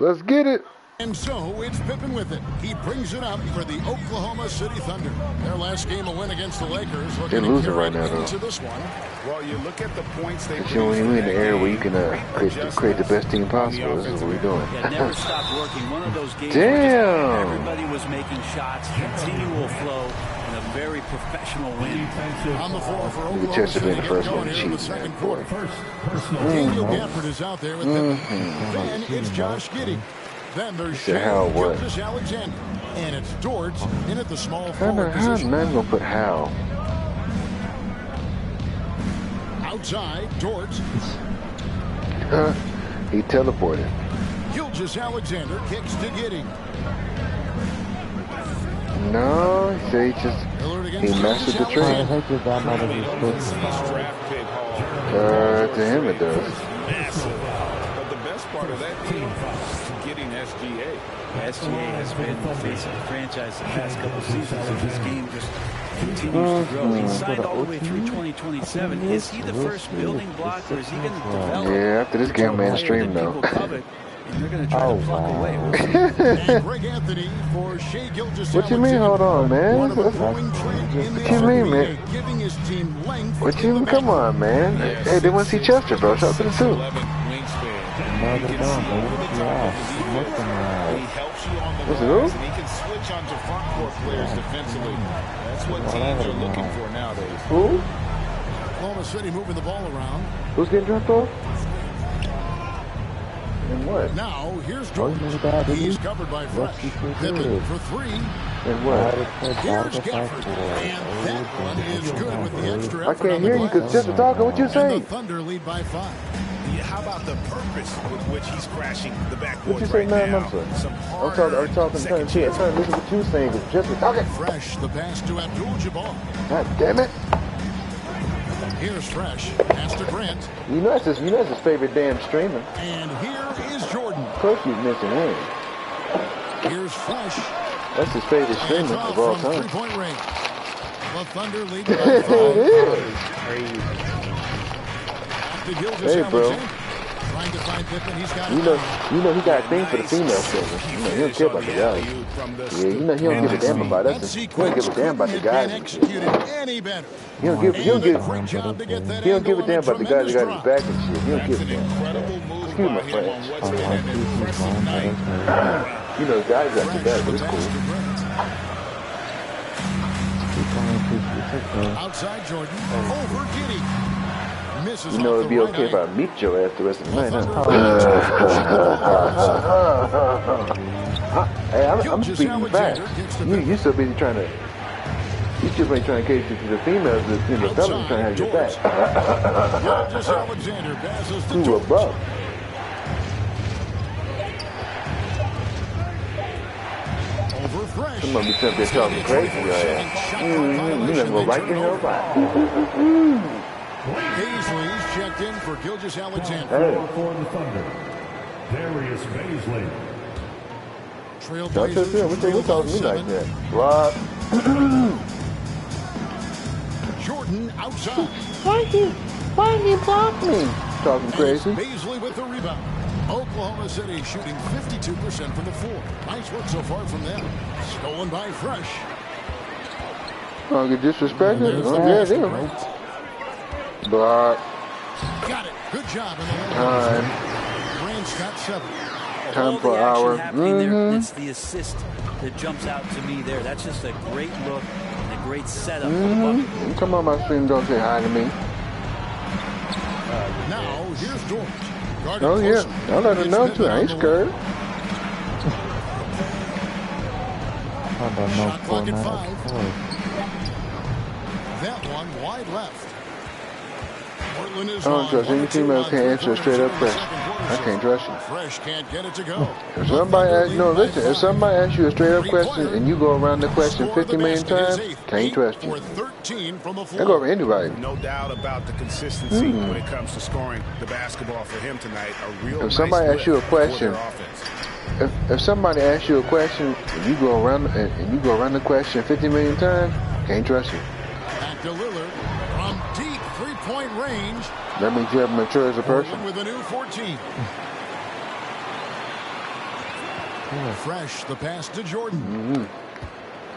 Let's get it. And so it's Pippen with it. He brings it up for the Oklahoma City Thunder. Their last game, a win against the Lakers. They're losing right now, though. Into this one. Well, you look at the points they when you're in the area where you can create the best team possible, this is what we're doing. It never stopped working. One of those games where everybody was making shots, continual flow, and a very professional win. On the floor for Oklahoma City. City. The first one In the second quarter. Daniel Gafford is out there with Pippen. Then it's Josh Giddey. Then there's Gilgeous Alexander. And it's Dort in at the small forward position. How gonna put Hal? Outside, Dort. He teleported. Gilgeous Alexander kicks to Giddey. No, he mastered the trade. To him it does. But the best part of that team is getting SGA. SGA has been the face of the franchise the past couple seasons, and this game just continues to grow. He's signed all the way through 2027. Is he the first building block, or is he going to develop? Yeah, after this game, man, stream though. And they're going to try to pluck away. Greg Anthony for Shai Gilgeous What you mean? Hold on, man. What you mean, man? Giving his team length. What you mean? Come on, man. Hey, they want to see Chester, bro. Shout out to the two. What's it, who? And he can switch onto front court players defensively. That's what teams are looking for nowadays. Who? Oklahoma City moving the ball around. Who's getting dropped off? And what? Now, here's Jordan. He's covered by Fresh. Pippen for three. And what? Here's Gafford. And that one is good with the extra I effort. can't hear you because just talking. What you say? And the Thunder lead by 5. How about the purpose with which he's crashing the backboard What you say, right now? I'm talking, trying to listen to what you saying. Just talking. Fresh, the pass to Abdul-Jabbar. God damn it. Here's Fresh. Pass to Grant. You know that's his favorite damn streamer. And here is Jordan. Of course he's missing him. Here's Fresh. That's his favorite streamer of all time. 3-point range. The Thunder lead by 5. Hey, bro. Trying to find Pippen. He's got you know he got a thing for the female streamers. You know he don't care about the guys. Yeah, you know he don't give a damn about us. He don't give a damn about the guys and shit. He don't give a damn about the guys that got his back and shit. He don't give a damn. Excuse my friends. You know the guys got your back, but it's cool. Outside Jordan, over Giddey. You know it'd be okay if I meet your ass the rest of the night, huh? Hey, I'm speaking fast. You still busy trying to cater to the females, the fellas trying to have your back. Who above? Somebody be sitting there talking crazy, you never go right to hell back. Paisley's checked in for Gilgeous Alexander. For the Thunder, Darius Paisley. Trailblazers. What you talking to me like that? Rob. Jordan outside. Why you block me? Talking crazy. Paisley with the rebound. Oklahoma City shooting 52% from the floor. Nice work so far from them. Stolen by Fresh. Oh, get disrespected? Oh, yeah, they are. Block. Got it. Good job in the time. Grant's got 7. Time per hour. It's the assist that jumps out to me there. That's just a great look and a great setup. Come on, my stream, don't say hi to me. Now, here's Dort. Oh, yeah. I'll let her know, too. I ain't scared. Shot clock at 5. That one wide left. Portland is I don't trust any female can't answer a straight up question. I can't trust you. Fresh can't get it to go. If somebody if somebody asks you a straight up question and you go around the question 50 million times, can't trust you. I go over anybody. No doubt about the consistency when it comes to scoring the basketball for him tonight. A real if somebody asks you a question, if somebody asks you a question and you go around the question 50 million times, can't trust you. Back to Lillard from deep 3-point range. That means you haven't matured as a person. With a new 14. Fresh, the pass to Jordan.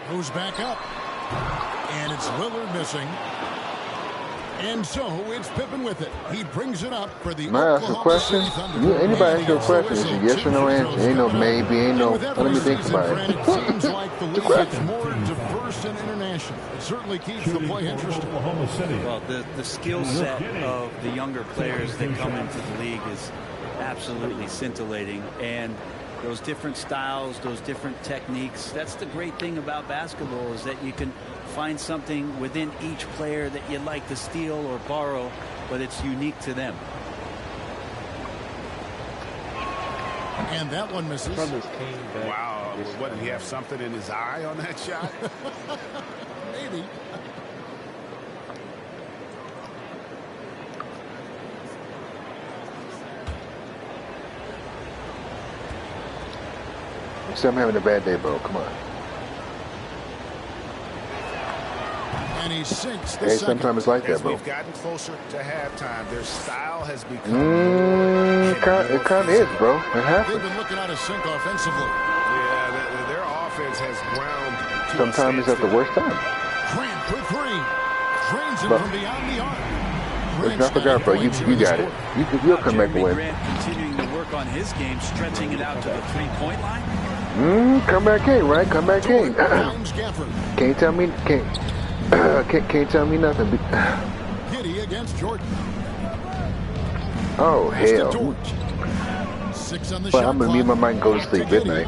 Goes back up. And it's Lillard missing. And so it's Pippen with it. He brings it up for the May I ask a question? Anybody ask you a question? It's a yes or no answer. Ain't no maybe, ain't no. Let me think about it. It seems like the league gets more diverse and international. It certainly keeps the play interesting. Well, the skill set of the younger players that come into the league is absolutely scintillating. And those different styles, those different techniques, that's the great thing about basketball, is that you can find something within each player that you'd like to steal or borrow, but it's unique to them. And that one misses. Wow. What, did he have something in his eye on that shot? Maybe. So I'm having a bad day, bro. Come on. And he sinks the Hey, sometimes it's like that, bro. We've gotten closer to halftime. Their style has become. It kind of is, bro. It They've happens. been looking out of sync offensively. Yeah, their offense has ground. Sometimes it's at the worst time. Grant for three. Drains it from beyond the arc. Let's not forget, bro. You got it. You'll come back and win. Grant continuing to work on his game, stretching it out to the three-point line. Come back in, right? Come back in. James Gafford. Can't tell me. Can't tell me nothing. Giddy against Jordan. Oh hell! 6 on the Well, shot I'm gonna mute my mic and go to sleep. Good night.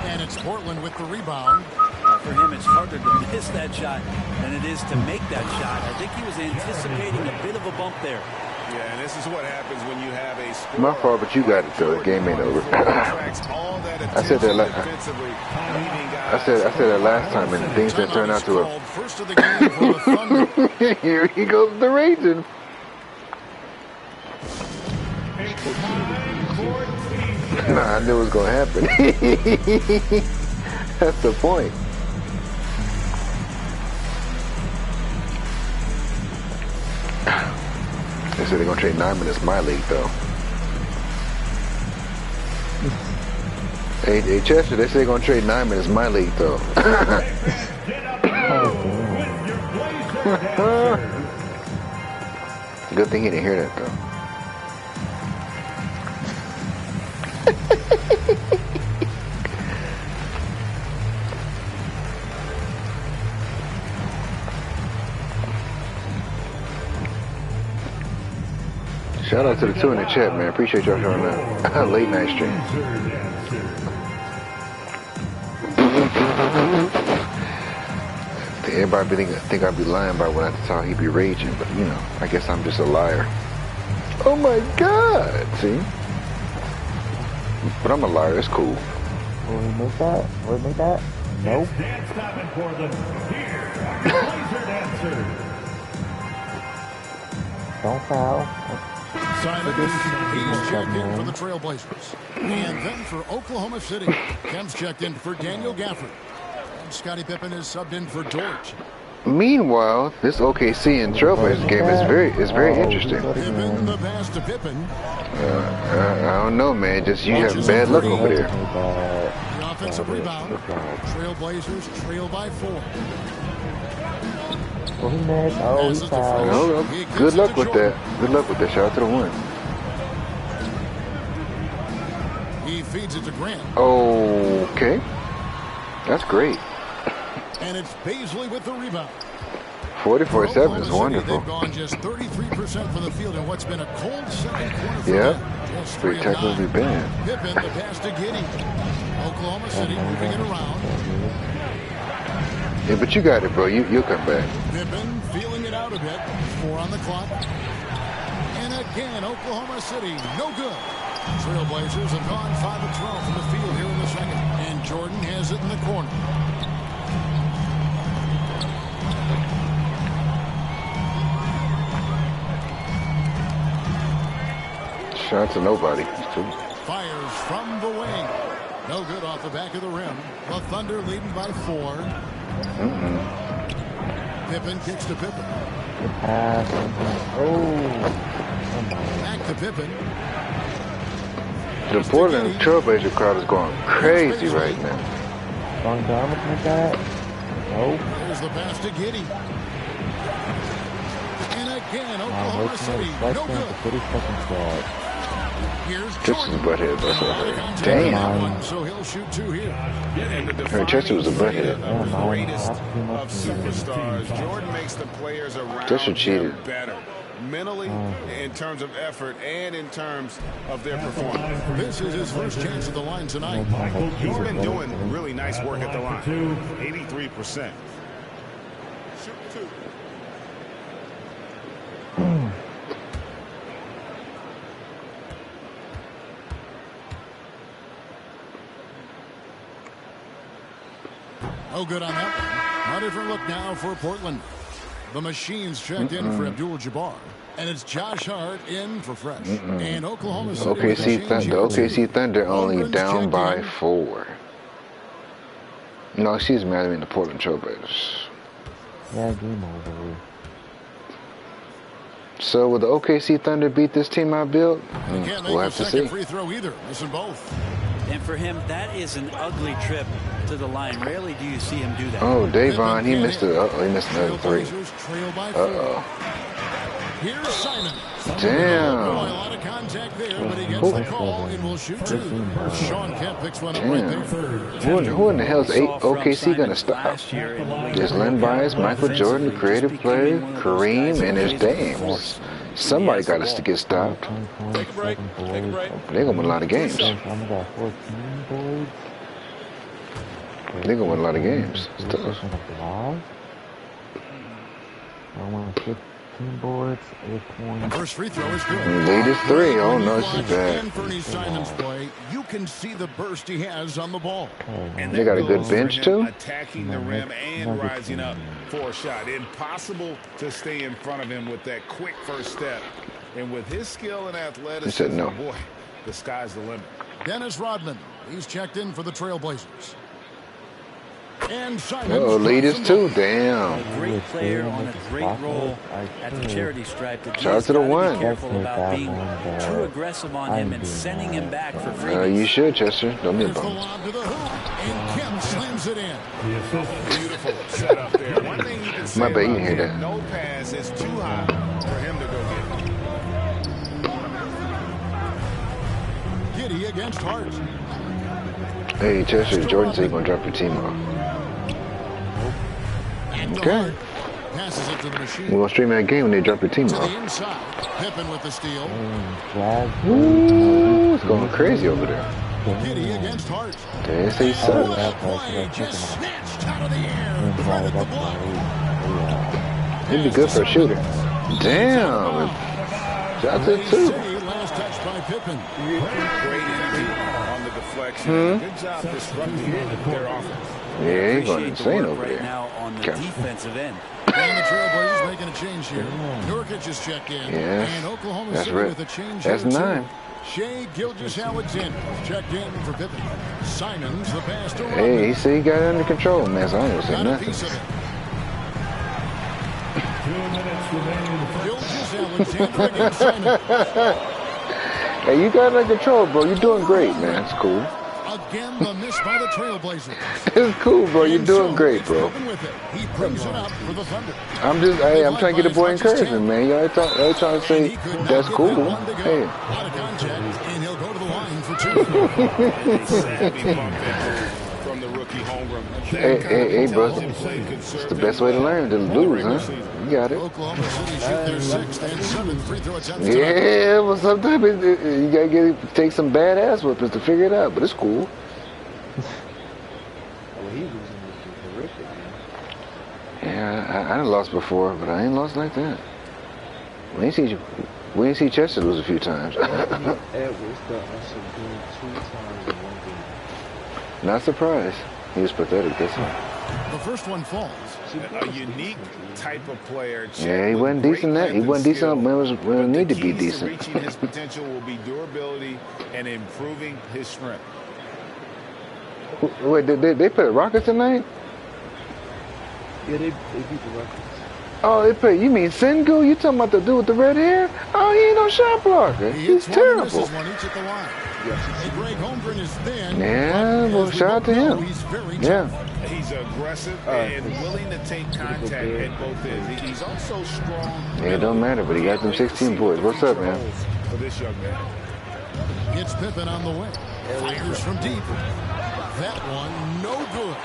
And it's Portland with the rebound. For him, it's harder to miss that shot than it is to make that shot. I think he was anticipating a bit of a bump there. Yeah, and this is what happens when you have a score. My fault, but you got it though. The game ain't over. I said that. I said that last time, and things didn't turn out to a. First of the game for the Thunder. Here he goes, the Raging. Nah, I knew it was gonna happen. That's the point. They said they're gonna trade 9 minutes my league though. Hey Chester, they say they're gonna trade 9 minutes my league though. Good thing he didn't hear that though. Shout out to the 2 in the chat, man. Appreciate y'all showing up. Late night stream. Everybody think I'd be lying about when I thought he'd be raging, but you know, I guess I'm just a liar. Oh my God! See? But I'm a liar. It's cool. Will we make that? Will we make that? Nope. Dance stopping for them. Here, Blazer dancer. Don't foul. Simon, he's checked in for the Trailblazers. And then for Oklahoma City, Kemp's checked in for Daniel Gafford. And Scottie Pippen is subbed in for George. Meanwhile, this OKC and Trailblazers game is very interesting. Pippen, the pass to Pippen. I don't know, man. Just you have bad luck over there. The offensive rebound. Trailblazers trail by 4. Oh, he missed. Oh, he fouled. No, good luck with that. Good luck with that. Shout out to the one. He feeds it to Grant. Okay. That's great. And it's Paisley with the rebound. 44-7 is wonderful. They've gone just 33% from the field in what's been a cold second quarter for Yeah. them. Just Pretty 3 of 9. technically bad. Pippen, the pass to Giddy. Oklahoma City moving it around. Yeah, but you got it, bro. You'll come back. Pippen feeling it out a bit. 4 on the clock. And again, Oklahoma City, no good. Trailblazers have gone 5 of 12 from the field here in the second. And Jordan has it in the corner. Shout out to nobody. Fires from the wing. No good off the back of the rim. The Thunder leading by 4. Pippen kicks to Pippen. Oh. Back to Pippen. The Portland Trailblazer crowd is going crazy right now. Long term like that? Nope. There's the pass to Giddy. And again, Oklahoma City, no good. Here's This is a butthead, bro. Damn. So he'll shoot 2 here. Her Chester was a butthead. Greatest of superstars. Jordan makes the players around Chester cheated. him better. Mentally, in terms of effort, and in terms of their performance. This is his first chance at the line tonight. He's been doing really nice work at the line. 83%. Shoot 2. No good on that one. A different look now for Portland. The Machines checked in for Abdul-Jabbar. And it's Josh Hart in for Fresh. And Oklahoma City. OKC Thunder only down by 4. No, excuse me, I mean the Portland Trailblazers. Yeah, game over. So will the OKC Thunder beat this team I built? We'll have to see. Free throw either. Missing both. And for him, that is an ugly trip to the line. Rarely do you see him do that. Oh, Davon, he missed it. He missed another 3. Here's Simon. Damn. A lot of contact there, but he gets the call and will shoot 2. Sean Kemp picks one up right there. Who in the hell is OKC going to stop? There's Len Bias, Michael Jordan, the creative player, Kareem, and there's Dames. Somebody got us to get stopped. Take a break. Take a break. They're going to win a lot of games. They're going to win a lot of games. It's tough. I want 15 boards, 8 points. First free throw is good. Lead is 3. Oh, no, this is bad. Simon's play, you can see the burst he has on the ball. And They got a good bench, too? Attacking the rim and rising up for a shot. Impossible to stay in front of him with that quick first step. And with his skill and athleticism, He said no. Boy, the sky's the limit. Dennis Rodman, he's checked in for the Trailblazers. And Simon. Oh, lead is 2. Damn. A great player on a great role at the charity stripe. Shout out to the one. Be careful about being too aggressive on him and sending him back for free. You should, Chester. Don't be a Here's the bum. lob to the hoop, and Kemp slams it in. Beautiful setup there. One thing you can say My bad, you about hear that. no pass is too high for him to go get it. Giddy against Hart. Hey, Chester, Jordan said he's going to drop your team off. Okay. Passes it to the Machine. We're going to stream that game when they drop your team To off. the inside. Pippen with the steal. Ooh, it's going crazy over there. Giddy against Hart. They say he sucks. Play just snatched out of the air. Threaded the block. He'd be good for a shooter. Damn. Shout out to the 2. Last touch by Pippen. Great energy on the deflection. Good job disrupting their offense. Yeah, he's going Appreciate the insane work over right there. now on the defensive end. And the Trailblazers making a change here. Nurkic is checked in. Yes. And Oklahoma That's City right. with a change That's here, too. 9. Shea Gilgeous-Alexander checked in for Pippen. Simons the pass to Rodman. Hey, he said he got it under control, man, so I ain't going to say Got a nothing. piece of it. 2 minutes remaining. Gilgeous-Alexander against Simons. Hey, you got it under control, bro. You're doing great, man. It's cool. Again, the miss by the Trailblazers. It's cool, bro. You're doing great, bro. With it. He brings it up for the Thunder. I'm trying to get the boy encouragement, man. Y'all trying to say that's cool. Hey. A lot of contact, and he'll go to the line for 2. From the rookie homeroom. Hey, bro. It's the best way to learn, to lose, huh? You got it. Oklahoma City shoot their 6th and 7th free throw attempts. Yeah, well, sometimes you gotta take some badass whippings to figure it out, but it's cool. Yeah, I done lost before, but I ain't lost like that. We ain't see Chester lose a few times. Not surprised. He was pathetic this one. The first one falls. A unique type of player. Yeah, he wasn't decent. He wasn't decent when it need to be decent. Reaching his potential will be durability and improving his strength. Wait, they put Rockets tonight? Yeah, they beat the Rockets. Oh, they put. You mean Sengu? You talking about the dude with the red hair? Oh, he ain't no shot blocker. He's terrible. One each at the line. Greg Holmgren is thin. Yeah, well, shout out to him. Yeah. He's aggressive and willing to take contact at both ends. He's also strong. Yeah, it don't matter, but he got them 16 boys. What's up, man? For this young man. It's Pippen on the way. Fires from deep. That one, no good.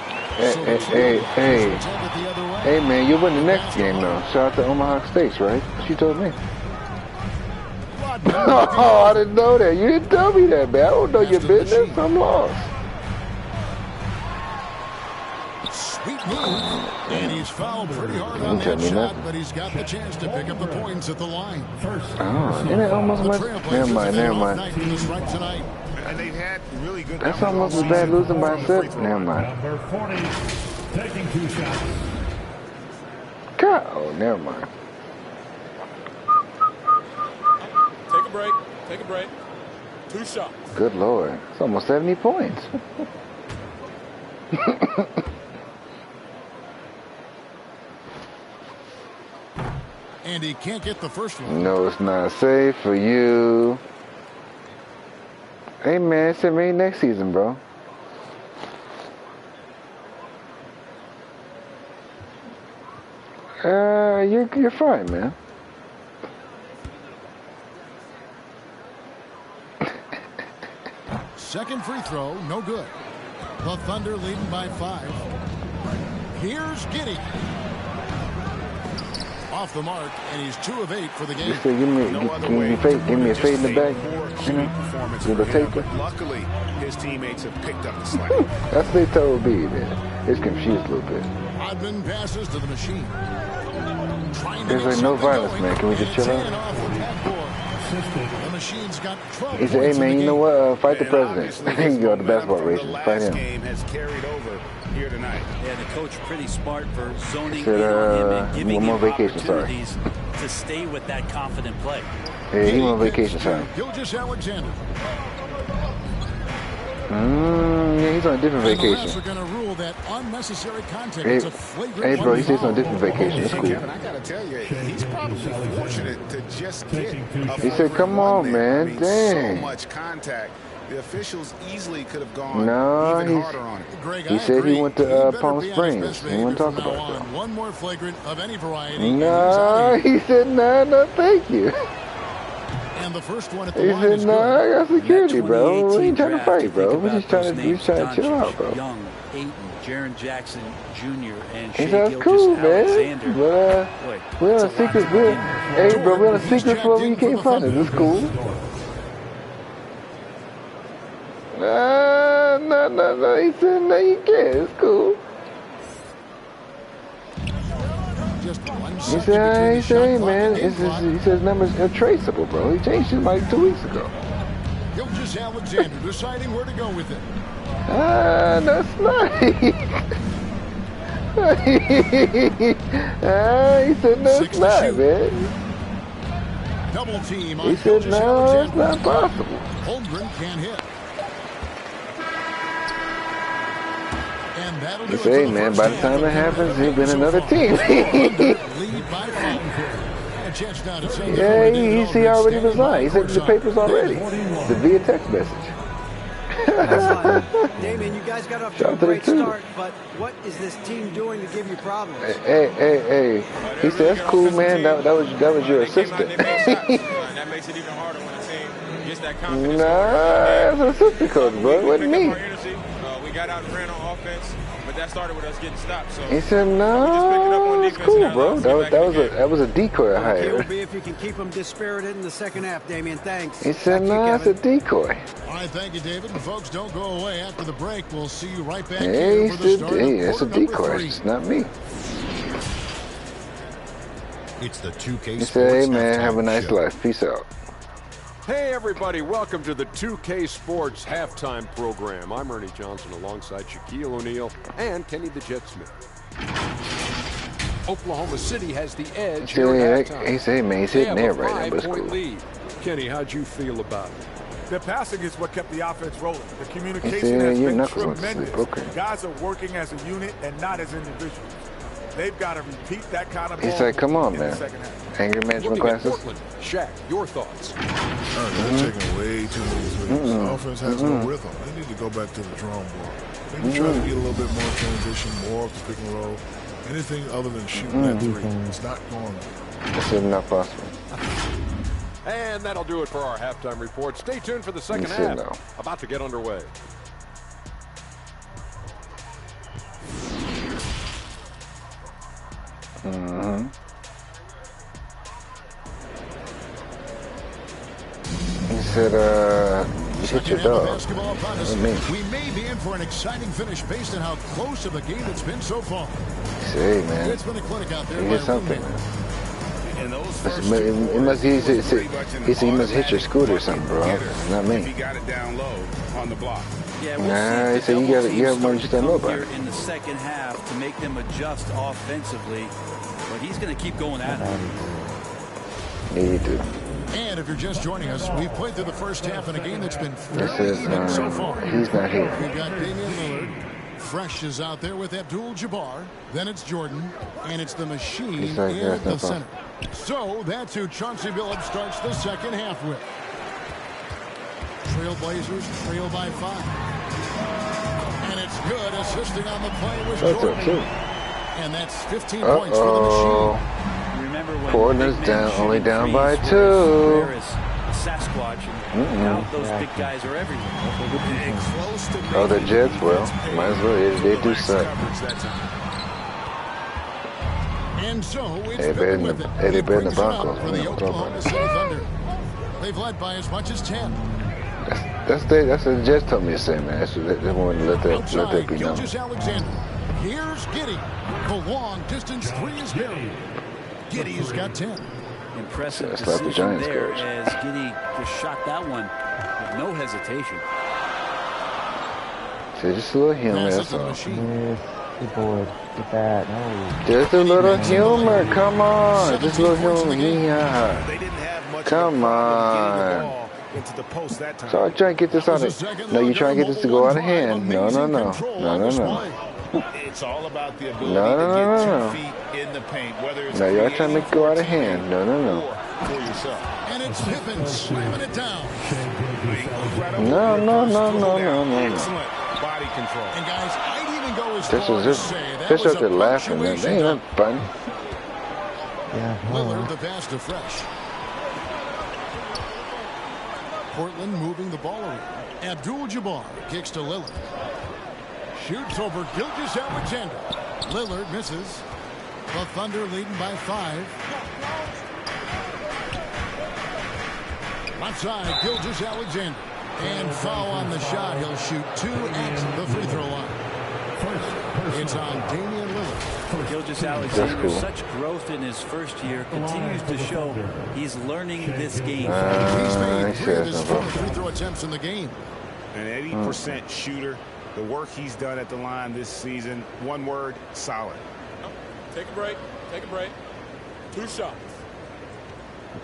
Hey, man, you win the next game, though. Shout out to Omaha Steaks, right? She told me. Oh, I didn't know that. You didn't tell me that, man. I don't know your business. I'm lost. Sweet move. And he's fouled pretty hard on that shot, but he's got the chance to pick up the points at the line. Oh, isn't it almost much? Never mind. And they've had really good. That's almost as bad losing by 7. Never mind. Number 40, taking 2 shots. God, oh, never mind. Take a break. 2 shots. Good Lord. It's almost 70 points. And he can't get the first one. No, it's not safe for you. Hey, man, send me next season, bro. You're fine, man. Second free throw, no good. The Thunder leading by 5. Here's Giddey. Off the mark, and he's 2 of 8 for the game. You say, give me a fade in the back. You know, with a taper. Luckily, his teammates have picked up the slack. That's what they told me, man. It's confused a little bit. Odman passes to the machine. There's like no violence, man. Can we just chill out? The machine's got 12 he said, hey, man, you know what? Fight the president. He can go to the basketball race. Fight him. Game has carried over here tonight. Yeah, the coach pretty smart for zoning in on him and giving him opportunities to stay with that confident play. Yeah, he on vacation, sorry. Alexander. Yeah, he's on a different vacation. Hey, bro, he says he's on a different vacation. It's cool. Kevin, I gotta tell you, he's probably fortunate to just get. He said, "Come on, man, dang." So much contact. The officials easily could have gone even harder on it. He said he went to Palm Springs. He wouldn't talk about that. One more flagrant of any variety. No, he said, no, thank you. And the first one at the he line said, is no, good. I got security, bro. We ain't trying to fight, bro. We just trying to chill out, bro. Young, Ayton, Jaren Jackson Jr. and he said, that's cool, man. But we're on a secret. Hey, bro, we're on a secret floor. You can't find us. It's cool. No. He said, no, you can't. It's cool. He said, hey, man, he says numbers are traceable, bro. He changed it like 2 weeks ago. Gilgeous Alexander deciding where to go with it. That's nice. He said, no, it's not, man. Double team on he said, no, it's not possible. Holmgren can't hit. He said, hey, man, by the time it happens, he'll be in another team. Yeah, he already resigned. He sent the papers already. The via text message. Damien, you guys got off to a great start, but what is this team doing to give you problems? Hey. He said, that's cool, man. That was your assistant. That makes it even harder when a team gets that confidence. Nah, that's an assistant coach, bro. It wasn't me. We got out and ran on offense, but that started with us getting stopped. So he said, no, it's cool, bro. That was a decoy I hired. It will be if you can keep them dispirited in the second half, Damien. Thanks. He said, no, it's a decoy. All right, thank you, David. And folks, don't go away after the break. We'll see you right back here for the start of that's a decoy. It's not me. It's the 2K He said, hey, man, have a nice life. Peace out. Hey everybody, welcome to the 2K Sports halftime program. I'm Ernie Johnson alongside Shaquille O'Neal and Kenny the Jet Smith. Oklahoma City has the edge here at halftime. He said, hey, man, he's hitting there right now, but it's cool. Lead. Kenny, how'd you feel about it? The passing is what kept the offense rolling. The communication has been tremendous. Guys are working as a unit and not as individuals. They've got to repeat that kind of ball. He said, come on, man. Anger management classes. Shaq, your thoughts? They're taking way too many threes. Offense offense has no rhythm. They need to go back to the drawing board. They need to try to get a little bit more transition, more off the pick and roll. Anything other than shooting that three. It's not going. This is not possible. And that'll do it for our halftime report. Stay tuned for the second half. About to get underway. He said, you hit your dog. We may be in for an exciting finish based on how close of a game it's been so far. Say, man. It's been a clinic out there. You hit something, man. He must hit your scooter or something, bro. Not me. He got it down low on the block. Yeah, we'll he said you have more you just don't know about it. In the second half to make them adjust offensively, but he's going to keep going at it. Yeah, you do. And if you're just joining us, we've played through the first half in a game that's been fairly even so far. He's not here. We've got Damian Lillard. Fresh is out there with Abdul-Jabbar. Then it's Jordan. And it's the machine in the center. So that's who Chauncey Billups starts the second half with. Trailblazers trail by 5. And it's good. Assisting on the play was Jordan. And that's 15 points for the machine. Portland's only down by 2. Sasquatch, and now those big guys are everywhere. Oh, the Jets? Well, might as well. They do suck. And so it's they better than the Broncos. For the Oklahoma City Thunder. They've led by as much as 10. That's what the Jets told me to say, man. They want to let that be known. Alexander. Here's Giddey. The long distance 3 is good. Giddey's got 10. Impressive decision there as Giddey just shot that one with no hesitation. So just a little humor, that's all. Good boy. Get that. No. Just a little humor. Come on. Just a little humor. Yeah. Come on. So I'm trying to get this out of. No, you're trying to get this to go out of hand. No. It's all about the ability to get 2 feet in the paint. Whether it's no, you're trying to make it go out of hand. No. For yourself. And it's Pippen slamming it down. No. Excellent body control. And guys, I'd even go as far as say that was a laughing. They ain't that fun. Yeah. Lillard the pass to Fresh. Portland moving the ball around. Abdul-Jabbar kicks to Lillard. Shoots over Gilgeous-Alexander. Lillard misses. The Thunder leading by 5. Left side, Gilgeous-Alexander. And foul on the shot. He'll shoot 2 at the free throw line. It's on Damian Lillard. Gilgeous-Alexander, such growth in his first year, continues to show he's learning this game. He's made 3 of his 4 free throw attempts in the game. An 80% shooter. The work he's done at the line this season, one word, solid. Take a break. 2 shots.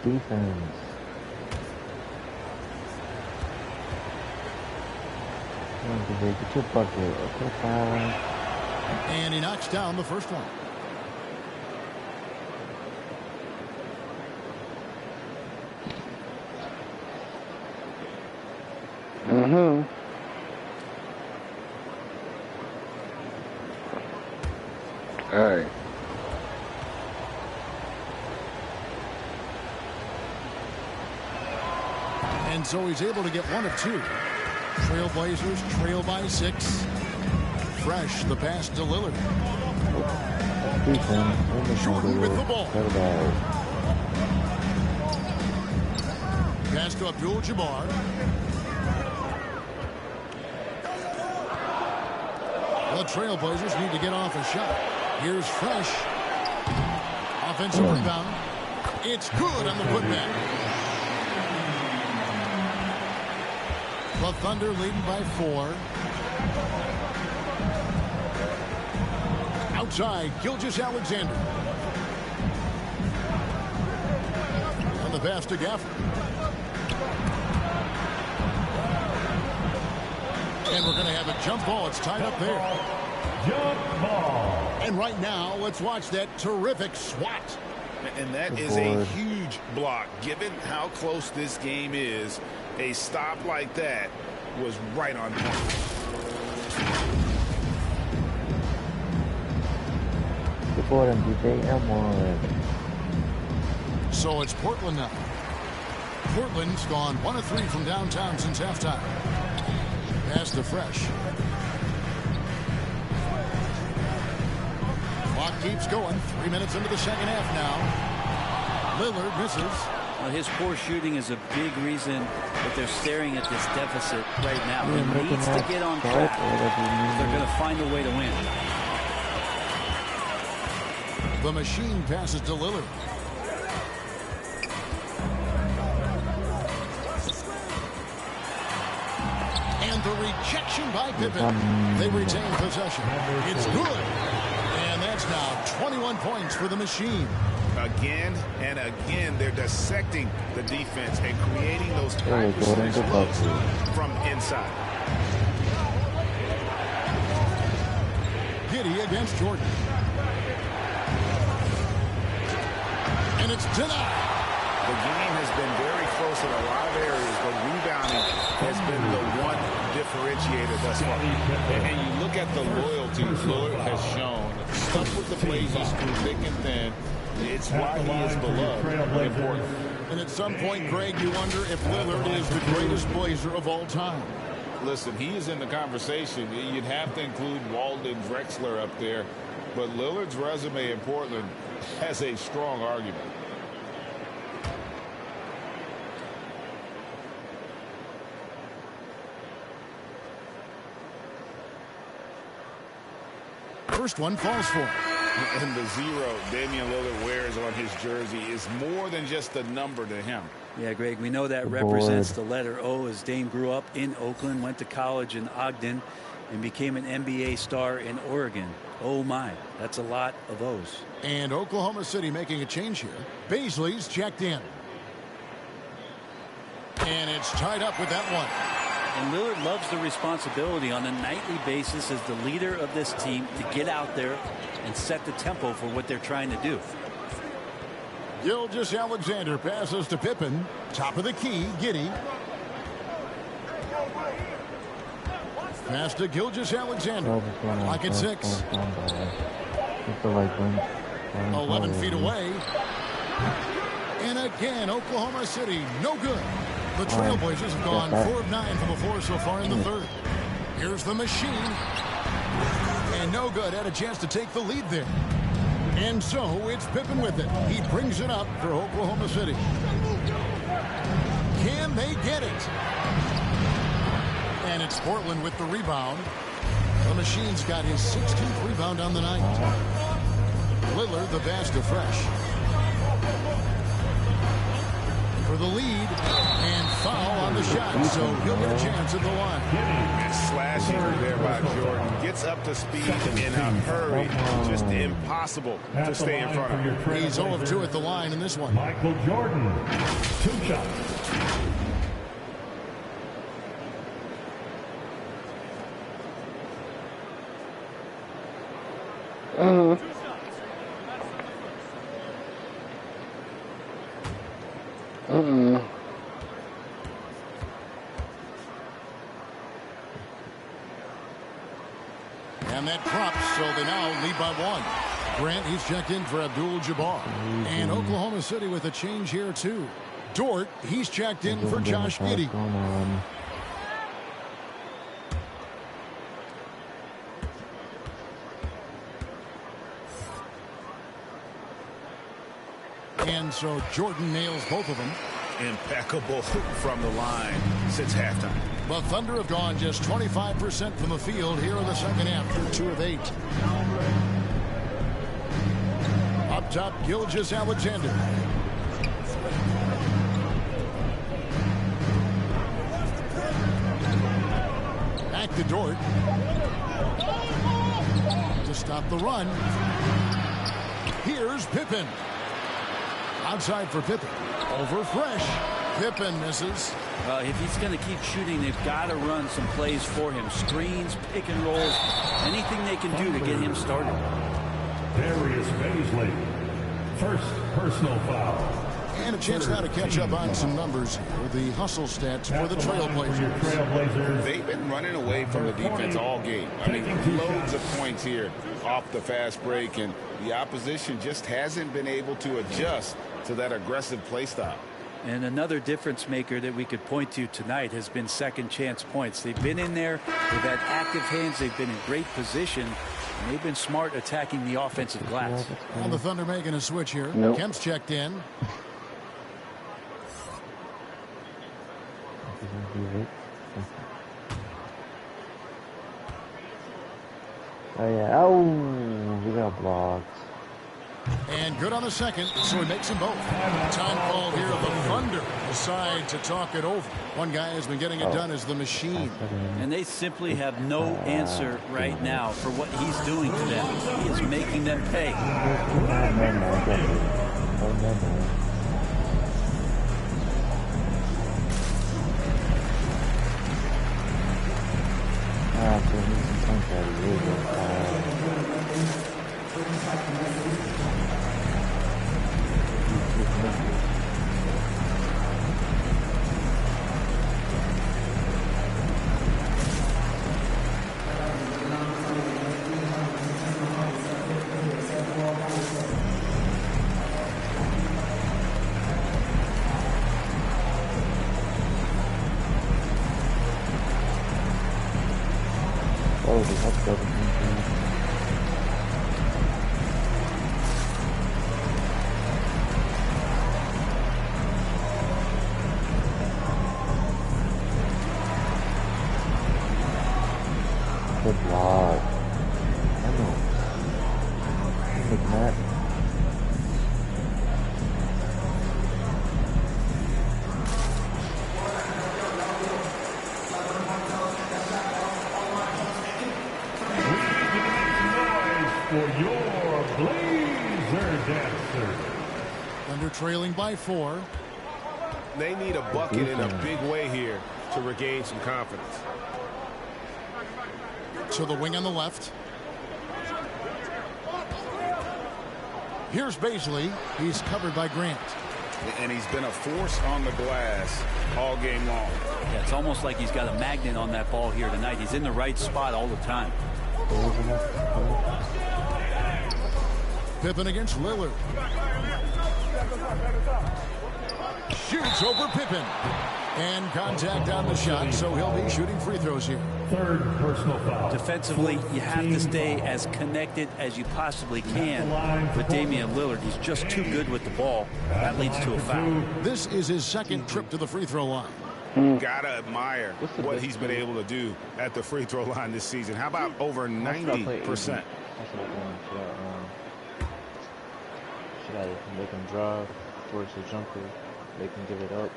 Defense. Get your bucket. Okay, fine. And he knocks down the first one. All right. And so he's able to get 1 of 2. Trailblazers trail by 6. Fresh the pass to Lillard. Jordan with the ball. Pass to Abdul-Jabbar. The Trailblazers need to get off a shot. Here's Fresh. Offensive rebound. It's good on the putback. The Thunder leading by 4. Outside, Gilgeous-Alexander. On the pass to Gafford. And we're going to have a jump ball. It's tied up there. Jump ball. And right now, let's watch that terrific swat. And that is a huge block. Given how close this game is, a stop like that was right on point. So it's Portland now. Portland's gone 1 of 3 from downtown since halftime. Pass to Fresh. Clock keeps going. 3 minutes into the second half now. Lillard misses. Well, his poor shooting is a big reason that they're staring at this deficit right now. He needs to get on track. They're going to find a way to win. The machine passes to Lillard. And the rejection by Pippen. They retain possession. It's good. And that's now 21 points for the machine. Again and again, they're dissecting the defense and creating those high percentage looks from inside. Giddey against Jordan. And it's denied. The game has been very close in a lot of areas, but rebounding has been the one differentiator thus far. And you look at the loyalty Lillard has shown, stuck with the Blazers through thick and thin. It's why he is beloved and important. And at some point, Greg, you wonder if Lillard is the greatest Blazer of all time. Listen, he is in the conversation. You'd have to include Walden Drexler up there, but Lillard's resume in Portland has a strong argument. First one falls for him. And the 0 Damian Lillard wears on his jersey is more than just a number to him. Yeah, Greg, we know that represents the letter O, as Dame grew up in Oakland, went to college in Ogden, and became an NBA star in Oregon. Oh, my. That's a lot of O's. And Oklahoma City making a change here. Baisley's checked in. And it's tied up with that one. And Lillard loves the responsibility on a nightly basis as the leader of this team to get out there and set the tempo for what they're trying to do. Gilgeous-Alexander passes to Pippen. Top of the key, Giddey. Pass to Gilgeous-Alexander. Lock at 6. 11 feet away. And again, Oklahoma City, no good. The Trailblazers have gone 4 of 9 from the floor so far in the third. Here's the machine. And no good. Had a chance to take the lead there. And so it's Pippen with it. He brings it up for Oklahoma City. Can they get it? And it's Portland with the rebound. The machine's got his 16th rebound on the night. Lillard, the pass to Fresh. For the lead, and foul on the shot, so he'll get a chance at the line. And slashing there by Jordan. Gets up to speed in a hurry. Just impossible to stay in front of him. He's 0 of 2 at the line in this one. Michael Jordan, 2 shots. And that drops, so they now lead by 1. Grant, he's checked in for Abdul-Jabbar. And Oklahoma City with a change here, too. Dort, he's checked in for Josh Giddey. And so Jordan nails both of them. Impeccable from the line since halftime. The Thunder have gone just 25% from the field here in the second half through 2 of 8. Up top, Gilgeous-Alexander. Back to Dort. To stop the run. Here's Pippen. Outside for Pippen. Over Fresh. Pippen misses. If he's going to keep shooting, they've got to run some plays for him. Screens, pick and rolls, anything they can do to get him started. Darius Baisley, first personal foul. And a chance now to catch up on some numbers here. The hustle stats for the Trailblazers. They've been running away from the defense all game. I mean, loads of points here off the fast break, and the opposition just hasn't been able to adjust to that aggressive play style. And another difference maker that we could point to tonight has been second chance points. They've been in there. They've had active hands. They've been in great position. And they've been smart attacking the offensive glass. On the Thunder making a switch here. Nope. Kemp's checked in. Oh, yeah. Oh, we got blocked. And good on the second, so he makes them both. Time call here. The Thunder decide to talk it over. One guy has been getting it done as the machine. And they simply have no answer right now for what he's doing to them. He is making them pay. Good block. I know. Take that. For your Blazer Dancer. Thunder trailing by 4. They need a bucket in a big way here to regain some confidence. To the wing on the left. Here's Baisley. He's covered by Grant. And he's been a force on the glass all game long. Yeah, it's almost like he's got a magnet on that ball here tonight. He's in the right spot all the time. Pippen against Lillard. Shoots over Pippen. And contact on the shot, so he'll be shooting free throws here. Third personal foul. Defensively, you have to stay as connected as you possibly can with Damian Lillard. He's just too good with the ball. That leads to a foul. This is his second trip to the free throw line. Gotta admire what he's been able to do at the free throw line this season. How about over 90%? Should I make them drive towards the jumper? They can give it up.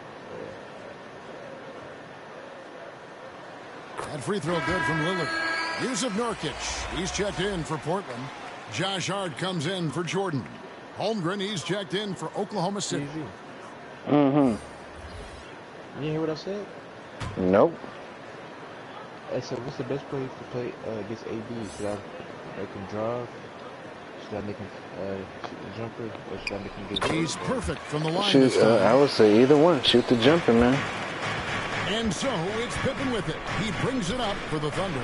That free throw good from Lillard. Yusuf Nurkic, he's checked in for Portland. Josh Hart comes in for Jordan. Holmgren, he's checked in for Oklahoma City. You hear what I said? Nope. I said, what's the best play to play against AB? Should I make him drive? Should I make him shoot the jumper? Or should I make him get He's perfect from the line. Shoot, I would say either one. Shoot the jumper, man. And so it's Pippen with it. He brings it up for the Thunder.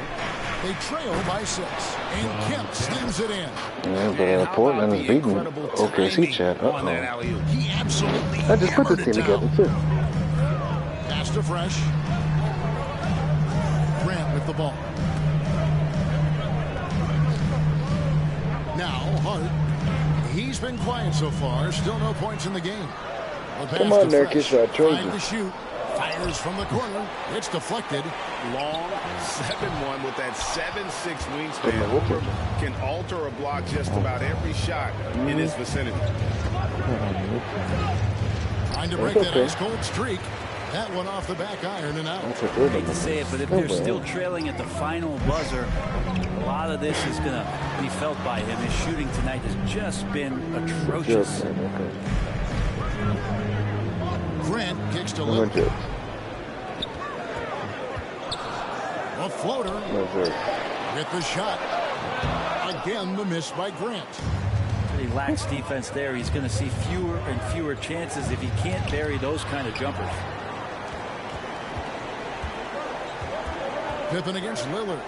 They trail by 6. And Kemp steams it in. Yeah, but Portland is beating OKC, Chad. He absolutely I just put this team together, too. Pass to Fresh. Grant with the ball. Now Hart. He's been quiet so far. Still no points in the game. Come on, Nurkic. I told you. To shoot. Fires from the corner. It's deflected. Long 7-1 with that 7'6" wingspan. Can alter a block just about every shot in his vicinity. Trying to break that ice cold streak. That one off the back iron and out. I hate to say it, but if they're still trailing at the final buzzer, a lot of this is going to be felt by him. His shooting tonight has just been atrocious. Grant kicks to Lillard. A floater. With the shot. Again, the miss by Grant. he lacks defense there. He's going to see fewer and fewer chances if he can't bury those kind of jumpers. Pippen against Lillard.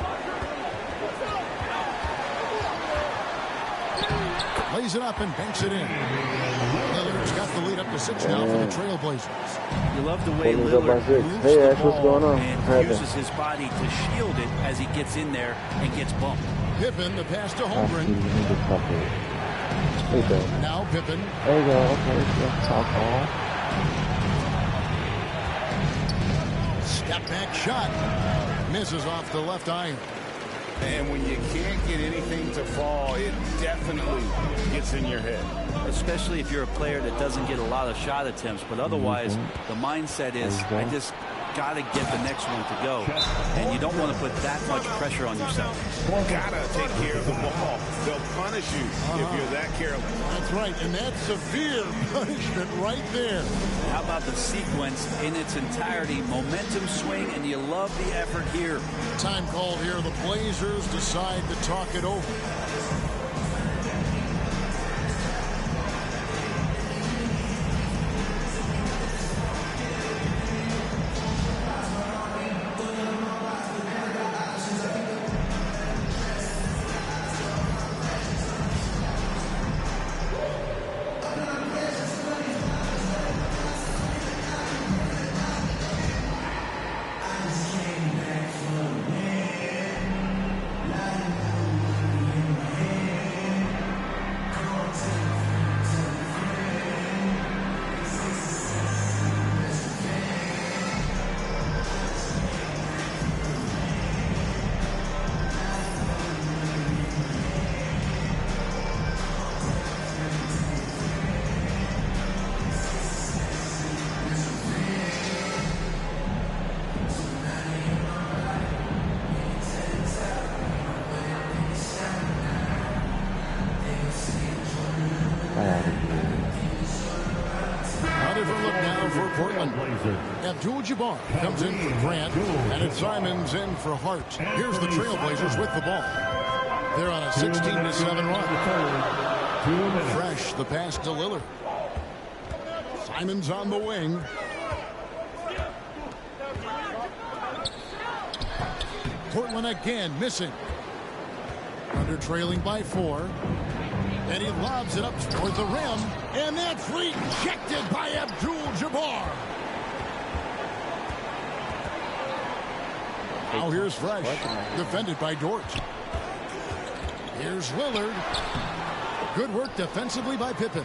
Lays it up and banks it in. Lillard's got the lead up to 6 now for the Trailblazers. You love the way Lillard moves the ball and uses his body to shield it as he gets in there and gets bumped. Pippen, the pass to Holmgren. Now Pippen. There you go. Okay, top ball. Step back shot. Misses off the left iron. And when you can't get anything to fall, it definitely gets in your head. Especially if you're a player that doesn't get a lot of shot attempts. But otherwise, the mindset is, I just got to get the next one to go. And you don't want to put that much pressure on yourself. Gotta take care of the ball. They'll punish you if you're that careless. That's right, and that's severe punishment right there. How about the sequence in its entirety? Momentum swing, and you love the effort here. Time called here. The Blazers decide to talk it over. Abdul-Jabbar comes in for Grant, and it's Simons in for Hart. Here's the Trailblazers with the ball. They're on a 16-7 run. Fresh, the pass to Lillard. Simons on the wing. Portland again missing. Under trailing by 4. And he lobs it up toward the rim. And that's rejected by Abdul-Jabbar. Now here's Fresh, defended by Dort. Here's Lillard. Good work defensively by Pippen.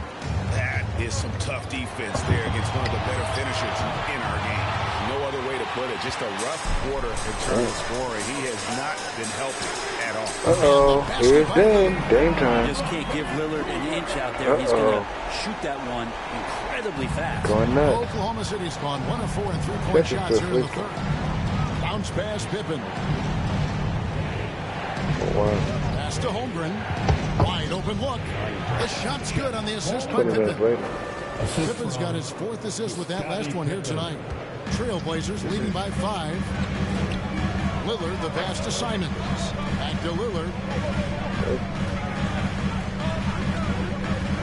That is some tough defense there against one of the better finishers in our game. No other way to put it. Just a rough quarter in terms of scoring. He has not been helping at all. Uh-oh, here's Dame. Dame time. You just can't give Lillard an inch out there. He's going to shoot that one incredibly fast. Going nuts. Oklahoma City's gone 1 of 4 and 3-point shots here in the third. Bounce pass, Pippen. Pass to Holmgren. Wide open look. The shot's good on the assist by Pippen. Pippen's got his 4th assist with that last one here tonight. Trailblazers leading by 5. Lillard, the pass to Simons. Back to Lillard.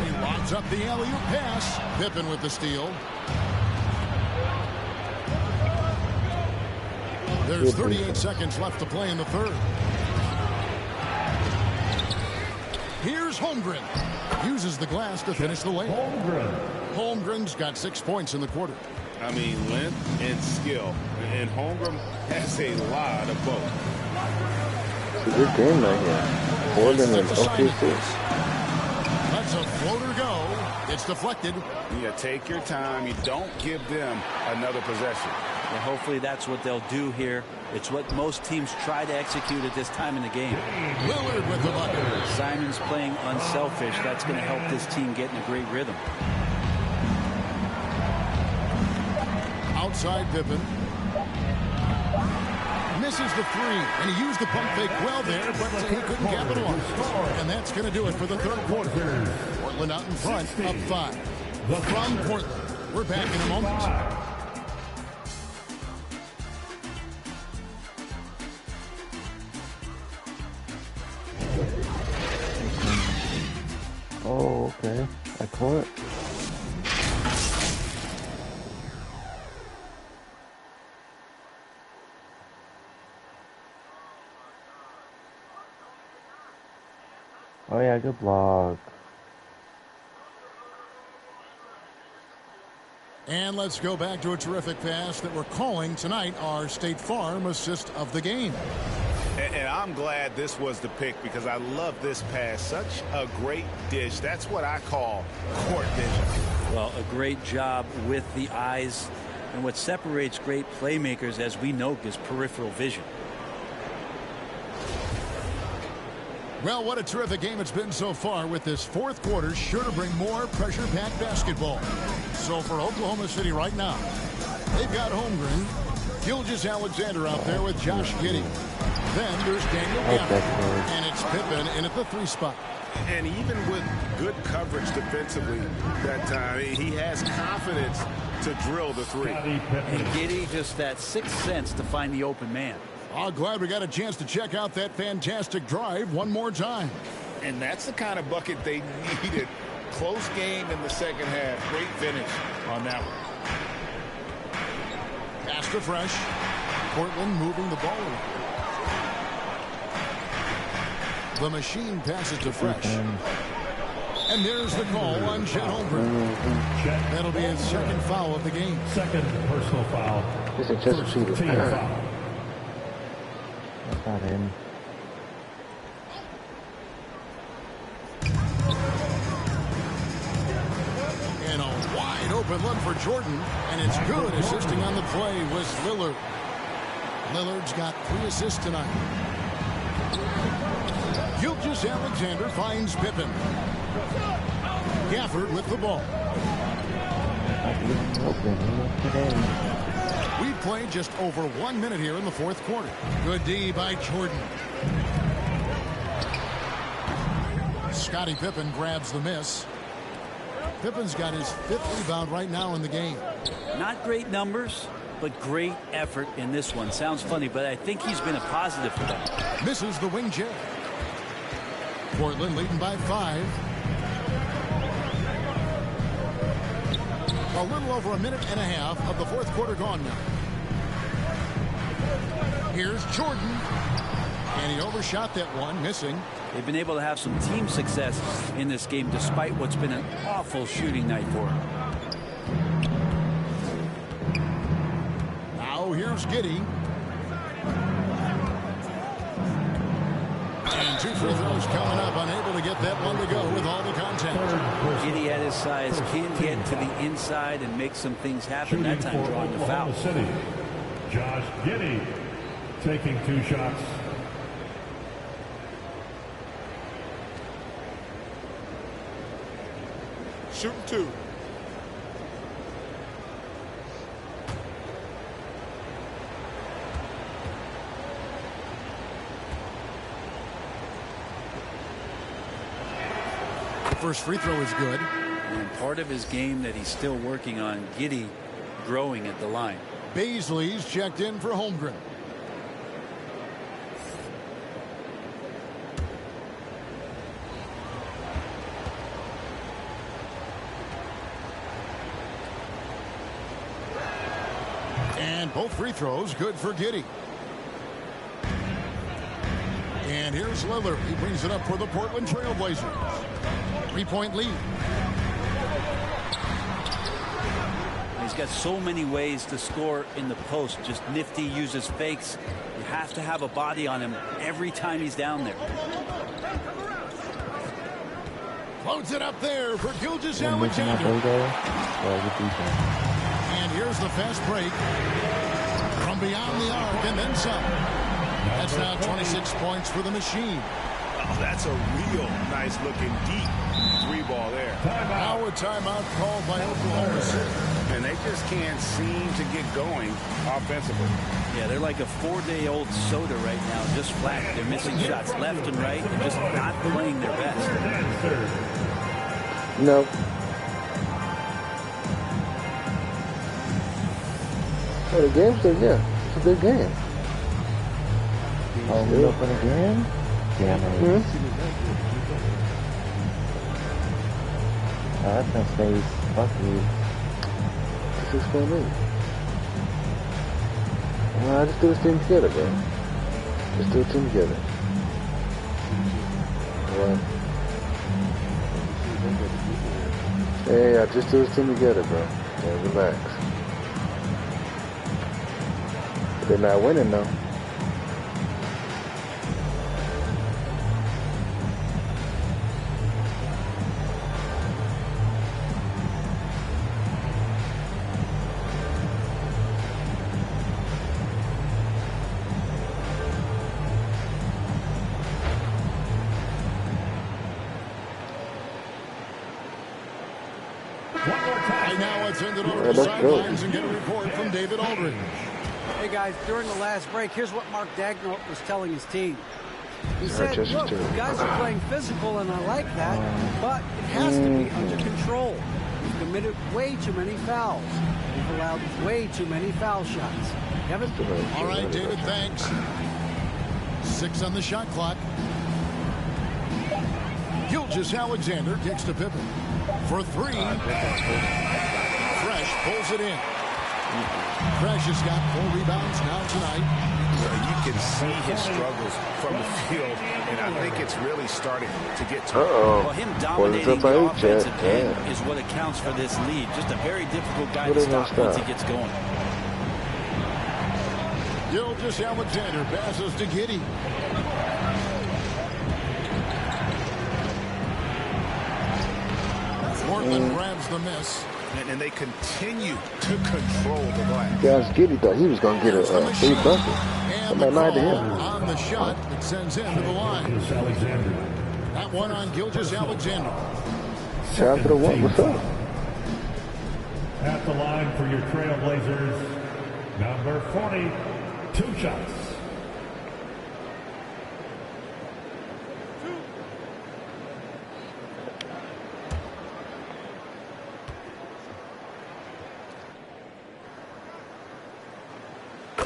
He lobs up the alley-oop pass. Pippen with the steal. There's 38 seconds left to play in the third. Here's Holmgren. Uses the glass to finish the lane. Holmgren's got 6 points in the quarter. I mean, length and skill. And Holmgren has a lot of both. It's a good game right here. Portland and OKC. Lets a floater go. It's deflected. You take your time. You don't give them another possession. And hopefully that's what they'll do here. It's what most teams try to execute at this time in the game. Lillard with the bucket. Simons playing unselfish. That's going to help this team get in a great rhythm. Outside Pippen. Misses the 3, and he used the pump fake well there, but he couldn't capitalize. And that's going to do it for the third quarter. Portland out in front, up 5. From Portland, we're back in a moment. Oh. Okay, I caught. Oh yeah, good block. And let's go back to a terrific pass that we're calling tonight our State Farm assist of the game. And I'm glad this was the pick because I love this pass. Such a great dish. That's what I call court vision. Well, a great job with the eyes. And what separates great playmakers, as we know, is peripheral vision. Well, what a terrific game it's been so far, with this fourth quarter sure to bring more pressure-packed basketball. So for Oklahoma City right now, they've got Holmgren, Gilgeous-Alexander out there with Josh Giddey. Then there's Daniel Gafford, and it's Pippen in at the 3 spot. And even with good coverage defensively that time, he has confidence to drill the 3. And Giddey just that sixth sense to find the open man. Oh, glad we got a chance to check out that fantastic drive one more time. And that's the kind of bucket they needed. Close game in the second half. Great finish on that one. Pass to Fresh. Portland moving the ball around. The machine passes to Fresh. And there's the call on Chet Holmgren. That'll be his second foul of the game. Second personal foul. This is just a cheater. That's not him. And a wide open look for Jordan. And it's good. Assisting on the play was Lillard. Lillard's got 3 assists tonight. Gilgeous-Alexander finds Pippen. Gafford with the ball. We've played just over 1 minute here in the fourth quarter. Good D by Jordan. Scottie Pippen grabs the miss. Pippen's got his 5th rebound right now in the game. Not great numbers, but great effort in this one. Sounds funny, but I think he's been a positive for them. Misses the wing J. Portland leading by 5. A little over a minute and a half of the fourth quarter gone now. Here's Jordan. And he overshot that one, missing. They've been able to have some team success in this game despite what's been an awful shooting night for them. Now here's Giddey. And 2 free throws coming up, unable to get that one to go with all the contact. Giddey at his size can get to the inside and make some things happen. That time drawing the foul. City. Josh Giddey taking 2 shots. Shooting 2. First free throw is good. And part of his game that he's still working on, Giddey growing at the line. Baisley's checked in for Holmgren. And both free throws good for Giddey. And here's Lillard. He brings it up for the Portland Trail Blazers. 3-point lead. He's got so many ways to score in the post. Just nifty, uses fakes. You have to have a body on him every time he's down there. Floats it up there for Gilgeous-Alexander. And here's the fast break from beyond the arc and then some. That's now 26 points for the machine. Oh, that's a real nice looking deep 3-ball there. Now a timeout called by Oklahoma City. And they just can't seem to get going offensively. Yeah, they're like a 4-day-old soda right now, just flat. They're missing shots left and right and just not playing their best. No. Oh, the game's still, yeah. It's a good game. Oh, we open again? Yeah, man. That's my face. Fuck you. What's this gonna be? Well, I just do this team together, bro. Just do a team together. What? Hey, I just do this team together, bro. Yeah, relax. They're not winning, though. And now let's send it over to the sidelines and get a report from David Aldridge. Hey, guys, during the last break, here's what Mark Dagnall was telling his team. He said, look, the guys are playing physical, and I like that, but it has to be under control. We've committed way too many fouls. We've allowed way too many foul shots. Kevin? All right, David, thanks. 6 on the shot clock. Gilgeous-Alexander kicks to Pippen. For 3. Fresh pulls it in. Fresh has got 4 rebounds now tonight. You can see his struggles from the field, and I think it's really starting to get to him. Well, him dominating the offensive end is what accounts for this lead. Just a very difficult guy to stop once he gets going. Gilgeous-Alexander passes to Giddey. Portland grabs the miss. And they continue to control the glass. Guys, Giddey thought he was going to get a free bucket. And the call on the shot that sends him to the line. That one on Gilgeous-Alexander. Shout out to the one. What's up? At the line for your Trailblazers, number 40, 2 shots.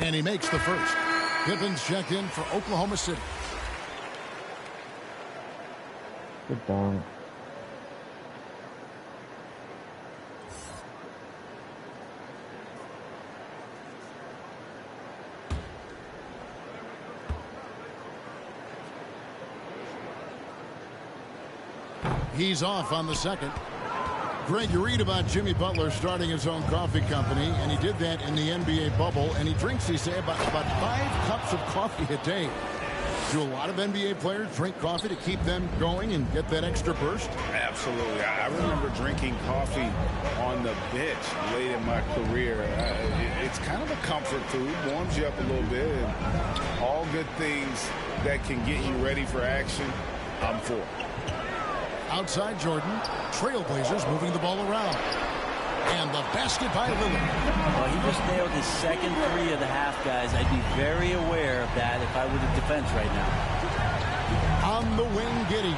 And he makes the first. Pippen's checked in for Oklahoma City. Good dog. He's off on the second. Greg, you read about Jimmy Butler starting his own coffee company, and he did that in the NBA bubble, and he drinks, they say, about 5 cups of coffee a day. Do a lot of NBA players drink coffee to keep them going and get that extra burst? Absolutely. I remember drinking coffee on the bench late in my career. It's kind of a comfort food, warms you up a little bit, and all good things that can get you ready for action, I'm for. Outside Jordan, Trailblazers moving the ball around. And the basket by Lillard. Well, he just nailed his second 3 of the half, guys. I'd be very aware of that if I were the defense right now. On the wing, Giddey.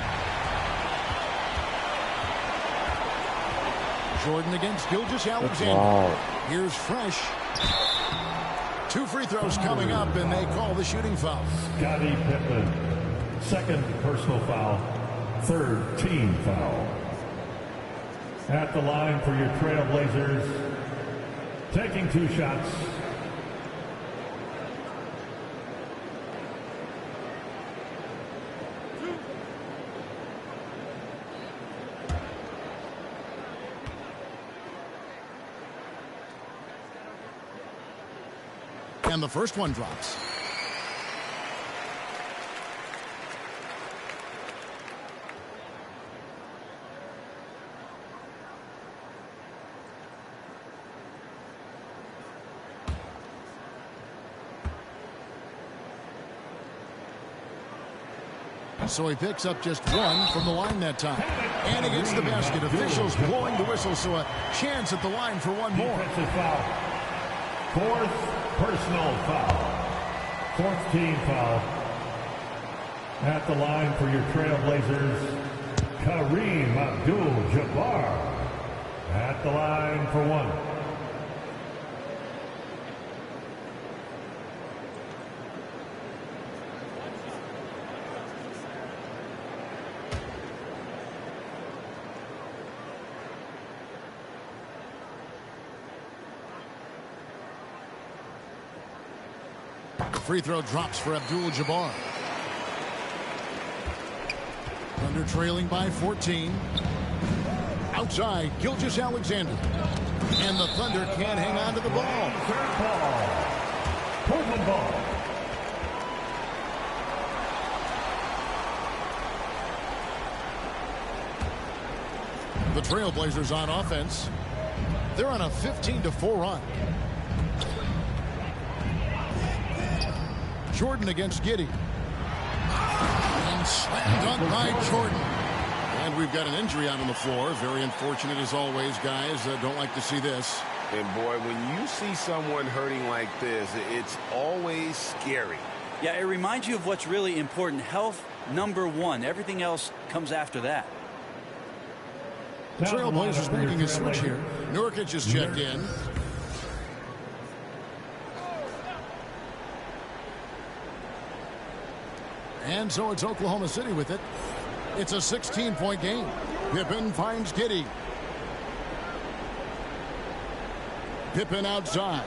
Jordan against Gilgeous-Alexander. Wow. Here's Fresh. 2 free throws coming up, and they call the shooting foul. Scottie Pippen, second personal foul. 3rd team foul. At the line for your Trailblazers, taking 2 shots. And the first one drops. So he picks up just 1 from the line that time. And against the basket, officials blowing the whistle, so a chance at the line for 1 more. Defensive foul. 4th personal foul. 4th team foul. At the line for your Trailblazers, Kareem Abdul-Jabbar. At the line for 1. free throw drops for Abdul-Jabbar. Thunder trailing by 14. Outside, Gilgeous-Alexander. And the Thunder can't hang on to the ball. Third ball. Portland ball. The Trailblazers on offense. They're on a 15-4 run. Jordan against Giddey. And slam dunk by Jordan. And we've got an injury out on the floor. Very unfortunate as always, guys. Don't like to see this. And boy, when you see someone hurting like this, it's always scary. Yeah, it reminds you of what's really important. Health, number one. Everything else comes after that. The Trailblazers making a switch here. Nurkic just checked in. And so it's Oklahoma City with it. It's a 16-point game. Pippen finds Giddey. Pippen outside.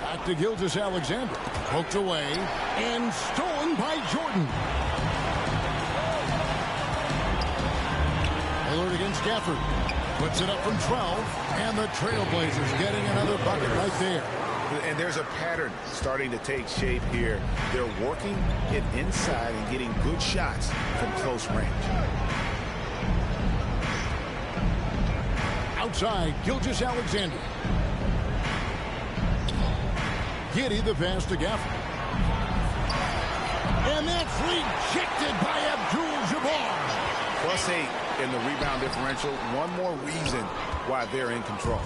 Back to Gilgeous-Alexander. Poked away and stolen by Jordan. Lillard against Gafford. Puts it up from 12. And the Trailblazers getting another bucket right there. And there's a pattern starting to take shape here. They're working it inside and getting good shots from close range. Outside, Gilgeous-Alexander. Giddey the pass to Gafford. And that's rejected by Abdul-Jabbar. +8 in the rebound differential. One more reason why they're in control.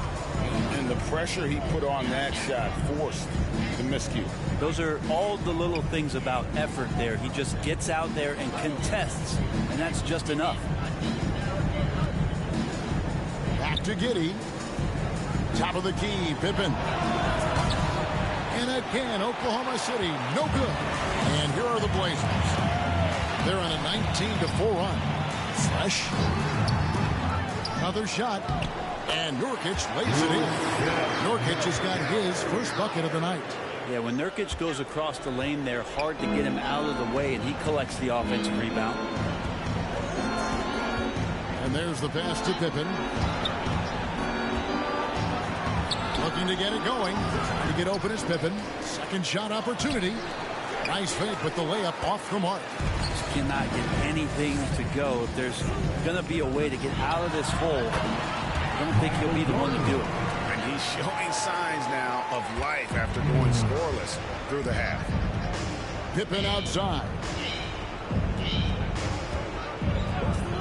And the pressure he put on that shot forced the miscue. Those are all the little things about effort there. He just gets out there and contests, and that's just enough. Back to Giddey. Top of the key, Pippen. And again, Oklahoma City, no good. And here are the Blazers. They're on a 19-4 run. Fresh. Another shot. And Nurkic lays it in. Nurkic has got his first bucket of the night. Yeah, when Nurkic goes across the lane there, hard to get him out of the way, and he collects the offensive rebound. And there's the pass to Pippen. Looking to get it going. Trying to get open is Pippen. Second shot opportunity. Nice fake, but the layup off the mark. Just cannot get anything to go. If there's going to be a way to get out of this hole, I don't think he'll be the one to do it. And he's showing signs now of life after going scoreless through the half. Pippen outside.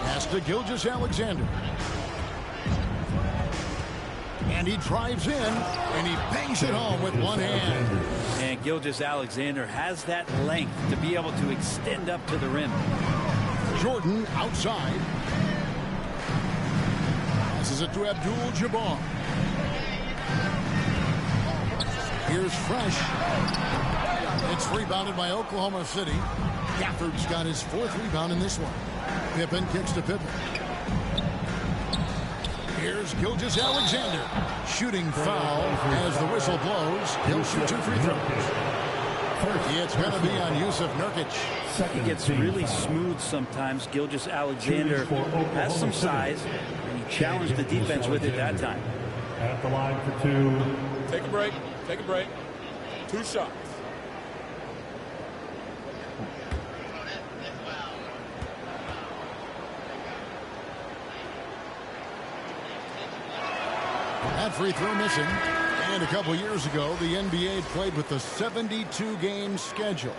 Pass to Gilgeous-Alexander. And he drives in, and he bangs it home with one hand. And Gilgeous-Alexander has that length to be able to extend up to the rim. Jordan outside. Passes it to Abdul-Jabbar. Here's Fresh. It's rebounded by Oklahoma City. Gafford's got his fourth rebound in this one. Pippen kicks to Pippen. Here's Gilgeous-Alexander. Shooting foul as the whistle blows. He'll shoot 2 free throws. It's going to be on Yusuf Nurkic. He gets really smooth sometimes. Gilgeous-Alexander has some size, and he challenged the defense with it that time. At the line for 2. Take a break. Take a break. 2 shots. That free throw missing. And a couple years ago, the NBA played with the 72-game schedule.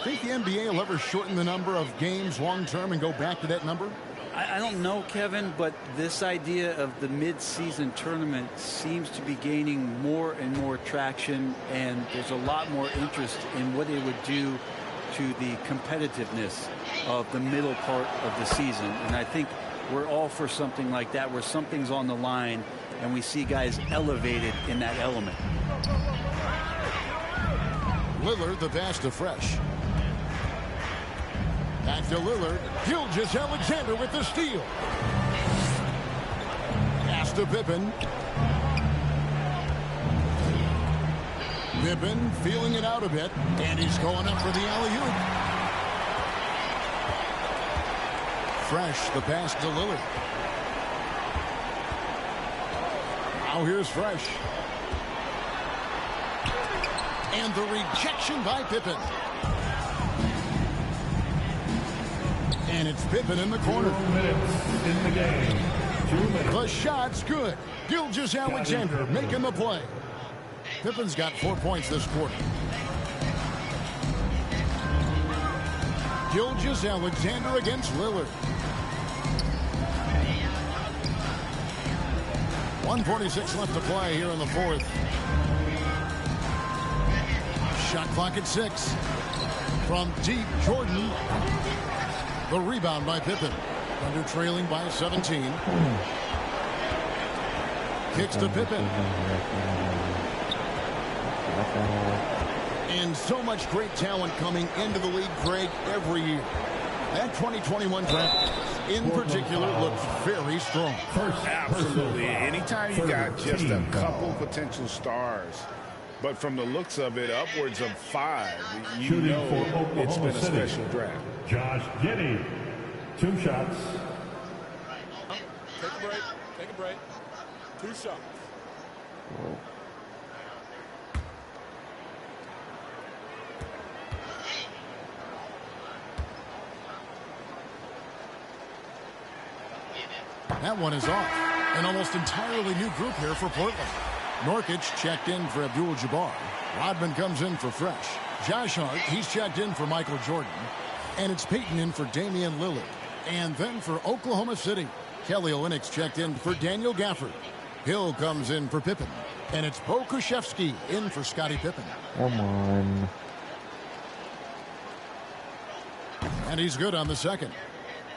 Think the NBA will ever shorten the number of games long-term and go back to that number? I don't know, Kevin, but this idea of the mid-season tournament seems to be gaining more and more traction, and there's a lot more interest in what it would do to the competitiveness of the middle part of the season. And I think we're all for something like that, where something's on the line and we see guys elevated in that element. Lillard the pass to Fresh. Back to Lillard. Gilgeous-Alexander with the steal. Pass to Pippen. Pippen feeling it out a bit, and he's going up for the alley-oop. Fresh, the pass to Lillard. Now here's Fresh. And the rejection by Pippen. And it's Pippen in the corner. 2 minutes in the game. 2 minutes. The shot's good. Gilgeous-Alexander making the play. Pippen's got 4 points this quarter. Gilgeous-Alexander against Lillard. 1:46 left to play here in the fourth. Shot clock at 6. From deep, Jordan. The rebound by Pippen. Under trailing by 17. Kicks to Pippen. And so much great talent coming into the league, Greg, every year. That 2021 draft, in particular, looks very strong. Absolutely. Anytime you got just a couple potential stars, but from the looks of it, upwards of 5, you know it's been a special draft. Josh Giddey, 2 shots. Take a break. Take a break. 2 shots. That one is off. An almost entirely new group here for Portland. Norkic checked in for Abdul-Jabbar. Rodman comes in for Fresh. Josh Hart, he's checked in for Michael Jordan. And it's Peyton in for Damian Lillard. And then for Oklahoma City, Kelly Olynyk's checked in for Daniel Gafford. Hill comes in for Pippen. And it's Bo Krzyzewski in for Scottie Pippen. Come on. And he's good on the second.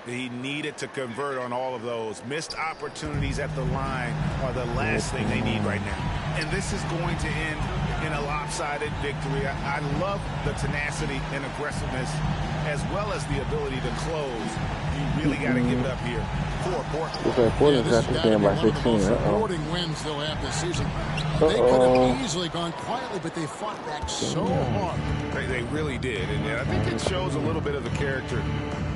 He needed to convert on all of those. Missed opportunities at the line are the last thing they need right now. And this is going to end in a lopsided victory. I love the tenacity and aggressiveness as well as the ability to close. You really got to give it up here for Portland. Looks like Portland's got this game by 16. Rewarding wins they'll have this season. They could have easily gone quietly, but they fought back so hard. They really did. And I think it shows a little bit of the character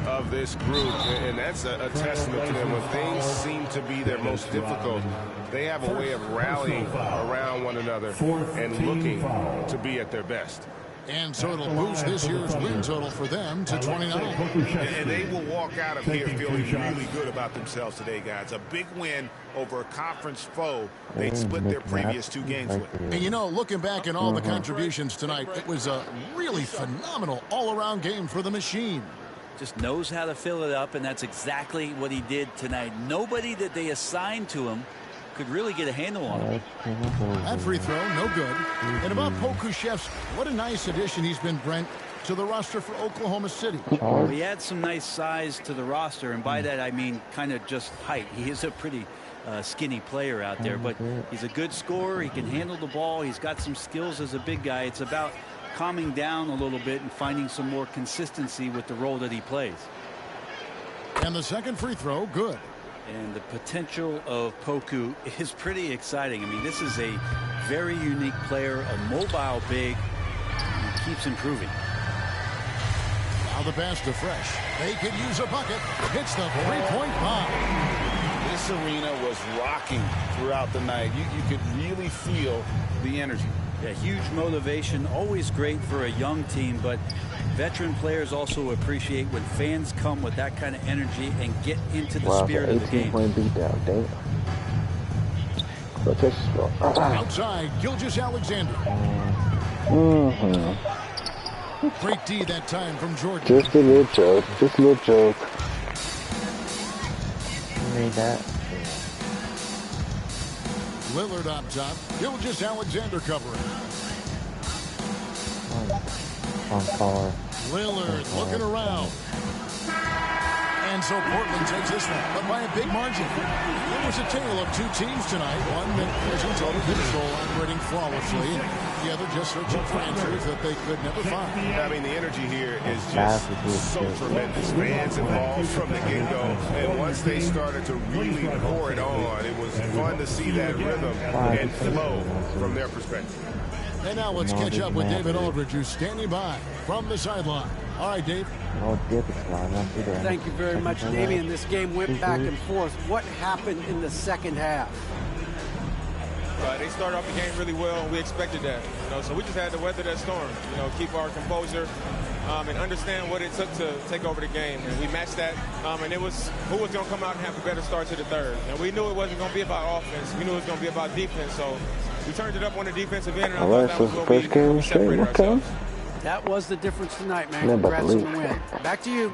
of this group, and that's a testament to them. When things seem to be their most difficult, they have a way of rallying around one another and looking to be at their best. And so it'll boost this year's win total for them to 29. And they will walk out of here feeling really good about themselves today, guys. A big win over a conference foe they split their previous 2 games with. And you know, looking back at all the contributions tonight, it was a really phenomenal all-around game for the Machine. Just knows how to fill it up, and that's exactly what he did tonight. Nobody that they assigned to him could really get a handle on him. That free throw, no good. And about Pokusevski, what a nice addition he's been, Brent, to the roster for Oklahoma City. Well, he adds some nice size to the roster, and by that I mean kind of just height. He is a pretty skinny player out there, but he's a good scorer. He can handle the ball. He's got some skills as a big guy. It's about calming down a little bit and finding some more consistency with the role that he plays. And the second free throw, good. And the potential of Poku is pretty exciting. I mean, this is a very unique player, a mobile big, and keeps improving. Now the pass to Fresh. They could use a bucket. Hits the three-point bomb. This arena was rocking throughout the night. You could really feel the energy. Yeah, huge motivation, always great for a young team, but veteran players also appreciate when fans come with that kind of energy and get into the spirit of the game. 18-point beatdown, damn. Outside, Gilgeous-Alexander. Great D that time from Jordan. Just a little joke. Just a little joke. Made that. Lillard up top. Gilgeous-Alexander covering. On par. Lillard looking around. And so Portland takes this one, but by a big margin. It was a tale of 2 teams tonight. One that was in total control, operating flawlessly. The other just searching for answers that they could never find. I mean, the energy here is just so tremendous. Fans involved from the get-go. And once they started to really pour it on, it was fun to see that rhythm and flow from their perspective. And now let's catch up with David Aldridge, who's standing by from the sideline. All right, Dave. Thank you very much, Damian. This game went back and forth. What happened in the second half? They started off the game really well, and we expected that. So we just had to weather that storm. Keep our composure and understand what it took to take over the game. And we matched that. And it was who was going to come out and have a better start to the third. And we knew it wasn't going to be about offense. We knew it was going to be about defense. So we turned it up on the defensive end. And all right, so the first game was straight. Okay. That was the difference tonight, man. Congrats on the win. Back to you.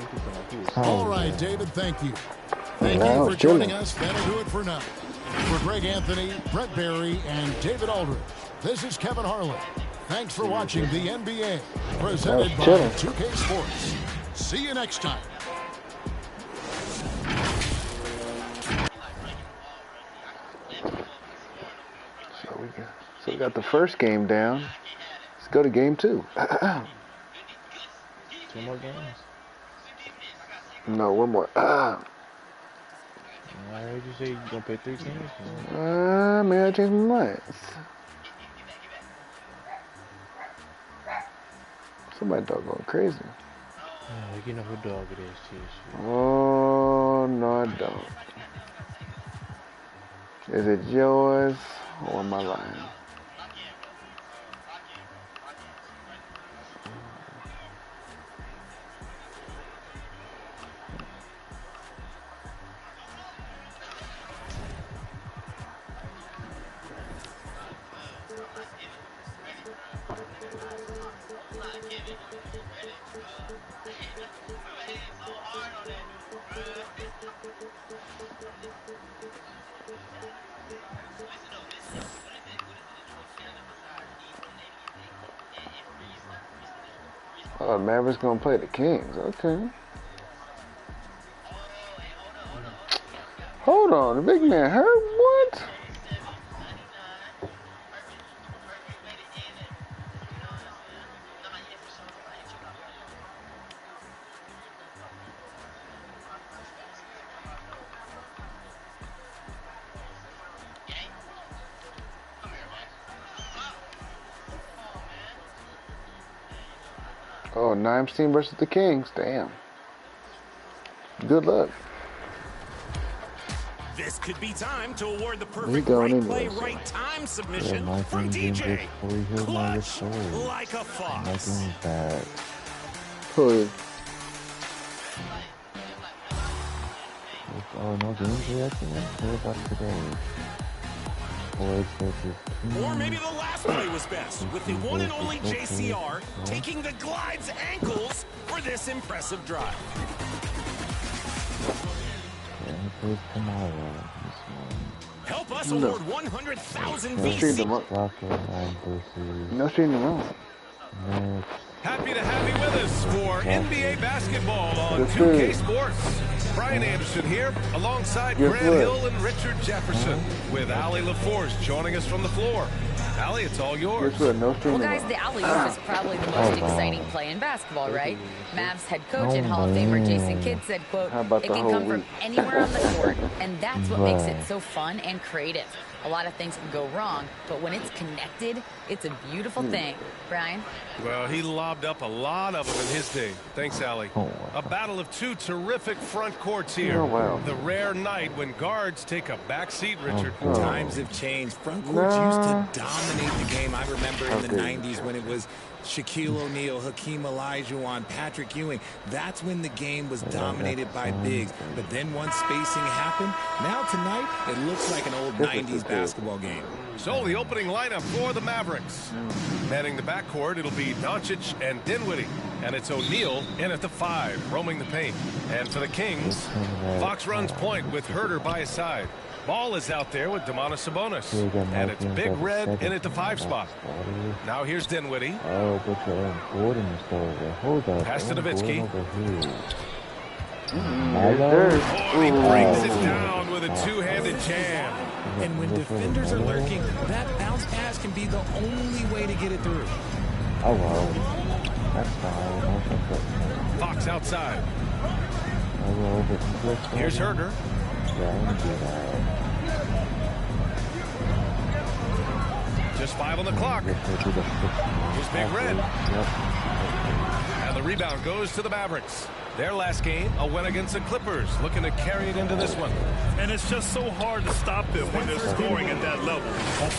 All right, David, thank you. Thank you for joining us. That'll do it for now. For Greg Anthony, Brett Barry, and David Aldridge, this is Kevin Harlan. Thanks for watching the NBA, presented by 2K Sports. See you next time. So we got the first game down. Let's go to game 2. 2 more games? No, 1 more. Why did you say you're going to play 3 games? Maybe I changed my mind. Somebody doggone crazy. You know who dog it is, too. Oh, no, I don't. Is it yours or am I lying? Oh, Mavericks gonna play the Kings. Okay. Hold on, the big man hurt? What? Oh, Nimes team versus the Kings. Damn. Good luck. This could be time to award the perfect right play, right time submission from DJ. Clutch like a fox. Please. Oh, no games reaction? What about today? Or maybe the last play was best, with the one and only JCR taking the glide's ankles for this impressive drive. Help us award 100,000 VC. No stream tomorrow. Happy to have you with us for NBA basketball on 2K Sports. Brian Anderson here, alongside Grant Hill and Richard Jefferson, with Allie LaForce joining us from the floor. Allie, it's all yours. Well, guys, the alley-oop is probably the most exciting play in basketball, right? Mavs head coach and Hall of Famer Jason Kidd said, quote, "It can come from anywhere on the court, and that's what makes it so fun and creative. A lot of things can go wrong, but when it's connected, it's a beautiful thing." Brian? Well, he lobbed up a lot of them in his day. Thanks, Allie. A battle of 2 terrific front courts here. The rare night when guards take a back seat, Richard. Times have changed. Front courts used to dominate the game. I remember in the 90s when it was Shaquille O'Neal, Hakeem Olajuwon, Patrick Ewing. That's when the game was dominated by bigs. But then once spacing happened, now tonight it looks like an old 90s basketball game. So the opening lineup for the Mavericks. Heading the backcourt, it'll be Doncic and Dinwiddie. And it's O'Neal in at the 5, roaming the paint. And for the Kings, Fox runs point with Herter by his side. Ball is out there with Domantas Sabonis. And it's Big Red in at the 5 spot. Now here's Dinwiddie. Pass to Nowitzki. He brings it down with a two-handed jam. And when defenders are lurking, that bounce pass can be the only way to get it through. Oh, wow. That's fine. Fox outside. Here's Herter. Just 5 on the clock. Here's Big Red. And the rebound goes to the Mavericks. Their last game, a win against the Clippers, looking to carry it into this one. And it's just so hard to stop them when they're scoring at that level.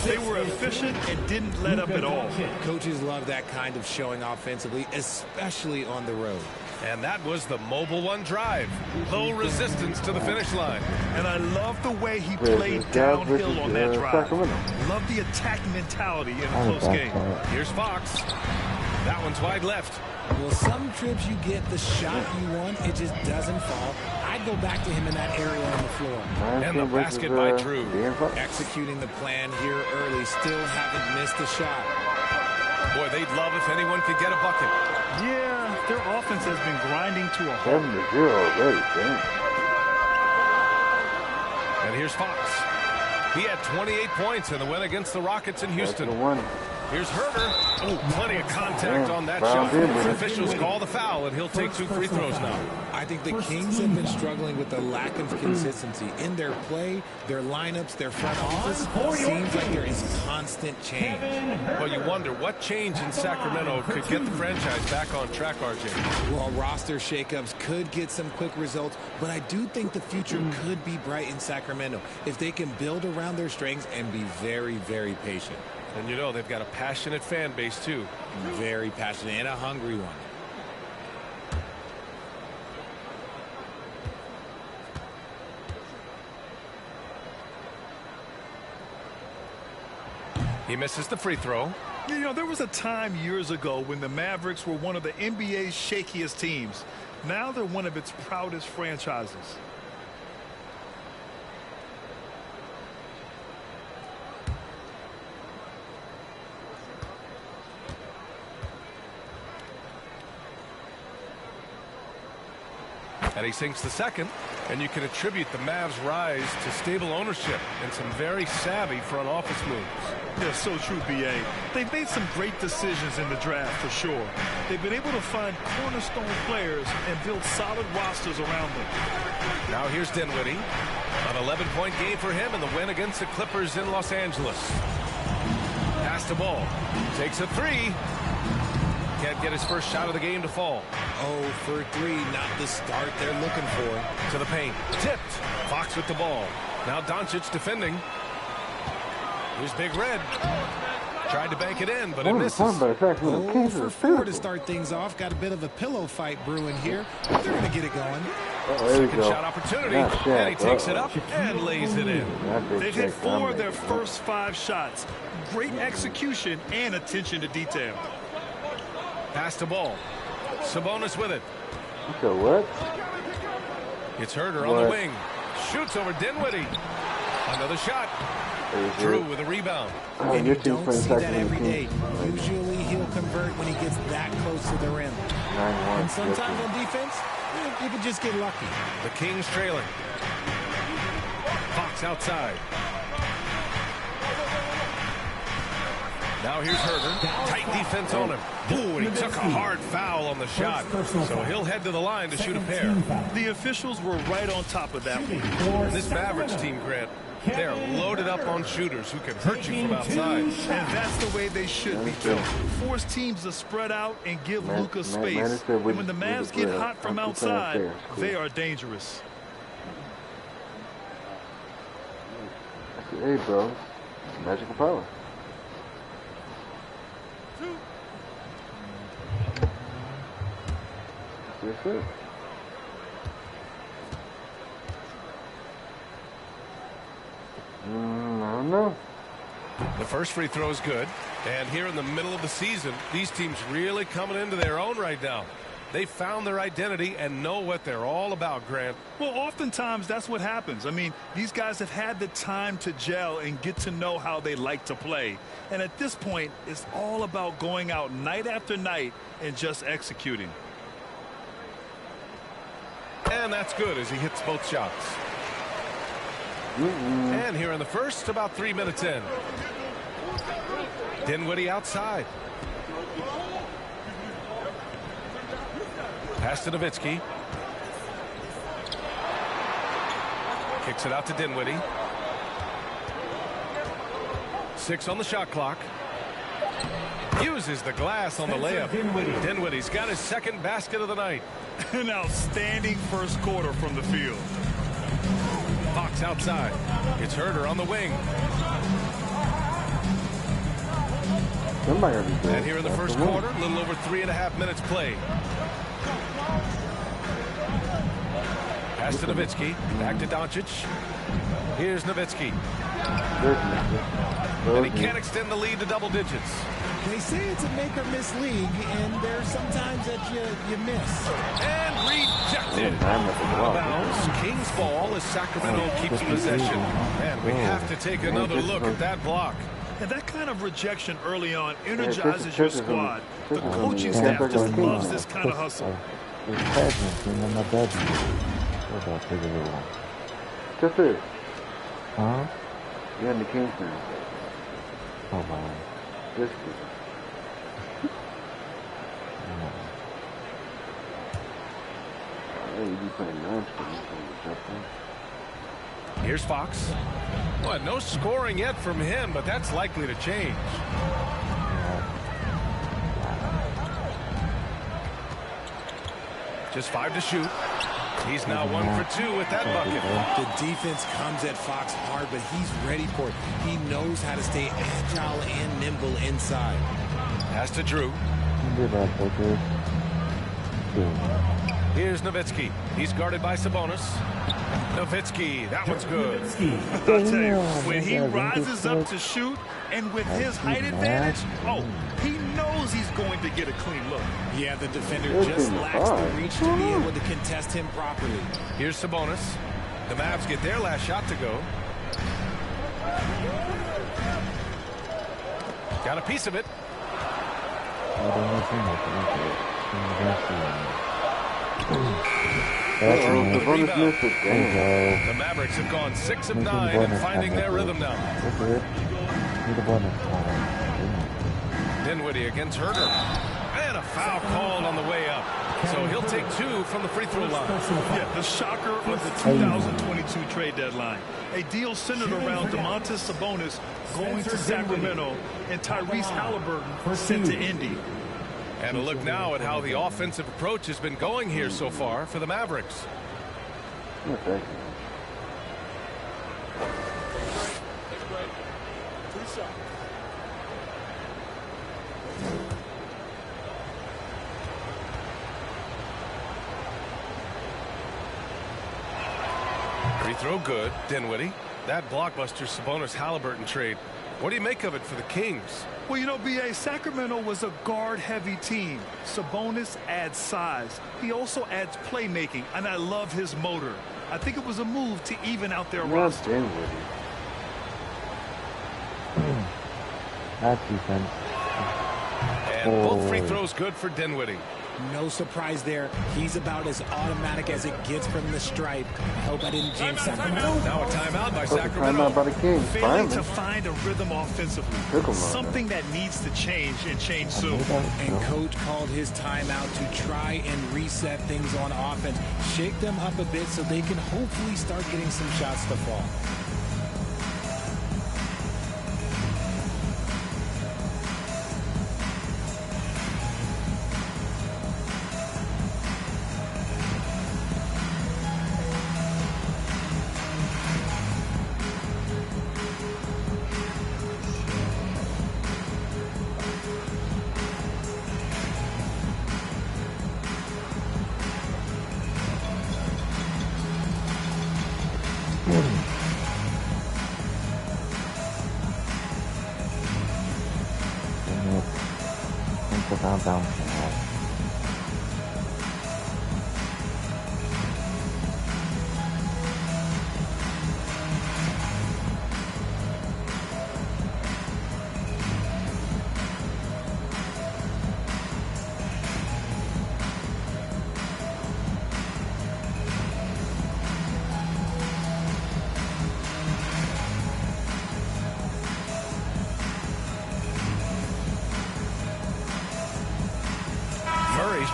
They were efficient and didn't let up at all. Coaches love that kind of showing offensively, especially on the road. And that was the Mobile One drive. Low resistance to the finish line. And I love the way he played downhill on that drive. Love the attack mentality in a close game. Here's Fox. That one's wide left. Well, some trips you get the shot you want, it just doesn't fall. I'd go back to him in that area on the floor. And the basket by Drew. Executing the plan here early, still haven't missed a shot. Boy, they'd love if anyone could get a bucket. Yeah, their offense has been grinding to a halt. 7-0 already, damn. And here's Fox. He had 28 points in the win against the Rockets in Houston. Here's Herter. Oh, plenty of contact on that shot. Officials call the foul, and he'll take 2 free throws now. I think the Kings have been struggling with the lack of consistency in their play, their lineups, their front office. Seems like there is constant change. Well, you wonder what change in Sacramento could get the franchise back on track, RJ. Well, roster shakeups could get some quick results, but I do think the future could be bright in Sacramento if they can build around their strengths and be very, very patient. And you know, they've got a passionate fan base, too. Very passionate and a hungry one. He misses the free throw. You know, there was a time years ago when the Mavericks were one of the NBA's shakiest teams. Now they're one of its proudest franchises. And he sinks the second, and you can attribute the Mavs' rise to stable ownership and some very savvy front office moves. Yeah, so true, B.A. They've made some great decisions in the draft, for sure. They've been able to find cornerstone players and build solid rosters around them. Now here's Dinwiddie. An 11-point game for him in the win against the Clippers in Los Angeles. Pass the ball. Takes a 3. Can't get his first shot of the game to fall. 0 for 3, not the start they're looking for. To the paint. Tipped. Fox with the ball. Now Doncic defending. Here's Big Red. Tried to bank it in, but it misses. 0 for 4 to start things off. Got a bit of a pillow fight brewing here. But they're going to get it going. Second shot opportunity. And he takes it up and lays it in. They've hit 4 of their first 5 shots. Great execution and attention to detail. Pass the ball. Sabonis with it. So what? It's Herter on the wing. Shoots over Dinwiddie. Another shot. Drew with a rebound. And you don't see that every day. Usually he'll convert when he gets that close to the rim. And sometimes on defense, you can just get lucky. The Kings trailing. Fox outside. Now here's Herter. Tight defense on him. Ooh, and he took a hard foul on the shot. So he'll head to the line to shoot a pair. The officials were right on top of that one. This Mavericks team, Grant, they're loaded up on shooters who can hurt you from outside. And that's the way they should be built. Force teams to spread out and give Luka space. And when the Mavs get hot from outside, they are dangerous. Hey, bro. Magical power. Yes, sir. I don't know. The first free throw is good. And here in the middle of the season, these teams really coming into their own right now. They found their identity and know what they're all about, Grant. Well, oftentimes that's what happens. I mean, these guys have had the time to gel and get to know how they like to play. And at this point, it's all about going out night after night and just executing. And that's good as he hits both shots. And here in the first, about 3 minutes in. Dinwiddie outside. Pass to Nowitzki. Kicks it out to Dinwiddie. 6 on the shot clock. Uses the glass on the layup. Dinwiddie's got his second basket of the night. An outstanding first quarter from the field. Fox outside. It's Herder on the wing. And here in the first quarter, a little over 3.5 minutes played. Pass to Nowitzki. Back to Doncic. Here's Nowitzki. And he can't extend the lead to double digits. They say it's a make or miss league, and there's sometimes that you miss. And rejected. Out of bounds. Kings ball as Sacramento keeps possession. And we have to take another look at that block. And that kind of rejection early on energizes your squad. The coaching staff just loves this kind of hustle. Huh? You're in the Kings now. Oh, wow. This Here's Fox. Well, no scoring yet from him, but that's likely to change. Just 5 to shoot. He's now 1 for 2 with that bucket. The defense comes at Fox hard, but he's ready for it. He knows how to stay agile and nimble inside. Pass to Drew. Here's Nowitzki. He's guarded by Sabonis. Nowitzki, that one's good. I'll tell you, when he rises up to shoot, and with his height advantage, oh, he knows he's going to get a clean look. Yeah, the defender just lacks the reach to be able to contest him properly. Here's Sabonis. The Mavs get their last shot to go. Got a piece of it. The Mavericks have gone 6 of 9 and finding their rhythm now. Dinwiddie against Herder. And a foul called on the way up. So he'll take 2 from the free throw line. Yeah, the shocker of the 2022 trade deadline. A deal centered around Domantas Sabonis going to Sacramento and Tyrese Halliburton sent to Indy. And a look now at how the offensive approach has been going here so far for the Mavericks. Okay. Free throw good. Dinwiddie. That blockbuster Sabonis Halliburton trade. What do you make of it for the Kings? Well, you know, B.A., Sacramento was a guard-heavy team. Sabonis adds size. He also adds playmaking, and I love his motor. I think it was a move to even out their roster. That's defense. And both free throws good for Dinwiddie. No surprise there. He's about as automatic as it gets from the stripe. I hope I didn't jinx Sacramento. Now a timeout by Sacramento. Failing to find a rhythm offensively. Something that needs to change and change soon. And coach called his timeout to try and reset things on offense. Shake them up a bit so they can hopefully start getting some shots to fall. Down.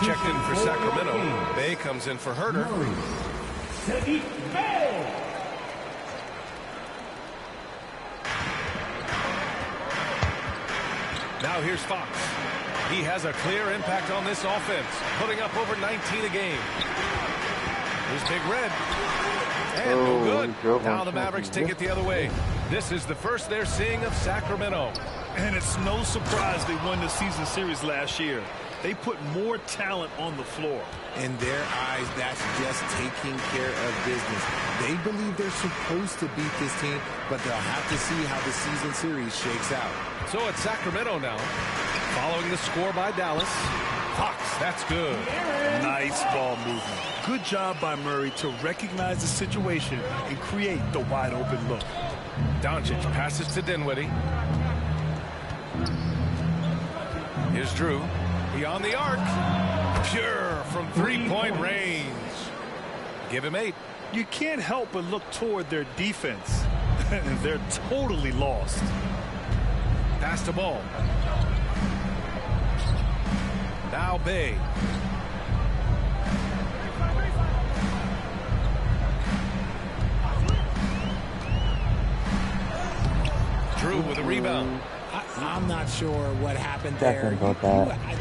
Checked in for Sacramento. Bay comes in for Herder. Now here's Fox. He has a clear impact on this offense, putting up over 19 a game. Here's Big Red. And no good. Now the Mavericks take it the other way. This is the first they're seeing of Sacramento. And it's no surprise they won the season series last year. They put more talent on the floor. In their eyes, that's just taking care of business. They believe they're supposed to beat this team, but they'll have to see how the season series shakes out. So it's Sacramento now, following the score by Dallas. Fox, that's good. Nice ball movement. Good job by Murray to recognize the situation and create the wide open look. Doncic passes to Dinwiddie. Here's Drew. Beyond the arc. Pure from three-point range. Give him 8. You can't help but look toward their defense. They're totally lost. Pass the ball. Now Bay. Drew with a rebound. I'm not sure what happened there.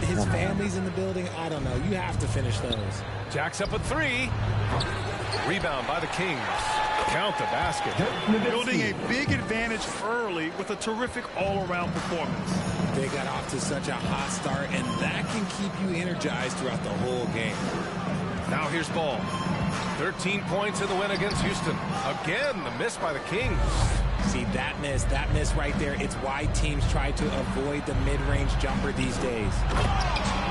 His family's in the building. I don't know. You have to finish those. Jack's up at 3. Rebound by the Kings. Count the basket. Building a big advantage early with a terrific all-around performance. They got off to such a hot start, and that can keep you energized throughout the whole game. Now here's Ball. 13 points in the win against Houston. Again, the miss by the Kings. See, that miss right there, it's why teams try to avoid the mid-range jumper these days.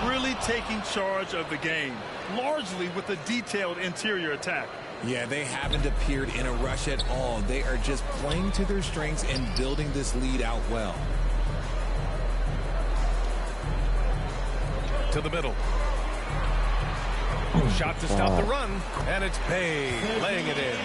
Really taking charge of the game, largely with a detailed interior attack. Yeah, they haven't appeared in a rush at all. They are just playing to their strengths and building this lead out well. To the middle. Shot to stop the run, and it's Bay laying it in.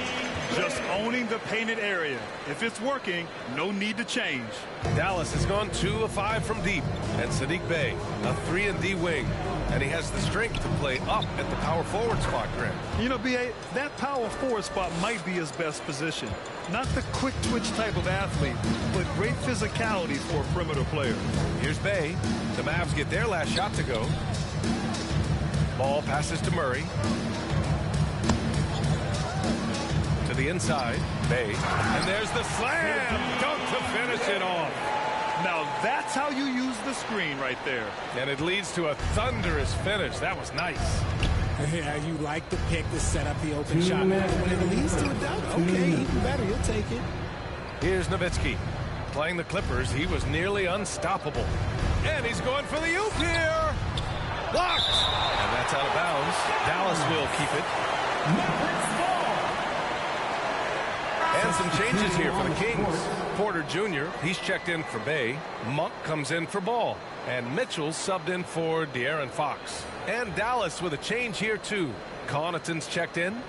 Just owning the painted area. If it's working, no need to change. Dallas has gone 2 of 5 from deep. And Sadiq Bey, a 3-and-D wing. And he has the strength to play up at the power forward spot, Grant. You know, B.A., that power forward spot might be his best position. Not the quick twitch type of athlete, but great physicality for a perimeter player. Here's Bey. The Mavs get their last shot to go. Ball passes to Murray. To the inside, Bay. And there's the slam dunk to finish it off. Now that's how you use the screen right there. And it leads to a thunderous finish. That was nice. Yeah, you like the pick to set up the open shot. When it leads to a dunk, okay, even better. You'll take it. Here's Nowitzki. Playing the Clippers, he was nearly unstoppable. And he's going for the oop here. Blocked. And that's out of bounds. Dallas will keep it. And some changes here for the Kings. Porter Jr., he's checked in for Bay. Monk comes in for Ball. And Mitchell subbed in for De'Aaron Fox. And Dallas with a change here, too. Connaughton's checked in.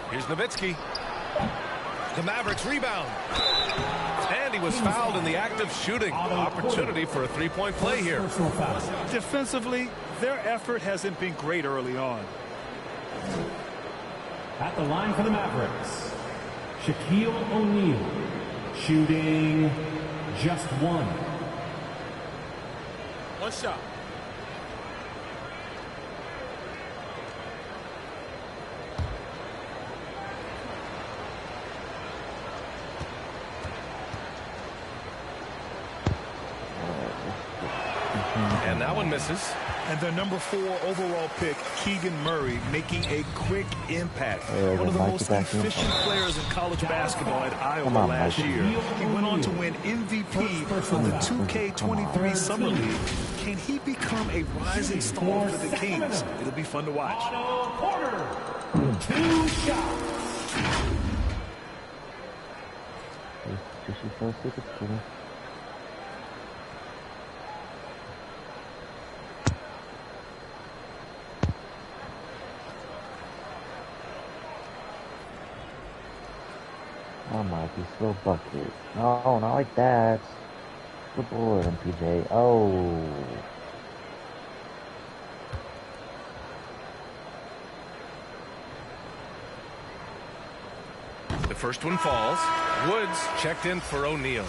Here's Nowitzki. The Mavericks rebound. And he was fouled in the act of shooting. Opportunity for a three-point play here. Defensively, their effort hasn't been great early on. At the line for the Mavericks, Shaquille O'Neal, shooting just 1. One shot. And that one misses. And their number 4 overall pick, Keegan Murray, making a quick impact. One of the most efficient players in college basketball at Iowa last year. He went on to win MVP of the 2K23 Summer League. Can he become a rising star for the Kings? It'll be fun to watch. Porter, 2 shots. Oh my, he's still bucket. No, not like that. Good boy, MPJ. Oh. first one falls. Woods checked in for O'Neal.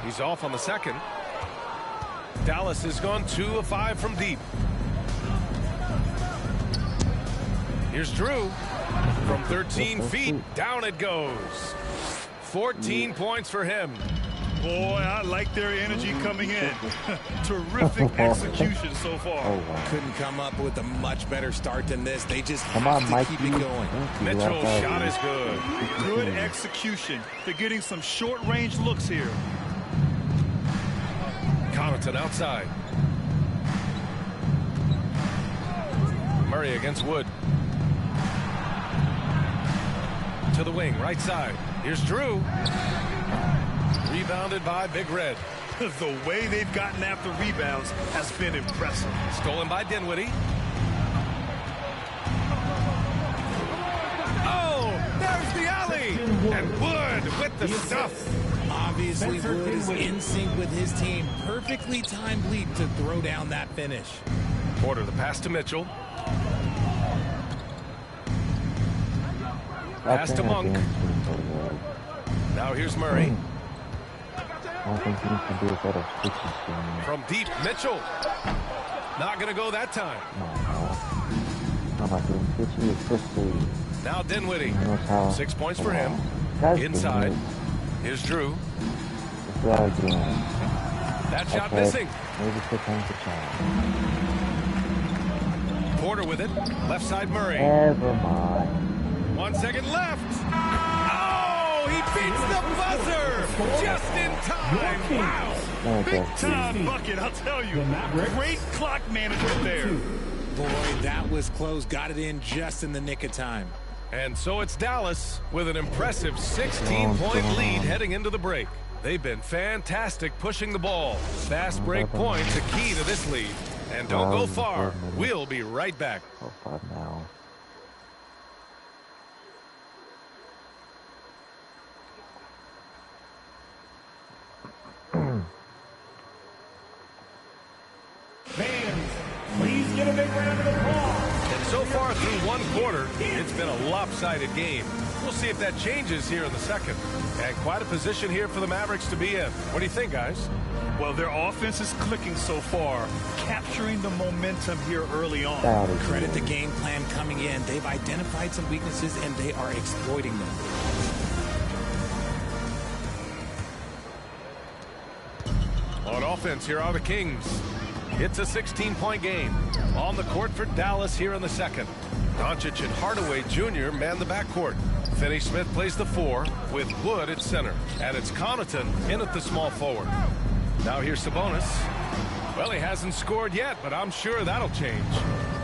He's off on the second. Dallas has gone 2 of 5 from deep. Here's Drew. From 13 feet, down it goes. 14 points for him. Boy, I like their energy coming in. Terrific execution so far. Oh, wow. Couldn't come up with a much better start than this. They just have to keep it going. Mitchell's shot is good. Good execution. They're getting some short-range looks here. Connaughton outside. Murray against Wood. To the wing, right side. Here's Drew. Rebounded by Big Red. The way they've gotten after rebounds has been impressive. Stolen by Dinwiddie. Oh, there's the alley. And Wood with the stuff. Obviously, Wood is in sync with his team. Perfectly timed leap to throw down that finish. Porter the pass to Mitchell. Pass to Monk. Now here's Murray. From deep, Mitchell. Not going to go that time. Now Dinwiddie. 6 points for him. Inside. Here's Drew. That shot missing. Porter with it. Left side Murray. 1 second left. Oh, he beats the buzzer. Just in time. Wow. Big time bucket, I'll tell you. Great clock management there. Boy, that was close. Got it in just in the nick of time. And so it's Dallas with an impressive 16-point lead heading into the break. They've been fantastic pushing the ball. Fast break points a key to this lead. And don't go far. We'll be right back. Fans, please get a big round of applause. And so far through one quarter, it's been a lopsided game. We'll see if that changes here in the second. And quite a position here for the Mavericks to be in. What do you think, guys? Well, their offense is clicking so far, capturing the momentum here early on. Credit the game plan coming in. They've identified some weaknesses, and they are exploiting them. On offense, here are the Kings. It's a 16-point game. On the court for Dallas here in the second. Doncic and Hardaway Jr. man the backcourt. Finney-Smith plays the 4 with Wood at center. And it's Connaughton in at the small forward. Now here's Sabonis. Well, he hasn't scored yet, but I'm sure that'll change.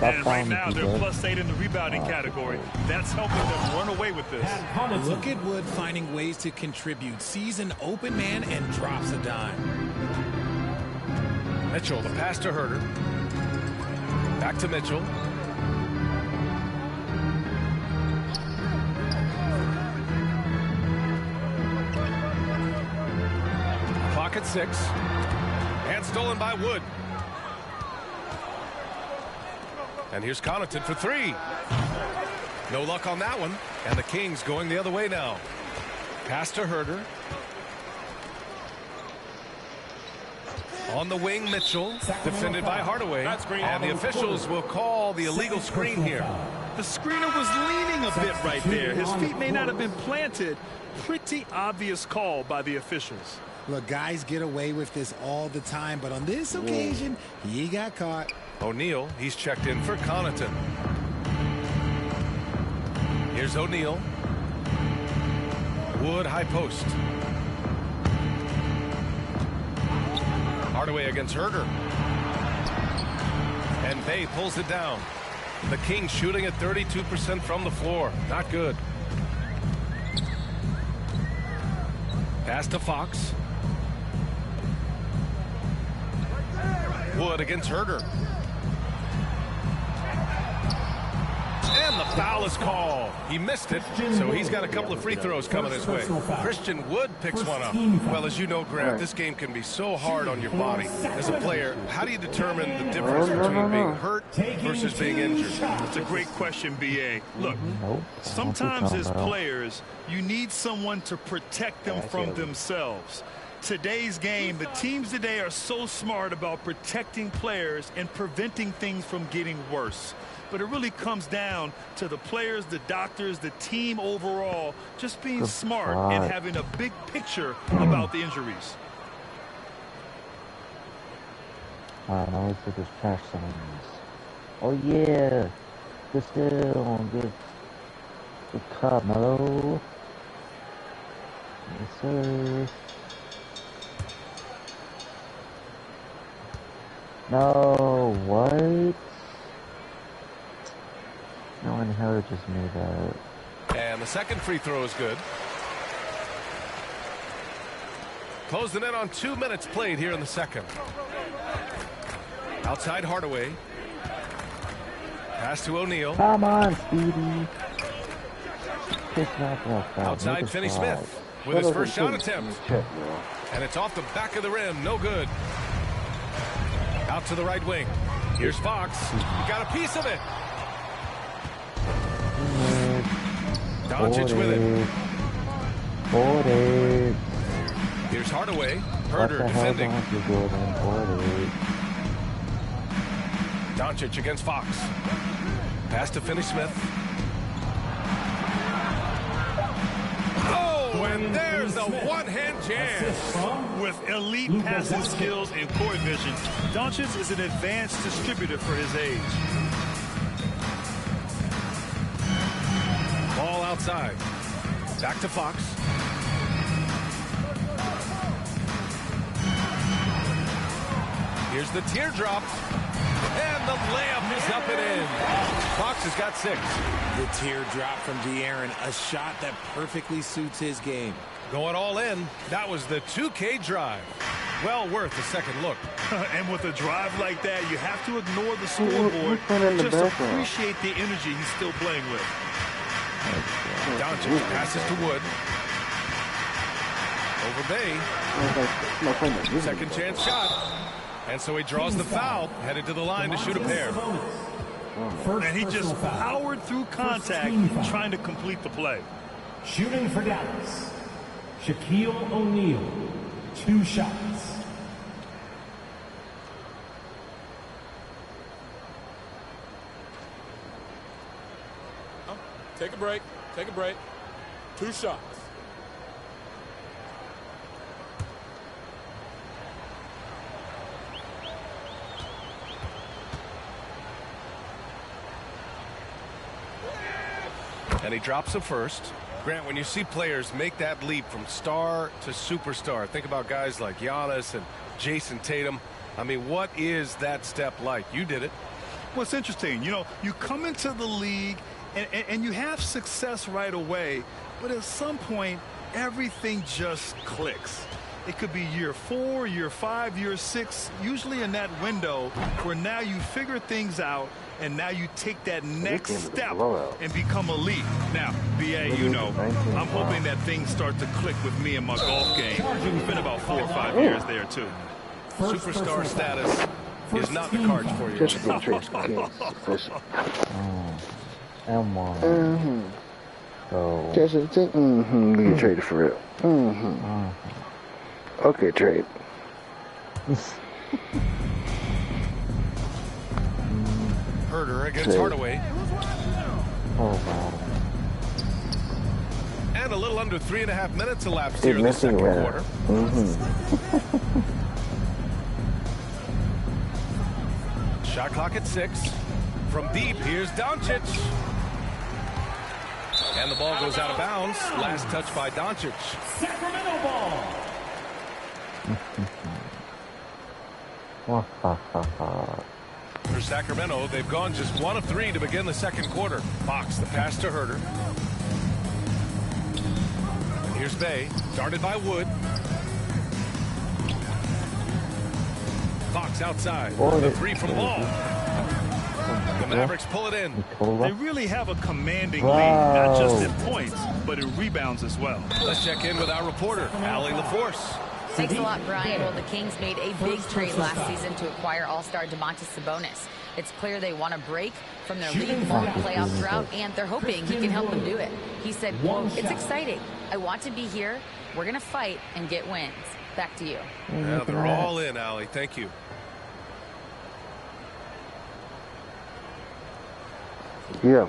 And right now, they're +8 in the rebounding category. That's helping them run away with this. Look at Wood finding ways to contribute. Sees an open man and drops a dime. Mitchell, the pass to Herter. Back to Mitchell. Clock at 6. And stolen by Wood. And here's Connaughton for 3. No luck on that one. And the Kings going the other way now. Pass to Herter. On the wing, Mitchell, defended by Hardaway. And the officials will call the illegal screen here. The screener was leaning a bit right there. His feet may not have been planted. Pretty obvious call by the officials. Look, guys get away with this all the time, but on this occasion, he got caught. O'Neal, he's checked in for Connaughton. Here's O'Neal. Wood, high post. Hardaway against Herter. And Bay pulls it down. The Kings shooting at 32% from the floor. Not good. Pass to Fox. Wood against Herder. And the foul is called. He missed it, so he's got a couple of free throws coming his way. Christian Wood picks one up. Well, as you know, Grant, this game can be so hard on your body. As a player, how do you determine the difference between being hurt versus being injured? That's a great question, B.A. Look, sometimes as players, you need someone to protect them from themselves. Today's game, the teams today are so smart about protecting players and preventing things from getting worse. But it really comes down to the players, the doctors, the team overall, just being smart and having a big picture about the injuries. Alright, now let's get this trash signs. Oh yeah! Good still, good Carmelo. Yes sir. No, what? No one hell just made that. And the second free throw is good. Closing in on 2 minutes played here in the second. Outside Hardaway. Pass to O'Neal. Come on, Speedy. Outside Finney-Smith with his first shot attempt. And it's off the back of the rim. No good. Out to the right wing. Here's Fox. He got a piece of it. Doncic with it. Here's Hardaway. Herder defending. Doncic against Fox. Pass to Finney-Smith. Oh, and there's a one-hand jam. With elite passing skills and court vision, Doncic is an advanced distributor for his age. Ball outside. Back to Fox. Here's the teardrop. And the layup is up and in. Fox has got 6. The teardrop from De'Aaron, a shot that perfectly suits his game. Going all in. That was the 2K drive. Well worth a second look. And with a drive like that, you have to ignore the scoreboard. Just appreciate the energy he's still playing with. Doncic passes to Wood. Over Bay. Second chance shot. And so he draws the foul, headed to the line to shoot a pair. And he just powered through contact, trying to complete the play. Shooting for Dallas, Shaquille O'Neal, 2 shots. Take a break. Take a break. 2 shots. And he drops a first. Grant, when you see players make that leap from star to superstar, think about guys like Giannis and Jason Tatum. I mean, what is that step like? You did it. Well, it's interesting. You know, you come into the league and you have success right away, but at some point, everything just clicks. It could be year 4, year 5, year 6, usually in that window where now you figure things out and now you take that next step and become elite. Now, BA, you know, I'm hoping that things start to click with me and my golf game. It's been about 4 or 5 years there, too. Superstar status is not the cards for you. Just get traced against So. Just think, we get traded for real. Okay, trade. Herder against Hardaway. Oh, wow. And a little under 3.5 minutes elapsed here in the second quarter. Shot clock at 6. From deep, here's Doncic. And the ball goes out of bounds. Last touch by Doncic. Sacramento ball. For Sacramento, they've gone just 1 of 3 to begin the second quarter. Fox, the pass to Herder. And here's Bay, guarded by Wood. Fox outside. The three from Ball. The Mavericks pull it in. They really have a commanding lead, not just in points, but in rebounds as well. Let's check in with our reporter, Allie LaForce. Thanks a lot, Brian. Well, the Kings made a big trade last season to acquire All-Star Domantas Sabonis. It's clear they want to break from their league-long playoff drought, and they're hoping he can help them do it. He said, quote, "It's exciting. I want to be here. We're going to fight and get wins." Back to you. Yeah, they're all in, Allie. Thank you. Yeah.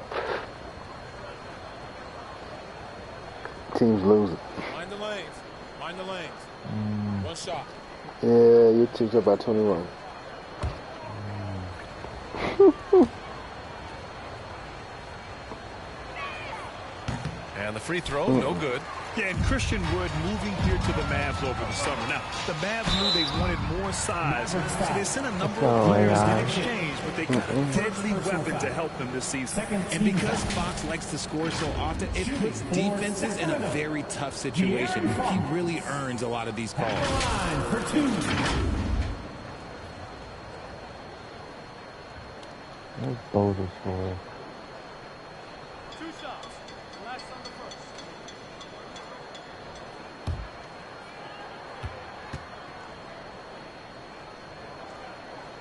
Teams losing. Mind the lanes. Mind the lanes. One shot. Yeah, your team's up by 21. And the free throw, no good. Yeah, and Christian Wood moving here to the Mavs over the summer. Now, the Mavs knew they wanted more size, so they sent a number of players in exchange, but they got a deadly weapon to help them this season. And because Fox likes to score so often, it puts defenses in a very tough situation. He really earns a lot of these calls. What's Bowser for?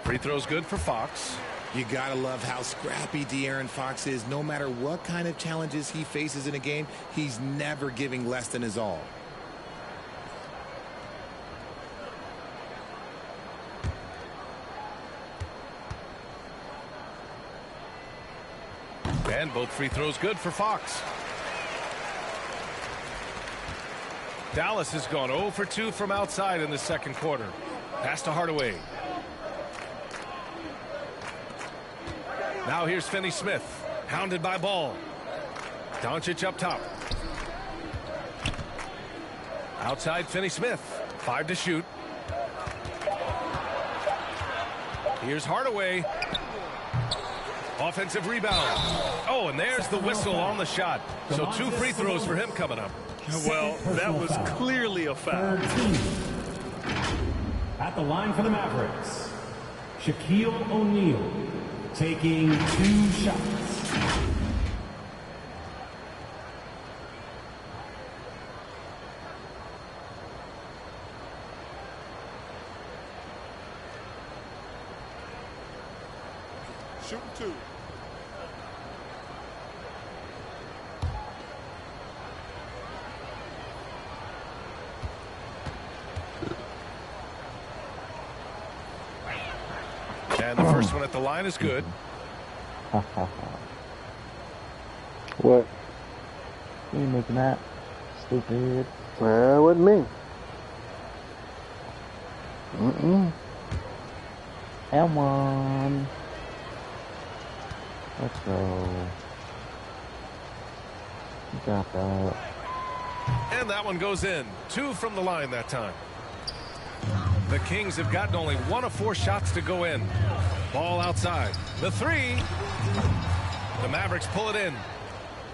Free throw's good for Fox. You gotta love how scrappy De'Aaron Fox is. No matter what kind of challenges he faces in a game, he's never giving less than his all. And both free throws good for Fox. Dallas has gone 0 for 2 from outside in the second quarter. Pass to Hardaway. Now here's Finney-Smith, hounded by Ball. Doncic up top. Outside Finney-Smith, 5 to shoot. Here's Hardaway. Offensive rebound. Oh, and there's the whistle on the shot. So 2 free throws for him coming up. Well, that was clearly a foul. At the line for the Mavericks, Shaquille O'Neal taking 2 shots. Shoot 2. And the first one at the line is good. What? You ain't making that. Stupid. Well, wasn't me. M1. Let's go. You got that. And that one goes in. 2 from the line that time. The Kings have gotten only 1 of 4 shots to go in. Ball outside. The 3. The Mavericks pull it in.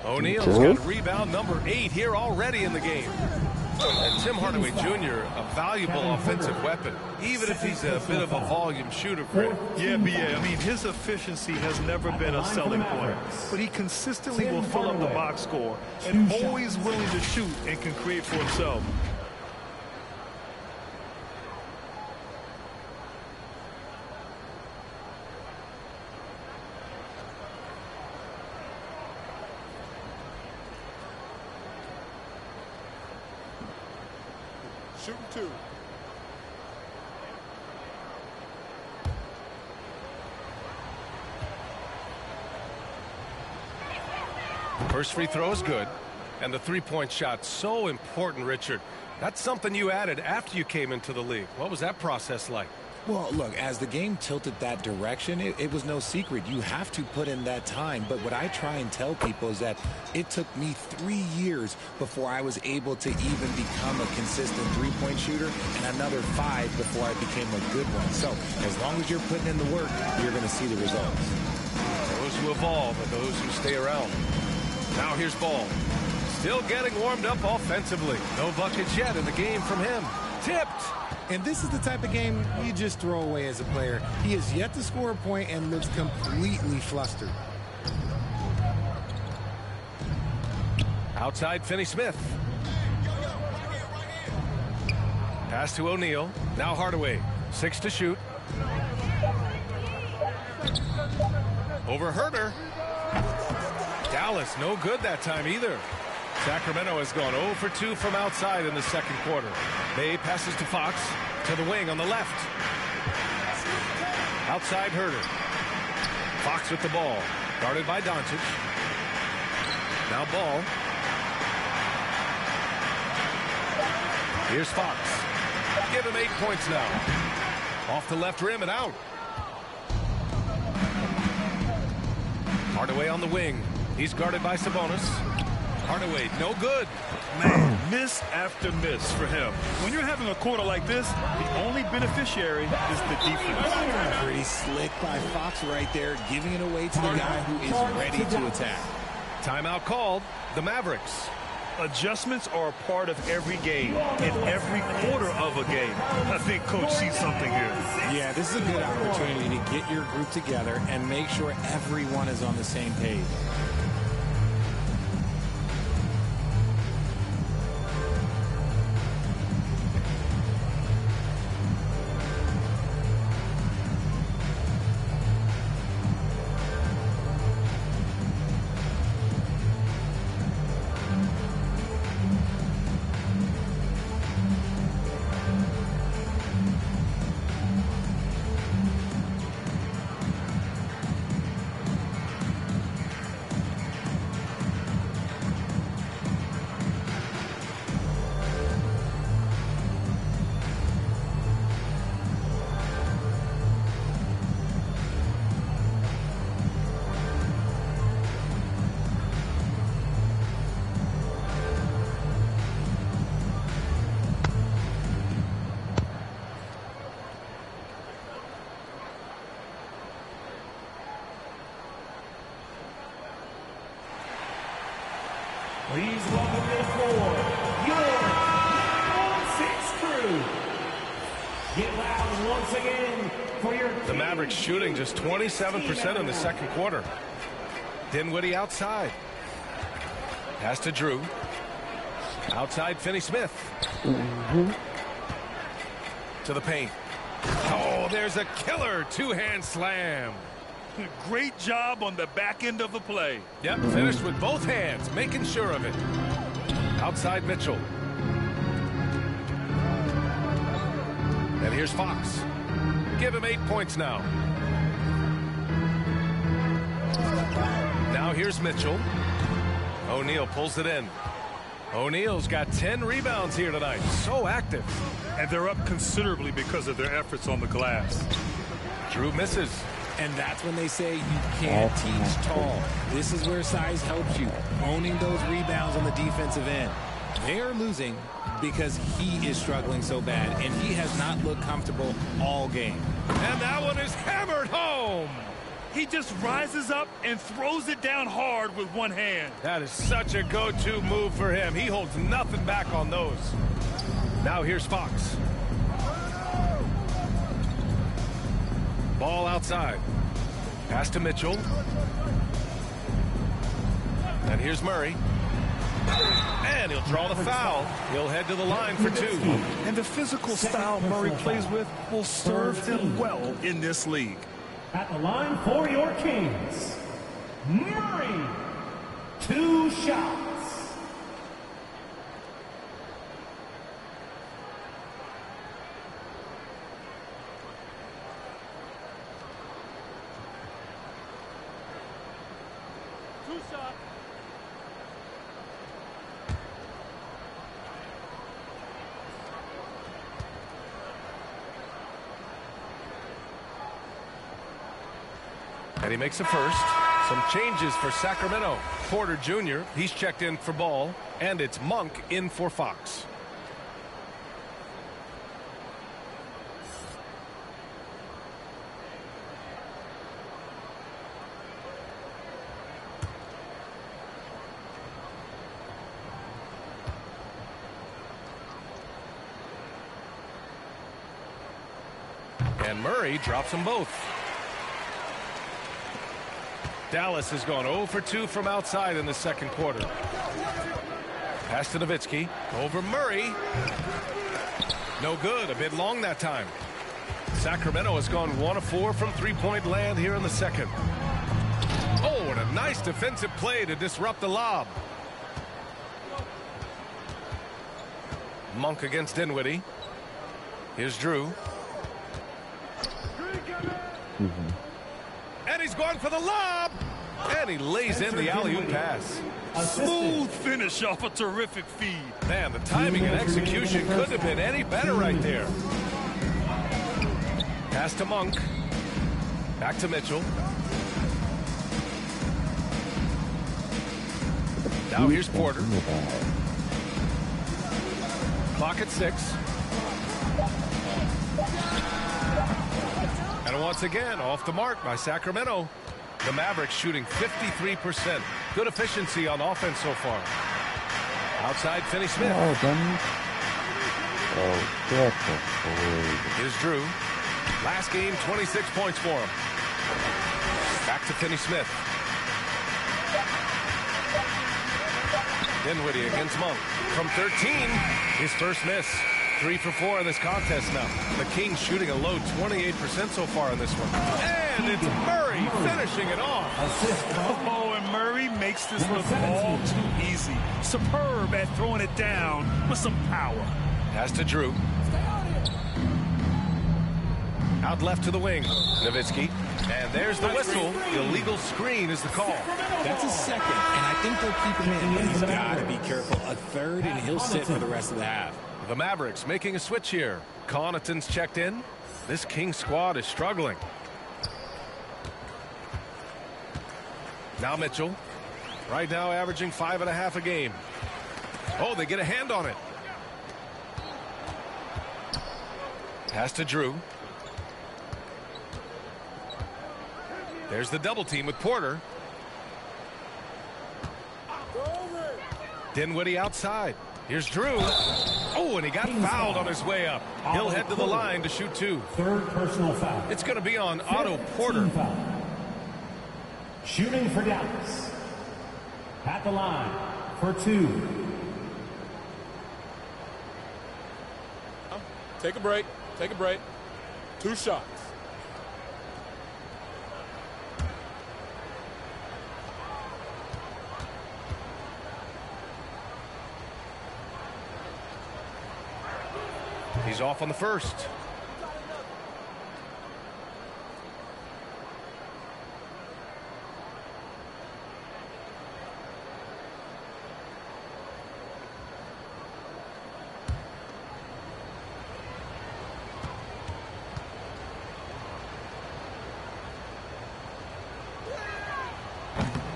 O'Neal's got rebound number 8 here already in the game. And Tim Hardaway Jr., a valuable offensive weapon, even if he's a bit of a volume shooter. Yeah, B.A. I mean, his efficiency has never been a selling point, but he consistently will fill up the box score and always willing to shoot and can create for himself. Shoot 2. First free throw is good. And the three-point shot, so important, Richard. That's something you added after you came into the league. What was that process like? Well, look, as the game tilted that direction, it was no secret. You have to put in that time. But what I try and tell people is that it took me 3 years before I was able to even become a consistent three-point shooter, and another 5 before I became a good one. So as long as you're putting in the work, you're going to see the results. Those who evolve and those who stay around. Now here's Ball. Still getting warmed up offensively. No buckets yet in the game from him. Tipped. And this is the type of game you just throw away as a player. He has yet to score a point and looks completely flustered. Outside, Finney-Smith. Pass to O'Neal. Now Hardaway. 6 to shoot. Over Herter. Dallas, no good that time either. Sacramento has gone 0 for 2 from outside in the second quarter. Bay passes to Fox. To the wing on the left. Outside Herter. Fox with the ball. Guarded by Doncic. Now Ball. Here's Fox. Give him 8 points now. Off the left rim and out. Hardaway on the wing. He's guarded by Sabonis. Hardaway, no good. Man, miss after miss for him. When you're having a quarter like this, the only beneficiary is the defense. Pretty slick by Fox right there, giving it away to the guy who is ready to attack. Timeout called. The Mavericks. Adjustments are a part of every game, in every quarter of a game. I think Coach sees something here. Yeah, this is a good opportunity to get your group together and make sure everyone is on the same page. Please welcome to the floor, your 916 crew. Get loud once again for your... The Mavericks shooting just 27% in the second quarter. Dinwiddie outside. Pass to Drew. Outside Finney-Smith. To the paint. Oh, there's a killer two-hand slam. Great job on the back end of the play. Yep, finished with both hands, making sure of it. Outside Mitchell. And here's Fox. Give him 8 points now. Now here's Mitchell. O'Neal pulls it in. O'Neal's got 10 rebounds here tonight. So active. And they're up considerably because of their efforts on the glass. Drew misses. And that's when they say you can't teach tall. This is where size helps you, owning those rebounds on the defensive end. They're losing because he is struggling so bad, and he has not looked comfortable all game. And that one is hammered home. He just rises up and throws it down hard with one hand. That is such a go-to move for him. He holds nothing back on those. Now here's Fox. Ball outside. Pass to Mitchell. And here's Murray. And he'll draw the foul. He'll head to the line for 2. And the physical style Murray plays with will serve him well in this league. At the line for your Kings, Murray. 2 shots. And he makes a first. Some changes for Sacramento. Porter Jr., he's checked in for Ball. And it's Monk in for Fox. And Murray drops them both. Dallas has gone 0 for 2 from outside in the second quarter. Pass to Nowitzki. Over Murray. No good. A bit long that time. Sacramento has gone 1 of 4 from three-point land here in the second. Oh, and a nice defensive play to disrupt the lob. Monk against Dinwiddie. Here's Drew. And he's going for the lob. And he lays in the alley-oop pass. Smooth finish off a terrific feed. Man, the timing and execution couldn't have been any better right there. Pass to Monk. Back to Mitchell. Now here's Porter. Clock at 6. And once again, off the mark by Sacramento. The Mavericks shooting 53%. Good efficiency on offense so far. Outside, Finney-Smith. Here's Drew. Last game, 26 points for him. Back to Finney-Smith. Dinwiddie against Monk. From 13, his first miss. 3 for 4 in this contest now. The Kings shooting a low 28% so far in this one. And it's Murray finishing it off. Oh, and Murray makes this look all too easy. Superb at throwing it down with some power. Pass to Drew. Out left to the wing. Nowitzki. And there's the whistle. Illegal screen is the call. That's a second, and I think they'll keep him in. But he's got to be careful. A third, and he'll sit for the rest of the half. The Mavericks making a switch here. Connaughton's checked in. This King squad is struggling. Now Mitchell. Right now averaging 5.5 a game. Oh, they get a hand on it. Pass to Drew. There's the double team with Porter. Dinwiddie outside. Here's Drew. Oh, and he got fouled on his way up. He'll head to the line to shoot 2. Third personal foul. It's going to be on Otto Porter. Shooting for Dallas. At the line for 2. Take a break. Take a break. 2 shots. He's off on the first.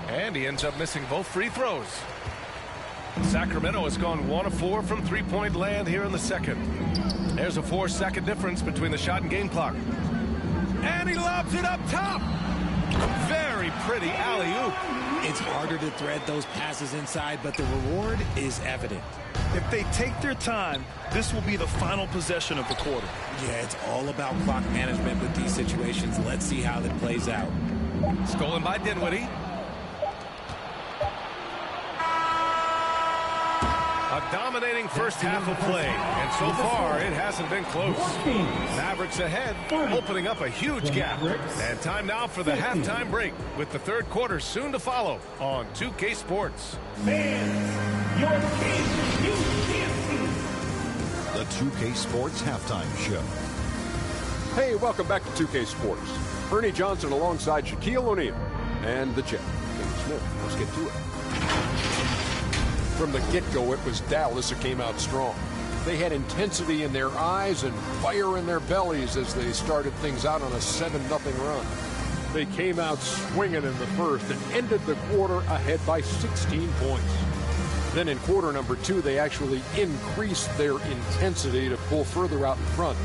And he ends up missing both free throws. Sacramento has gone 1 of 4 from three-point land here in the second. There's a 4-second difference between the shot and game clock. And he lobs it up top. Very pretty alley-oop. It's harder to thread those passes inside, but the reward is evident. If they take their time, this will be the final possession of the quarter. Yeah, it's all about clock management with these situations. Let's see how that plays out. Stolen by Dinwiddie. A dominating first half of play, and so far it hasn't been close. Mavericks ahead, opening up a huge gap. And time now for the halftime break, with the third quarter soon to follow on 2K Sports. Fans, your king, you can't see. The 2K Sports Halftime Show. Hey, welcome back to 2K Sports. Ernie Johnson alongside Shaquille O'Neal and the Jet. Smith, let's get to it. From the get-go, it was Dallas that came out strong. They had intensity in their eyes and fire in their bellies as they started things out on a 7-0 run. They came out swinging in the first and ended the quarter ahead by 16 points. Then in quarter number 2, they actually increased their intensity to pull further out in front,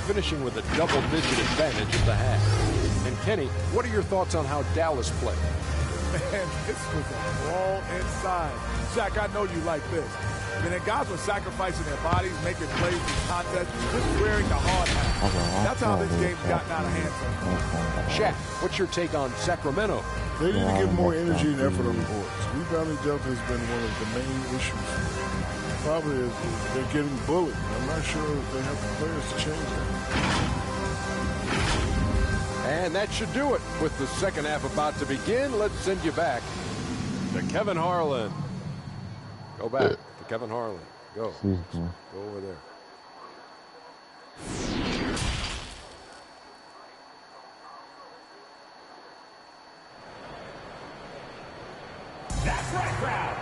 finishing with a double-digit advantage at the half. And Kenny, what are your thoughts on how Dallas played? Man, this was a brawl inside. Shaq, I know you like this. I mean, the guys were sacrificing their bodies, making plays in contests, just wearing the hard hat. That's how this game's gotten out of hand. Shaq, what's your take on Sacramento? They need to give more energy and effort on the boards. Rebounding depth has been one of the main issues. Probably is they're getting bullied. I'm not sure if they have the players to change that. And that should do it. With the second half about to begin, let's send you back to Kevin Harlan. Go back to Kevin Harlan. Go. Go over there. That's right, crowd.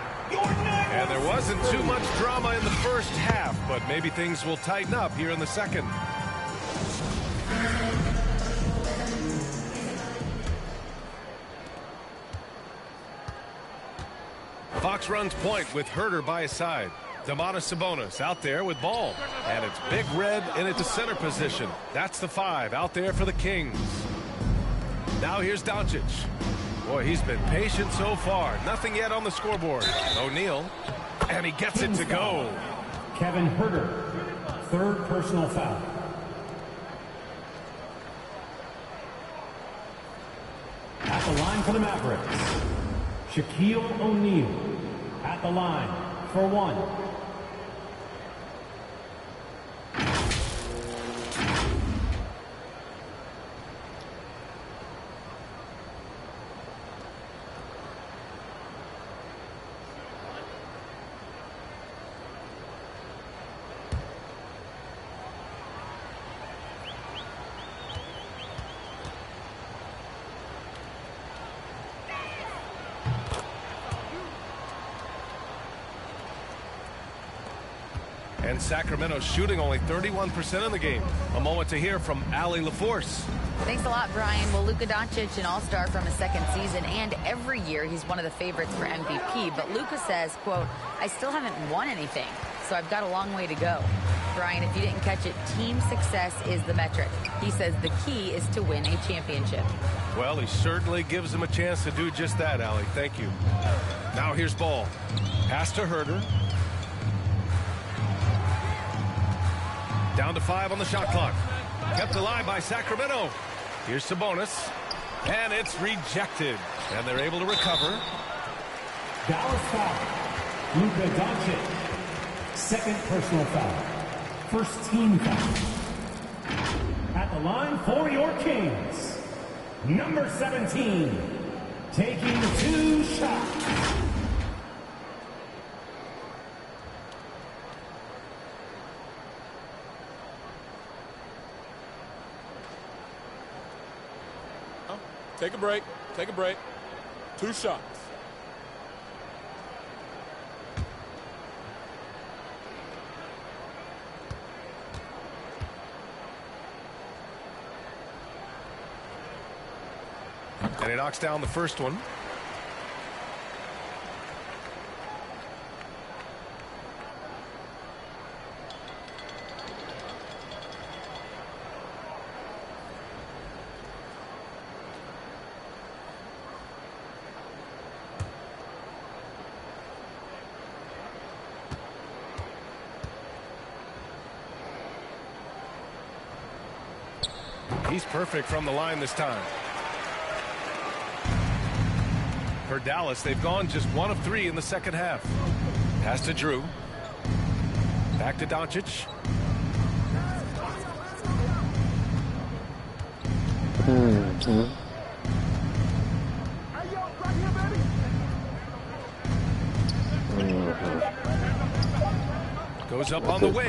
And there wasn't too much drama in the first half, but maybe things will tighten up here in the second. Fox runs point with Herder by his side. Domantas Sabonis out there with ball. And it's Big Red in at the center position. That's the 5 out there for the Kings. Now here's Doncic. Boy, he's been patient so far. Nothing yet on the scoreboard. O'Neal. And he gets it to go. Kevin Herder, third personal foul. At the line for the Mavericks, Shaquille O'Neal at the line for 1. And Sacramento shooting only 31% in the game. A moment to hear from Allie LaForce. Thanks a lot, Brian. Well, Luka Doncic, an all-star from his second season, and every year he's one of the favorites for MVP. But Luka says, quote, I still haven't won anything, so I've got a long way to go. Brian, if you didn't catch it, team success is the metric. He says the key is to win a championship. Well, he certainly gives him a chance to do just that, Allie. Thank you. Now here's ball. Pass to Herder. Down to 5 on the shot clock. Kept alive by Sacramento. Here's Sabonis. And it's rejected. And they're able to recover. Dallas foul. Luka Doncic. Second personal foul. First team foul. At the line for your Kings, number 17. Taking 2 shots. Take a break. Take a break. 2 shots. And he knocks down the first one. He's perfect from the line this time. For Dallas, they've gone just 1 of 3 in the second half. Pass to Drew. Back to Doncic. Goes up on the wing.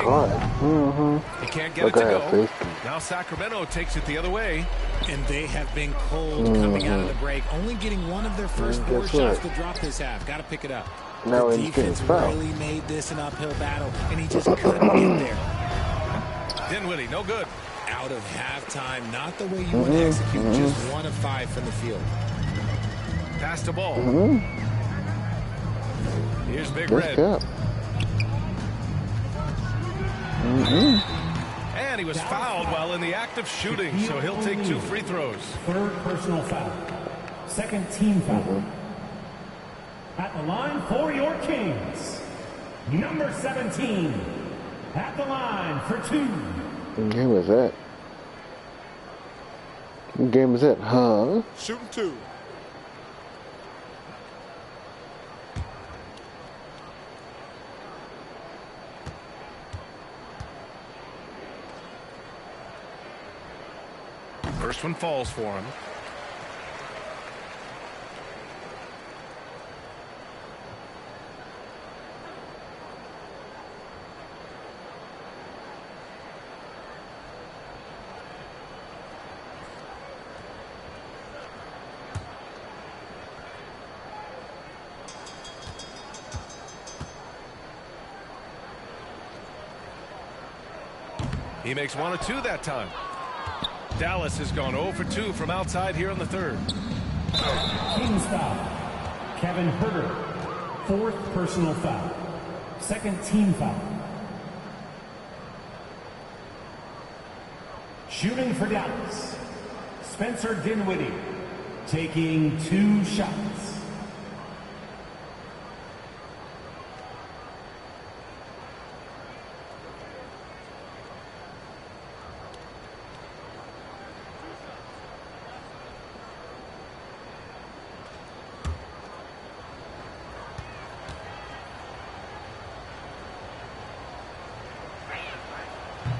He can't get it to go. Now Sacramento takes it the other way. And they have been cold coming out of the break. Only getting 1 of their first 4 shots to drop this half. Got to pick it up. Now the defense really made this an uphill battle, and he just couldn't get there. Dinwiddie, no good. Out of halftime, not the way you want to execute. Just 1 of 5 from the field. Pass the ball. Here's Big Red. And he was fouled while in the act of shooting, so he'll take 2 free throws. Third personal foul. Second team foul. At the line for your Kings, Number 17, at the line for 2. What game was that? What game was that, huh? Shooting 2. First one falls for him. He makes 1 of 2 that time. Dallas has gone 0 for 2 from outside here in the third. Kings foul. Kevin Herter. 4th personal foul. 2nd team foul. Shooting for Dallas. Spencer Dinwiddie. Taking 2 shots.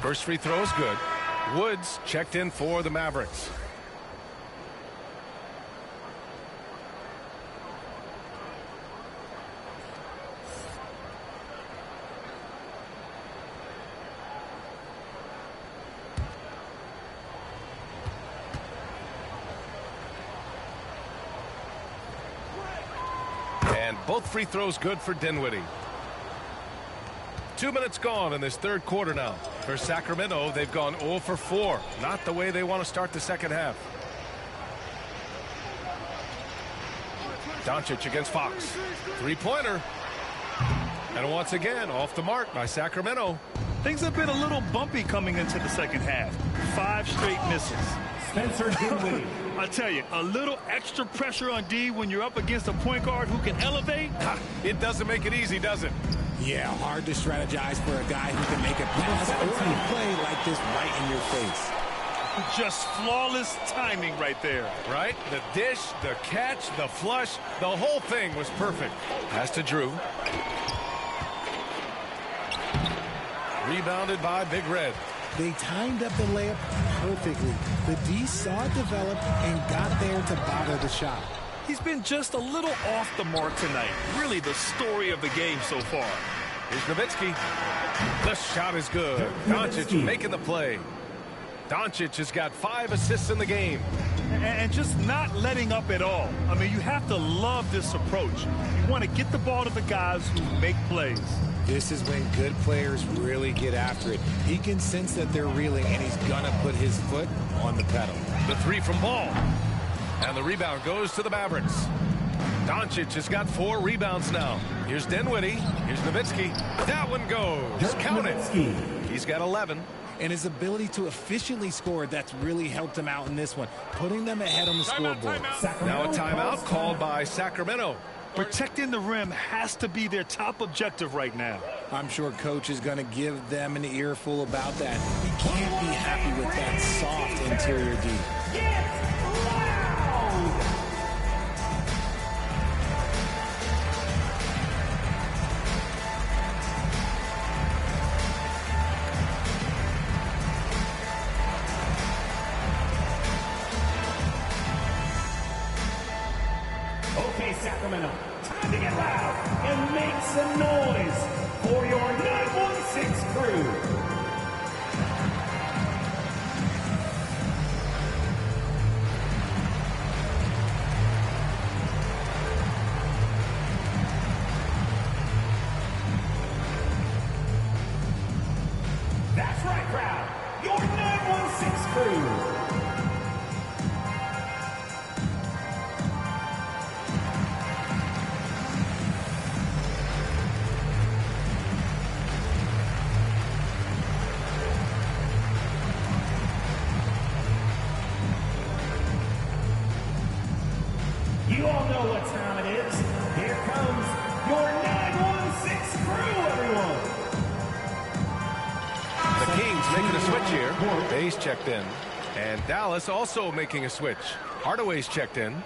First free throw is good. Woods checked in for the Mavericks. And both free throws good for Dinwiddie. 2 minutes gone in this third quarter now. For Sacramento, they've gone 0 for 4. Not the way they want to start the second half. Doncic against Fox. Three-pointer. And once again, off the mark by Sacramento. Things have been a little bumpy coming into the second half. 5 straight misses. Spencer Dinwiddie. I tell you, a little extra pressure on D when you're up against a point guard who can elevate. It doesn't make it easy, does it? Yeah, hard to strategize for a guy who can make a pass or a play like this right in your face. Just flawless timing right there. Right? The dish, the catch, the flush, the whole thing was perfect. Pass to Drew. Rebounded by Big Red. They timed up the layup perfectly. The D saw it develop and got there to bother the shot. He's been just a little off the mark tonight. Really the story of the game so far. Here's Nowitzki. The shot is good. Doncic making the play. Doncic has got 5 assists in the game. And just not letting up at all. I mean, you have to love this approach. You want to get the ball to the guys who make plays. This is when good players really get after it. He can sense that they're reeling, and he's going to put his foot on the pedal. The 3 from Ball. And the rebound goes to the Mavericks. Doncic has got 4 rebounds now. Here's Dinwiddie. Here's Nowitzki. That one goes. Count it. He's got 11. And his ability to efficiently score, that's really helped him out in this one, putting them ahead on the scoreboard. Now a timeout called by Sacramento. Protecting the rim has to be their top objective right now. I'm sure Coach is going to give them an earful about that. He can't be happy with that soft interior D. Okay, Sacramento, time to get loud and make some noise for your 916 crew. That's right, crowd, your 916 crew. You all know what time it is. Here comes your 916 crew, everybody. making a switch here. Bay's checked in. And Dallas also making a switch. Hardaway's checked in.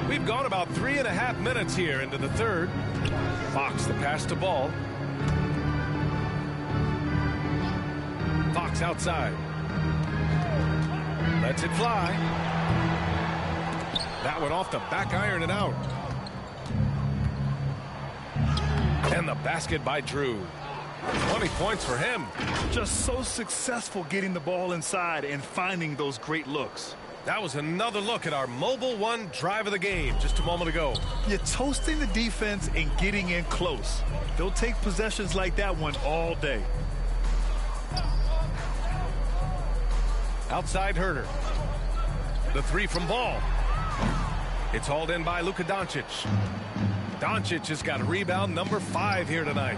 We've gone about 3.5 minutes here into the third. Fox the pass to Ball. Fox outside. Lets it fly. That one off the back iron and out. And the basket by Drew. 20 points for him. Just so successful getting the ball inside and finding those great looks. That was another look at our Mobile One drive of the game just a moment ago. You're toasting the defense and getting in close. They'll take possessions like that one all day. Outside Herder. The three from Ball. It's hauled in by Luka Doncic. Doncic has got a rebound number 5 here tonight.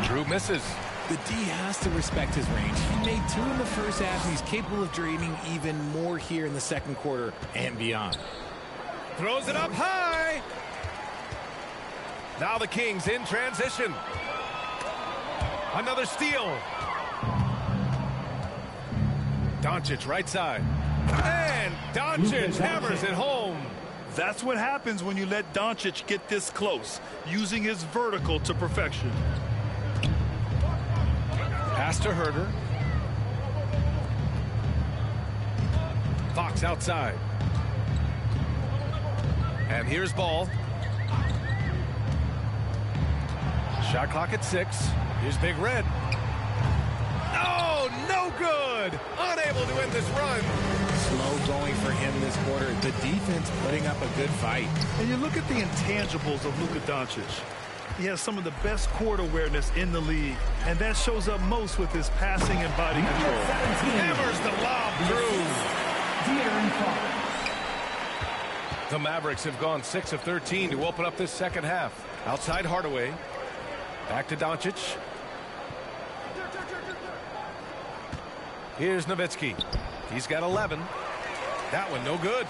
Drew misses. The D has to respect his range. He made 2 in the first half, and he's capable of draining even more here in the second quarter and beyond. Throws it up high. Now the Kings in transition. Another steal. Doncic right side. And Doncic hammers it home. That's what happens when you let Doncic get this close, using his vertical to perfection. Pass to Herder. Fox outside. And here's Ball. Shot clock at 6. Here's Big Red. Oh, no good. Unable to end this run. Slow going for him this quarter. The defense putting up a good fight. And you look at the intangibles of Luka Doncic. He has some of the best court awareness in the league, and that shows up most with his passing and body control. Hammers the lob through. The Mavericks have gone 6 of 13 to open up this second half. Outside Hardaway. Back to Doncic. Here's Nowitzki. He's got 11. That one no good.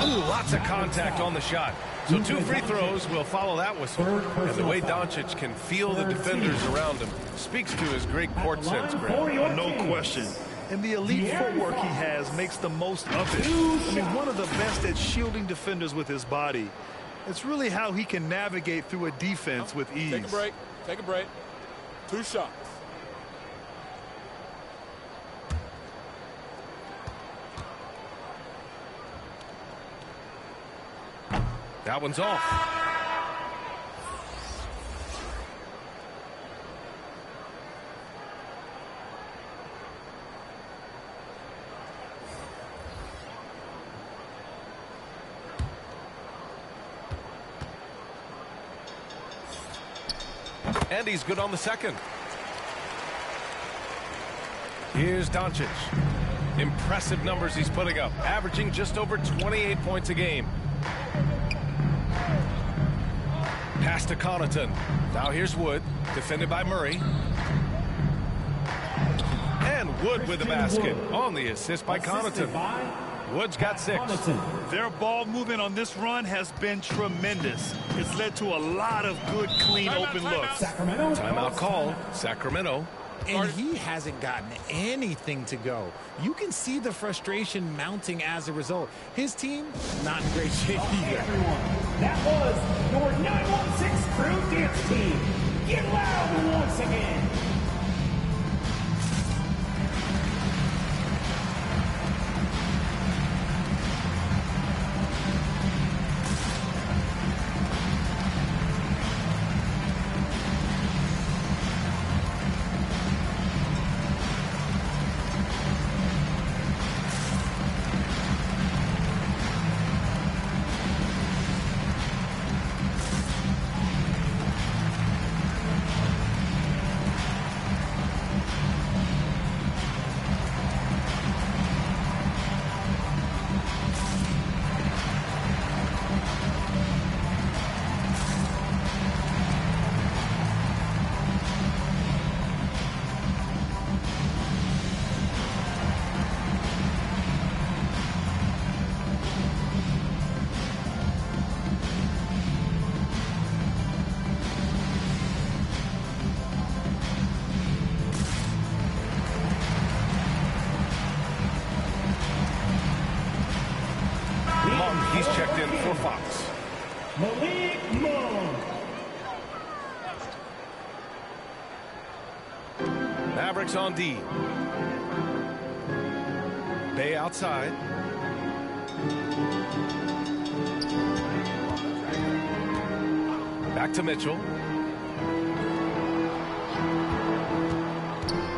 Ooh, lots of contact on the shot. So 2 free throws will follow that whistle. And the way Doncic can feel the defenders around him speaks to his great court sense, Graham. No question. And the elite footwork he has makes the most of it. I mean, one of the best at shielding defenders with his body. It's really how he can navigate through a defense with ease. Take a break. Take a break. 2 shots. That one's off. And he's good on the second. Here's Doncic. Impressive numbers he's putting up, averaging just over 28 points a game. Pass to Connaughton. Now here's Wood, defended by Murray. And Wood with the basket on the assist by Connaughton. Wood's got 6. Their ball movement on this run has been tremendous. It's led to a lot of good, clean, open looks. Timeout call, Sacramento. And he hasn't gotten anything to go. You can see the frustration mounting as a result. His team, not in great shape either. That was your 916 Crew Dance Team. Get loud once again. Mavericks on D. Bay outside. Back to Mitchell.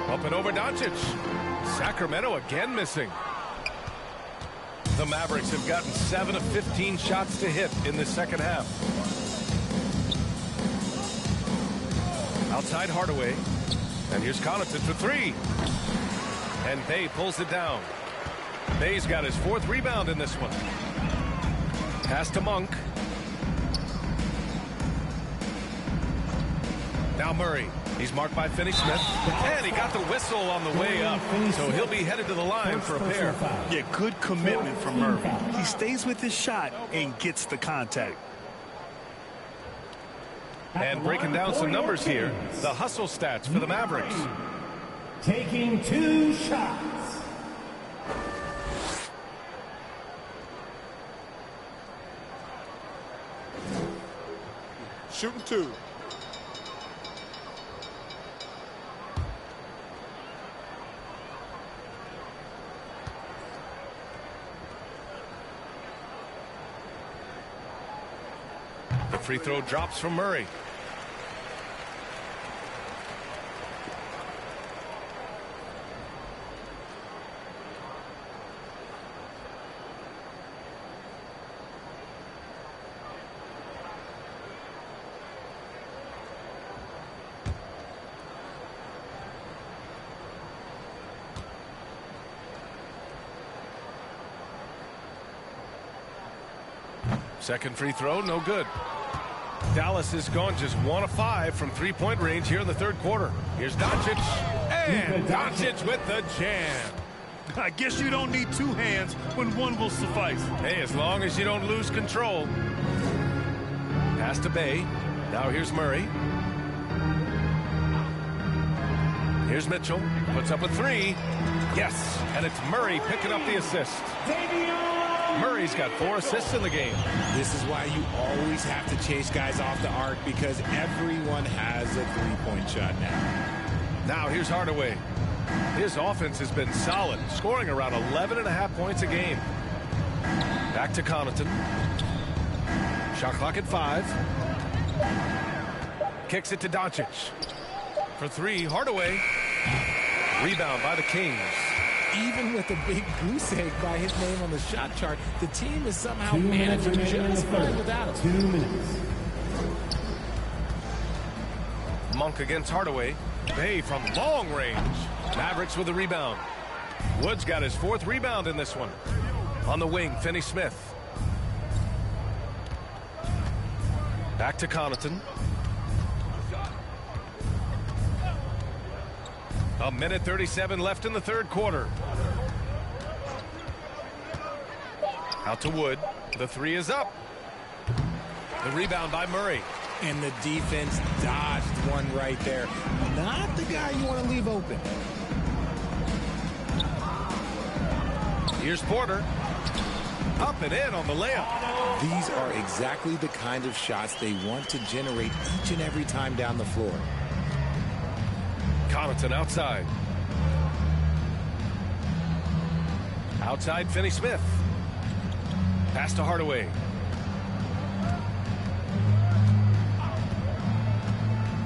Up and over Doncic. Sacramento again missing. The Mavericks have gotten 7 of 15 shots to hit in the second half. Outside Hardaway. And here's Connaughton for 3. And Bay pulls it down. Bay's got his 4th rebound in this one. Pass to Monk. Now Murray. He's marked by Finney-Smith. And he got the whistle on the way up. So he'll be headed to the line for a pair. Yeah, good commitment from Murray. He stays with his shot and gets the contact. And breaking down some numbers here, the hustle stats for the Mavericks. Taking 2 shots. Shooting 2. The free throw drops from Murray. Second free throw, no good. Dallas has gone just 1 of 5 from 3-point range here in the third quarter. Here's Doncic. And Doncic with the jam. I guess you don't need 2 hands when 1 will suffice. Hey, as long as you don't lose control. Pass to Bay. Now here's Murray. Here's Mitchell. Puts up a 3. Yes, and it's Murray picking up the assist. Murray's got 4 assists in the game. This is why you always have to chase guys off the arc, because everyone has a 3-point shot now. Now here's Hardaway. His offense has been solid, scoring around 11.5 points a game. Back to Connaughton. Shot clock at 5. Kicks it to Doncic. For 3, Hardaway. Rebound by the Kings. Even with a big goose egg by his name on the shot chart, the team is somehow managing just fine without him. 2 minutes. Monk against Hardaway. Bay from long range. Mavericks with the rebound. Wood's got his 4th rebound in this one. On the wing, Finney-Smith. Back to Connaughton. A minute 37 left in the third quarter. Out to Wood. The 3 is up. The rebound by Murray. And the defense dodged one right there. Not the guy you want to leave open. Here's Porter. Up and in on the layup. These are exactly the kind of shots they want to generate each and every time down the floor. Connaughton outside. Outside, Finney-Smith. Pass to Hardaway.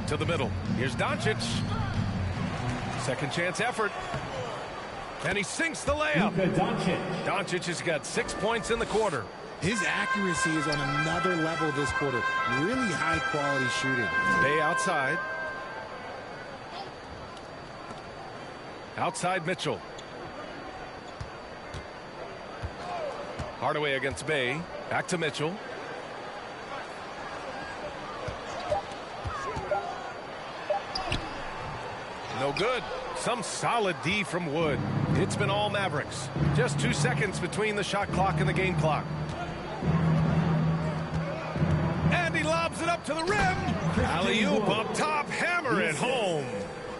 To the middle. Here's Doncic. Second chance effort. And he sinks the layup. Doncic has got 6 points in the quarter. His accuracy is on another level this quarter. Really high quality shooting. Bay outside. Outside Mitchell. Hardaway against Bay. Back to Mitchell. No good. Some solid D from Wood. It's been all Mavericks. Just 2 seconds between the shot clock and the game clock. And he lobs it up to the rim. Alley-oop up top. Hammer it home.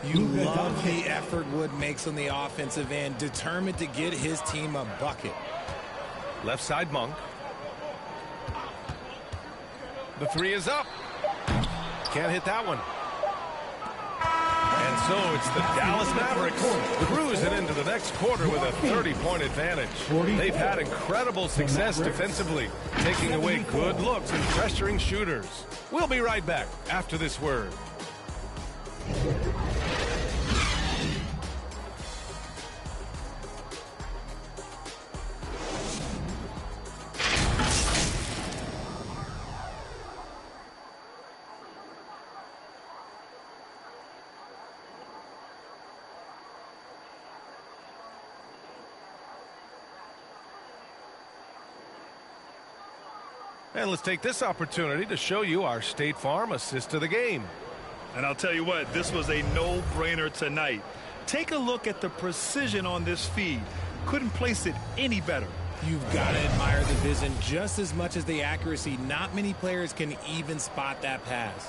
You love the effort Wood makes on the offensive end, determined to get his team a bucket. Left side Monk. The 3 is up. Can't hit that one. And so it's the Dallas Mavericks cruising into the next quarter with a 30-point advantage. They've had incredible success defensively, taking away good looks and pressuring shooters. We'll be right back after this word. And let's take this opportunity to show you our State Farm assist to the game. And I'll tell you what, this was a no-brainer tonight. Take a look at the precision on this feed. Couldn't place it any better. You've got to admire the vision just as much as the accuracy. Not many players can even spot that pass.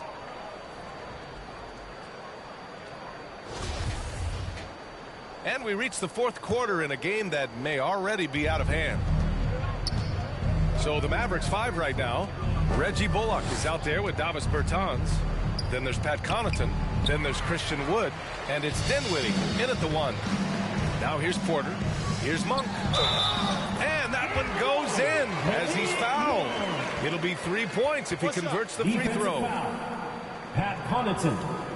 And we reach the fourth quarter in a game that may already be out of hand. So the Mavericks 5 right now. Reggie Bullock is out there with Davis Bertans. Then there's Pat Connaughton. Then there's Christian Wood. And it's Dinwiddie in at the 1. Now here's Porter. Here's Monk. And that one goes in as he's fouled. It'll be 3 points if he converts the free throw. Pat Connaughton.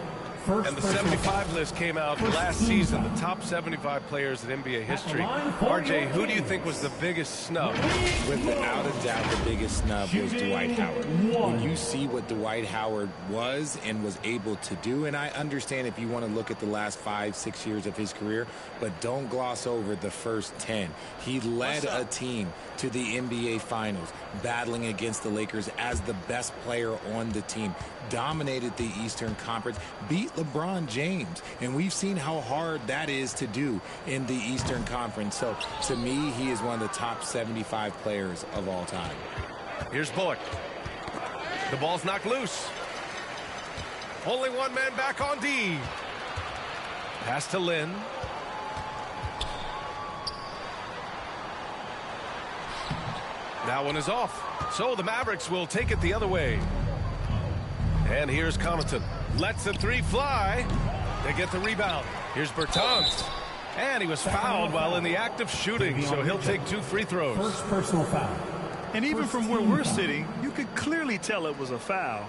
And the 75 list came out last season, the top 75 players in NBA history. RJ, who do you think was the biggest snub? Without a doubt, the biggest snub was Dwight Howard. When you see what Dwight Howard was and was able to do, and I understand if you want to look at the last 5-6 years of his career, but don't gloss over the first 10. He led a team to the NBA Finals, battling against the Lakers as the best player on the team, dominated the Eastern Conference, beat LeBron James, and we've seen how hard that is to do in the Eastern Conference. So to me, he is one of the top 75 players of all time. Here's Bullock. The ball's knocked loose. Only one man back on D. Pass to Lynn. That one is off. So the Mavericks will take it the other way. And here's Connaughton. Lets the 3 fly. They get the rebound. Here's Bertans. And he was fouled while in the act of shooting, so he'll take 2 free throws. First personal foul. And even from where we're sitting, you could clearly tell it was a foul.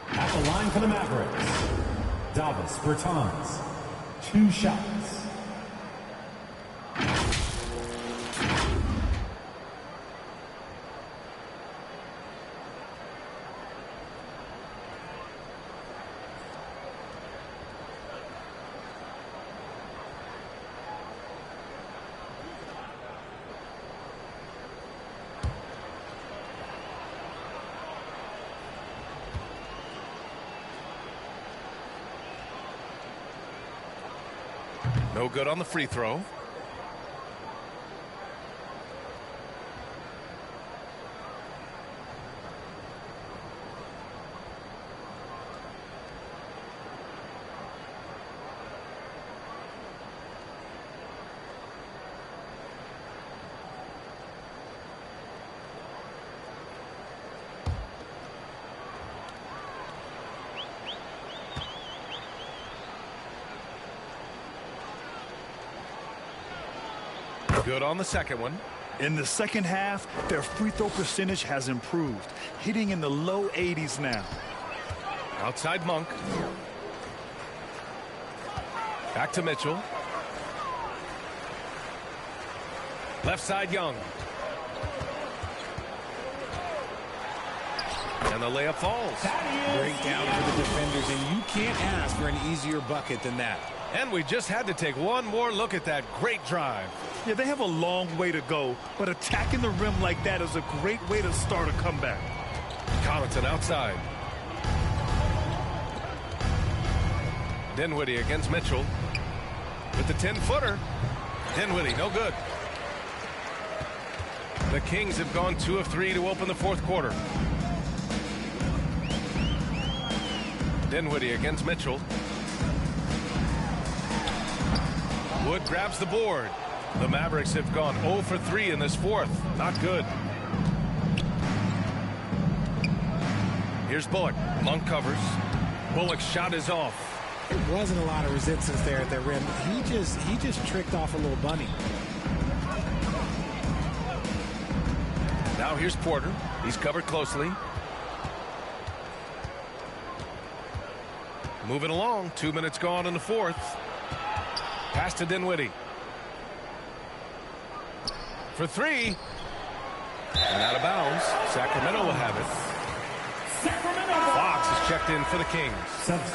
At the line for the Mavericks, Davis Bertans. 2 shots. No good on the free throw. Good on the second one. In the second half, their free throw percentage has improved, hitting in the low 80s now. Outside Monk. Back to Mitchell. Left side Young. And the layup falls. Break down for the defenders, and you can't ask for an easier bucket than that. And we just had to take one more look at that great drive. Yeah, they have a long way to go, but attacking the rim like that is a great way to start a comeback. Connaughton outside. Dinwiddie against Mitchell. With the 10-footer. Dinwiddie, no good. The Kings have gone 2 of 3 to open the fourth quarter. Dinwiddie against Mitchell. Wood grabs the board. The Mavericks have gone 0 for 3 in this fourth. Not good. Here's Bullock. Monk covers. Bullock's shot is off. There wasn't a lot of resistance there at the rim. He just tricked off a little bunny. Now here's Porter. He's covered closely. Moving along. 2 minutes gone in the fourth. Pass to Dinwiddie. For three. And out of bounds. Sacramento will have it. Fox is checked in for the Kings.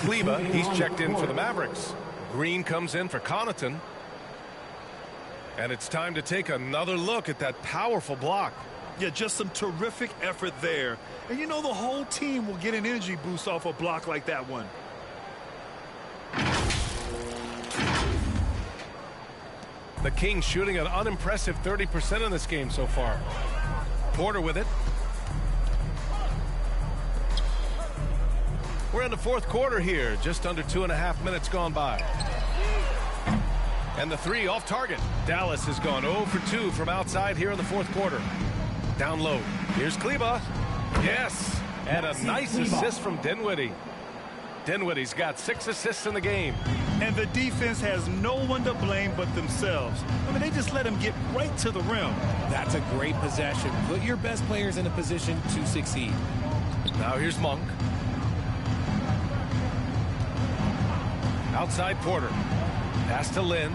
Kleba, he's checked in for the Mavericks. Green comes in for Connaughton. And it's time to take another look at that powerful block. Yeah, just some terrific effort there. And you know the whole team will get an energy boost off a block like that one. The Kings shooting an unimpressive 30% in this game so far. Porter with it. We're in the fourth quarter here. Just under 2.5 minutes gone by. And the three off target. Dallas has gone 0 for 2 from outside here in the fourth quarter. Down low. Here's Kleba. Yes. And a nice assist from Dinwiddie. Dinwiddie's got 6 assists in the game. And the defense has no one to blame but themselves. I mean, they just let him get right to the rim. That's a great possession. Put your best players in a position to succeed. Now here's Monk. Outside Porter. Pass to Lynn.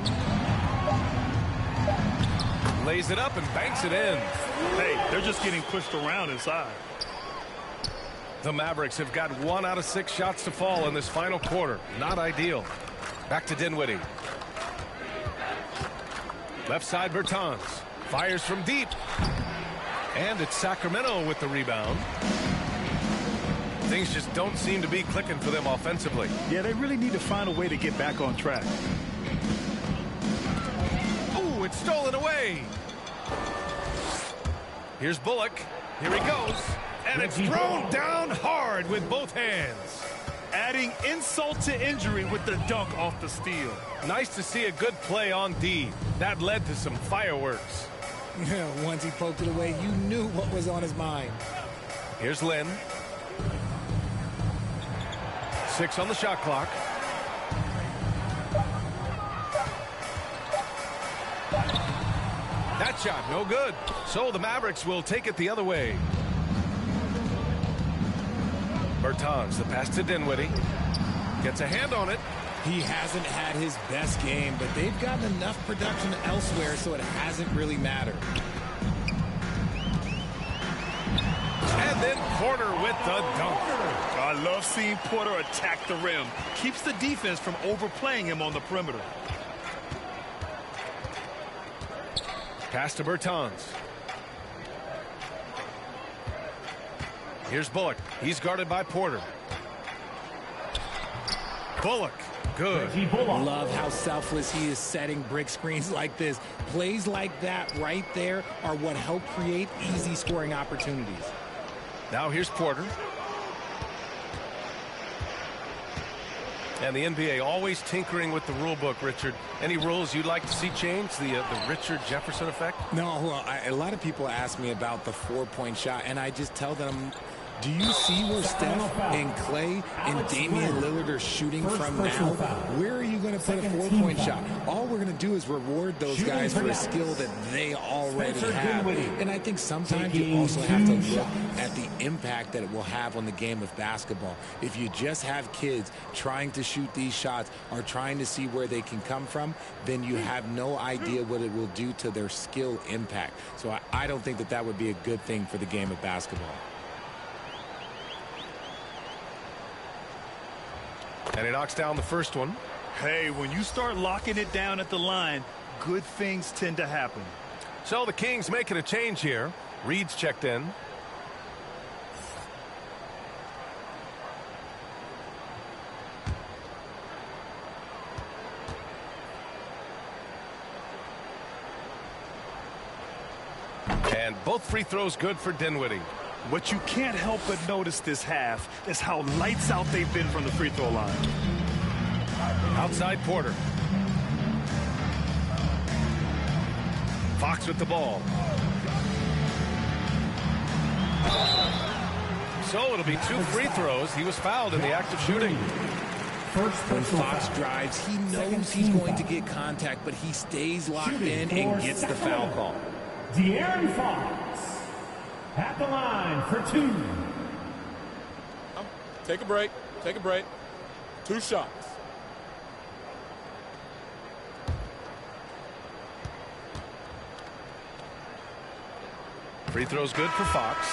Lays it up and banks it in. Hey, they're just getting pushed around inside. The Mavericks have got 1 out of 6 shots to fall in this final quarter. Not ideal. Back to Dinwiddie. Left side Bertans. Fires from deep. And it's Sacramento with the rebound. Things just don't seem to be clicking for them offensively. Yeah, they really need to find a way to get back on track. Ooh, it's stolen away. Here's Bullock. Here he goes. And it's thrown down hard with both hands. Adding insult to injury with the dunk off the steal. Nice to see a good play on D. That led to some fireworks. Once he poked it away, you knew what was on his mind. Here's Lynn. 6 on the shot clock. That shot, no good. So the Mavericks will take it the other way. Bertans, the pass to Dinwiddie. Gets a hand on it. He hasn't had his best game, but they've gotten enough production elsewhere, so it hasn't really mattered. And then Porter with the dunk. I love seeing Porter attack the rim. Keeps the defense from overplaying him on the perimeter. Pass to Bertans. Here's Bullock. He's guarded by Porter. Bullock. Good. Love how selfless he is setting brick screens like this. Plays like that right there are what help create easy scoring opportunities. Now here's Porter. And the NBA always tinkering with the rule book, Richard. Any rules you'd like to see changed? The Richard Jefferson effect? No, well, a lot of people ask me about the 4-point shot, and I just tell them, do you see where Steph and Clay and Damian Lillard are shooting from now? Where are you going to put a 4-point shot? All we're going to do is reward those guys for a skill that they already have. And I think sometimes you also have to look at the impact that it will have on the game of basketball. If you just have kids trying to shoot these shots or trying to see where they can come from, then you have no idea what it will do to their skill impact. So I don't think that that would be a good thing for the game of basketball. And he knocks down the first one. Hey, when you start locking it down at the line, good things tend to happen. So the Kings making a change here. Reed's checked in. And both free throws good for Dinwiddie. What you can't help but notice this half is how lights out they've been from the free throw line. Outside Porter. Fox with the ball. So it'll be 2 free throws. He was fouled in the act of shooting. When Fox drives, he knows he's going to get contact, but he stays locked in and gets the foul call. De'Aaron Fox at the line for 2. Take a break. Take a break. 2 shots. Free throws good for Fox.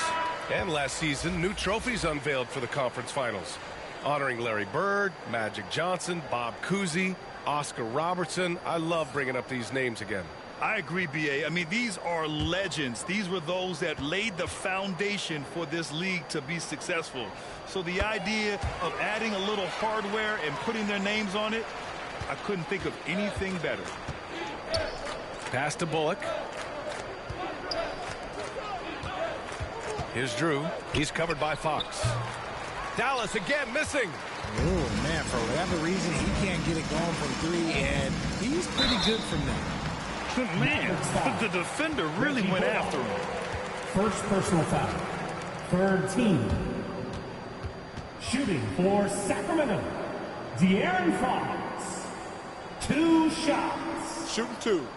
And last season, new trophies unveiled for the conference finals, honoring Larry Bird, Magic Johnson, Bob Cousy, Oscar Robertson. I love bringing up these names again. I agree, B.A. I mean, these are legends. These were those that laid the foundation for this league to be successful. So the idea of adding a little hardware and putting their names on it, I couldn't think of anything better. Pass to Bullock. Here's Drew. He's covered by Fox. Dallas again missing. Oh, man, for whatever reason, he can't get it going from 3, and he's pretty good from there. Man, the defender really went after him. First personal foul. Third team. Shooting for Sacramento, De'Aaron Fox. 2 shots. Shooting 2.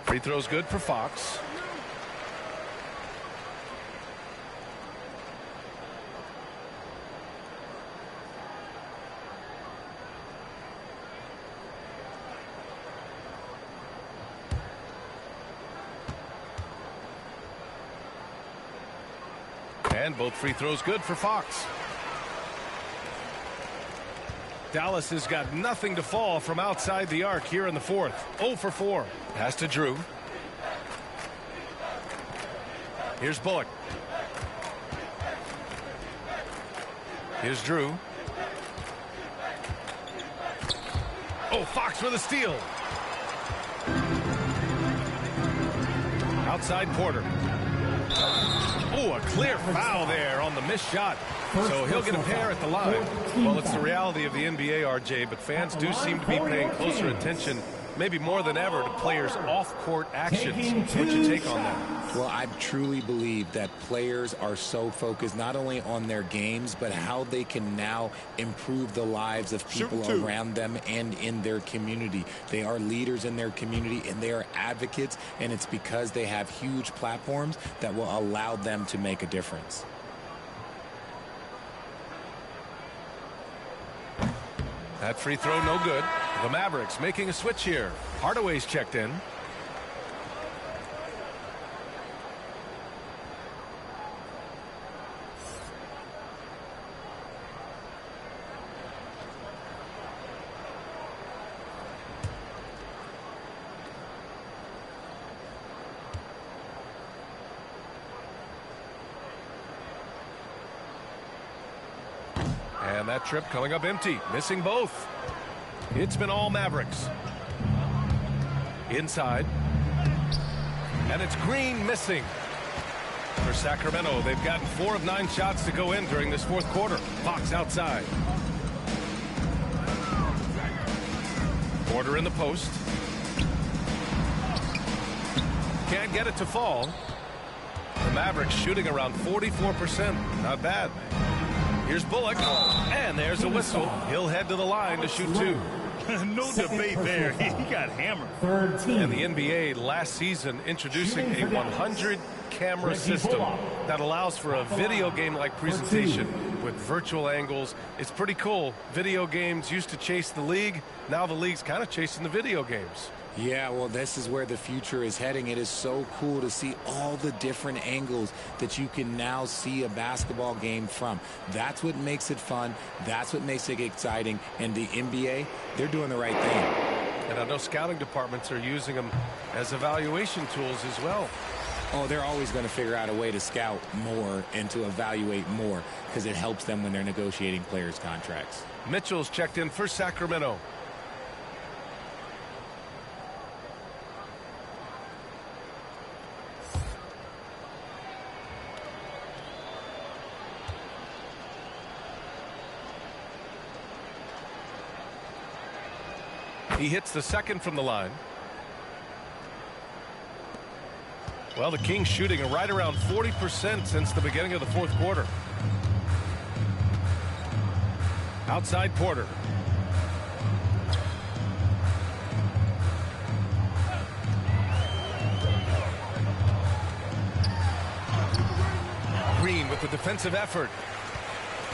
Free throw's good for Fox. And both free throws good for Fox. Dallas has got nothing to fall from outside the arc here in the 4th. 0 for 4. Pass to Drew. Here's Bullock. Here's Drew. Oh, Fox with a steal. Outside Porter. Oh, a clear foul there on the missed shot. So he'll get a pair at the line. Well, it's the reality of the NBA, RJ, but fans do seem to be paying closer attention, maybe more than ever, to players' off-court actions. What'd you take on that? Well, I truly believe that players are so focused not only on their games, but how they can now improve the lives of people around them and in their community. They are leaders in their community, and they are advocates, and it's because they have huge platforms that will allow them to make a difference. That free throw no good. The Mavericks making a switch here. Hardaway's checked in. And that trip coming up empty, missing both. It's been all Mavericks. Inside. And it's Green missing. For Sacramento, they've gotten 4 of 9 shots to go in during this 4th quarter. Fox outside. Porter in the post. Can't get it to fall. The Mavericks shooting around 44%. Not bad. Here's Bullock, and there's a whistle. He'll head to the line to shoot 2. No debate there. He got hammered. And the NBA last season introducing a 100-camera system that allows for a video game-like presentation with virtual angles. It's pretty cool. Video games used to chase the league. Now the league's kind of chasing the video games. Yeah, well, this is where the future is heading. It is so cool to see all the different angles that you can now see a basketball game from. That's what makes it fun. That's what makes it exciting. And the NBA, they're doing the right thing. And I know scouting departments are using them as evaluation tools as well. Oh, they're always going to figure out a way to scout more and to evaluate more because it helps them when they're negotiating players' contracts. Mitchell's checked in for Sacramento. He hits the second from the line. Well, the Kings shooting right around 40% since the beginning of the fourth quarter. Outside Porter. Green with the defensive effort.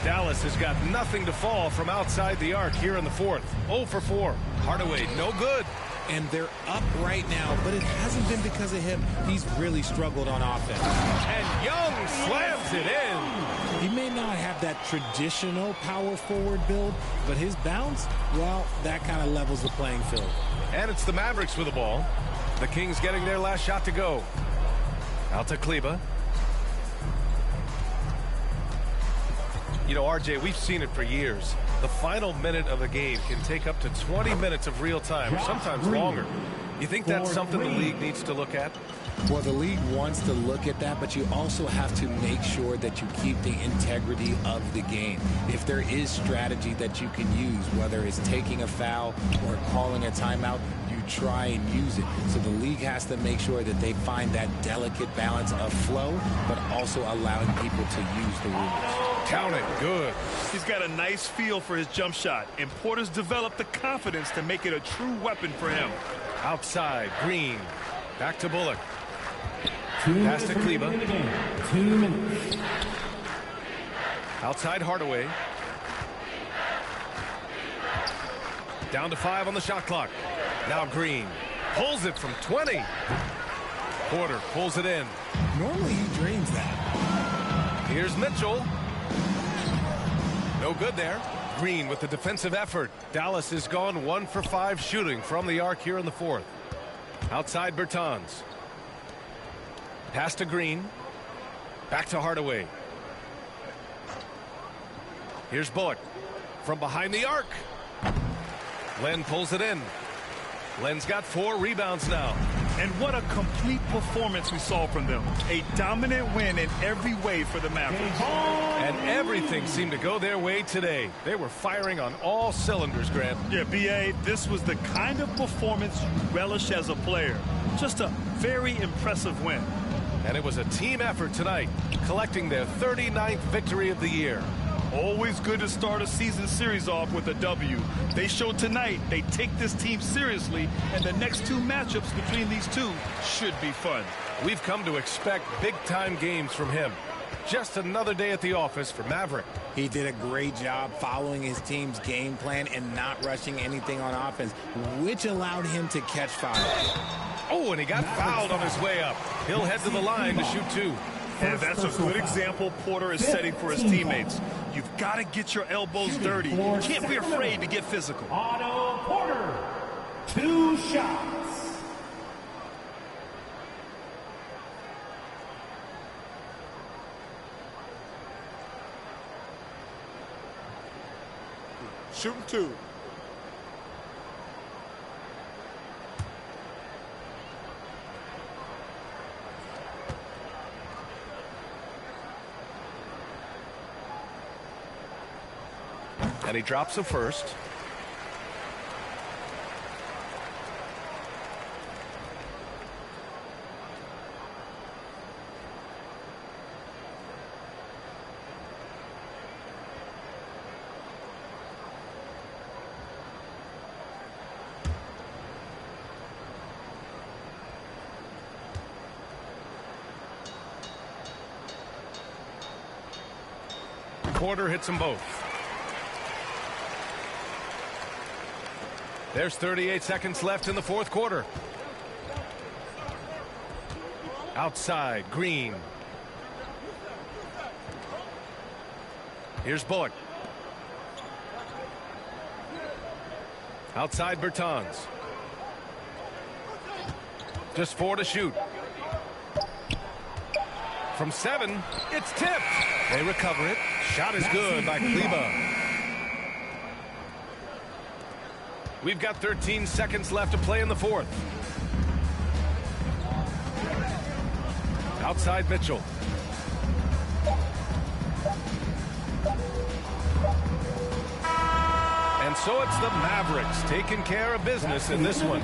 Dallas has got nothing to fall from outside the arc here in the fourth. 0 for 4. Hardaway, no good. And they're up right now, but it hasn't been because of him. He's really struggled on offense. And Young slams it in. He may not have that traditional power forward build, but his bounce, well, that kind of levels the playing field. And it's the Mavericks with the ball. The Kings getting their last shot to go. Out to Kleba. You know, RJ, we've seen it for years. The final minute of a game can take up to 20 minutes of real time, or sometimes longer. You think that's something the league needs to look at? Well, the league wants to look at that, but you also have to make sure that you keep the integrity of the game. If there is strategy that you can use, whether it's taking a foul or calling a timeout, you try and use it. So the league has to make sure that they find that delicate balance of flow, but also allowing people to use the rules. Count it. Good. He's got a nice feel for his jump shot, and Porter's developed the confidence to make it a true weapon for him. Outside, Green. Back to Bullock. Pass to Kleba. 2 minutes. Outside Hardaway. Down to 5 on the shot clock. Now Green pulls it from 20. Porter pulls it in. Normally he drains that. Here's Mitchell. No good there. Green with the defensive effort. Dallas has gone 1 for 5 shooting from the arc here in the fourth. Outside Bertans. Pass to Green. Back to Hardaway. Here's Bullock from behind the arc. Len pulls it in. Len's got 4 rebounds now. And what a complete performance we saw from them. A dominant win in every way for the Mavericks. And everything seemed to go their way today. They were firing on all cylinders, Grant. Yeah, B.A., this was the kind of performance you relish as a player. Just a very impressive win. And it was a team effort tonight, collecting their 39th victory of the year. Always good to start a season series off with a W. They showed tonight they take this team seriously, and the next 2 matchups between these two should be fun. We've come to expect big-time games from him. Just another day at the office for Maverick. He did a great job following his team's game plan and not rushing anything on offense, which allowed him to catch fouls. Oh, and he got fouled on his way up. He'll head to the line to shoot 2. And that's a good example Porter is setting for his teammates. You've got to get your elbows dirty. You can't be afraid to get physical. Otto Porter, 2 shots. Shooting 2. And he drops the first. Porter hits them both. There's 38 seconds left in the fourth quarter. Outside, Green. Here's Bullock. Outside, Bertans. Just 4 to shoot. From 7, it's tipped. They recover it. Shot is good by Kleba. We've got 13 seconds left to play in the fourth. Outside Mitchell. And And so it's the Mavericks taking care of business in this one.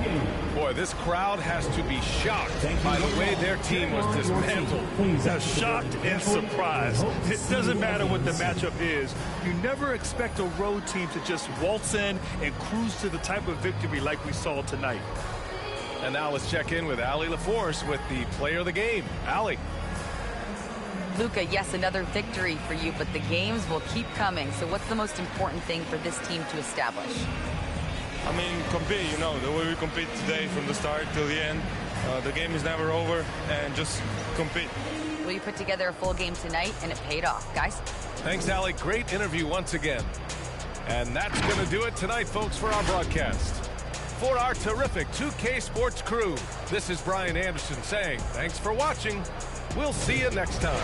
Boy, this crowd has to be shocked by the way their team was dismantled. They're shocked and surprised. It doesn't matter what the matchup is. You never expect a road team to just waltz in and cruise to the type of victory like we saw tonight. And now let's check in with Allie LaForce with the player of the game. Allie. Luka, yes, another victory for you, but the games will keep coming. So what's the most important thing for this team to establish? I mean, compete, you know, the way we compete today from the start till the end. The game is never over, and just compete. Well, you put together a full game tonight, and it paid off. Guys? Thanks, Allie. Great interview once again. And that's going to do it tonight, folks, for our broadcast. For our terrific 2K Sports crew, this is Brian Anderson saying thanks for watching. We'll see you next time.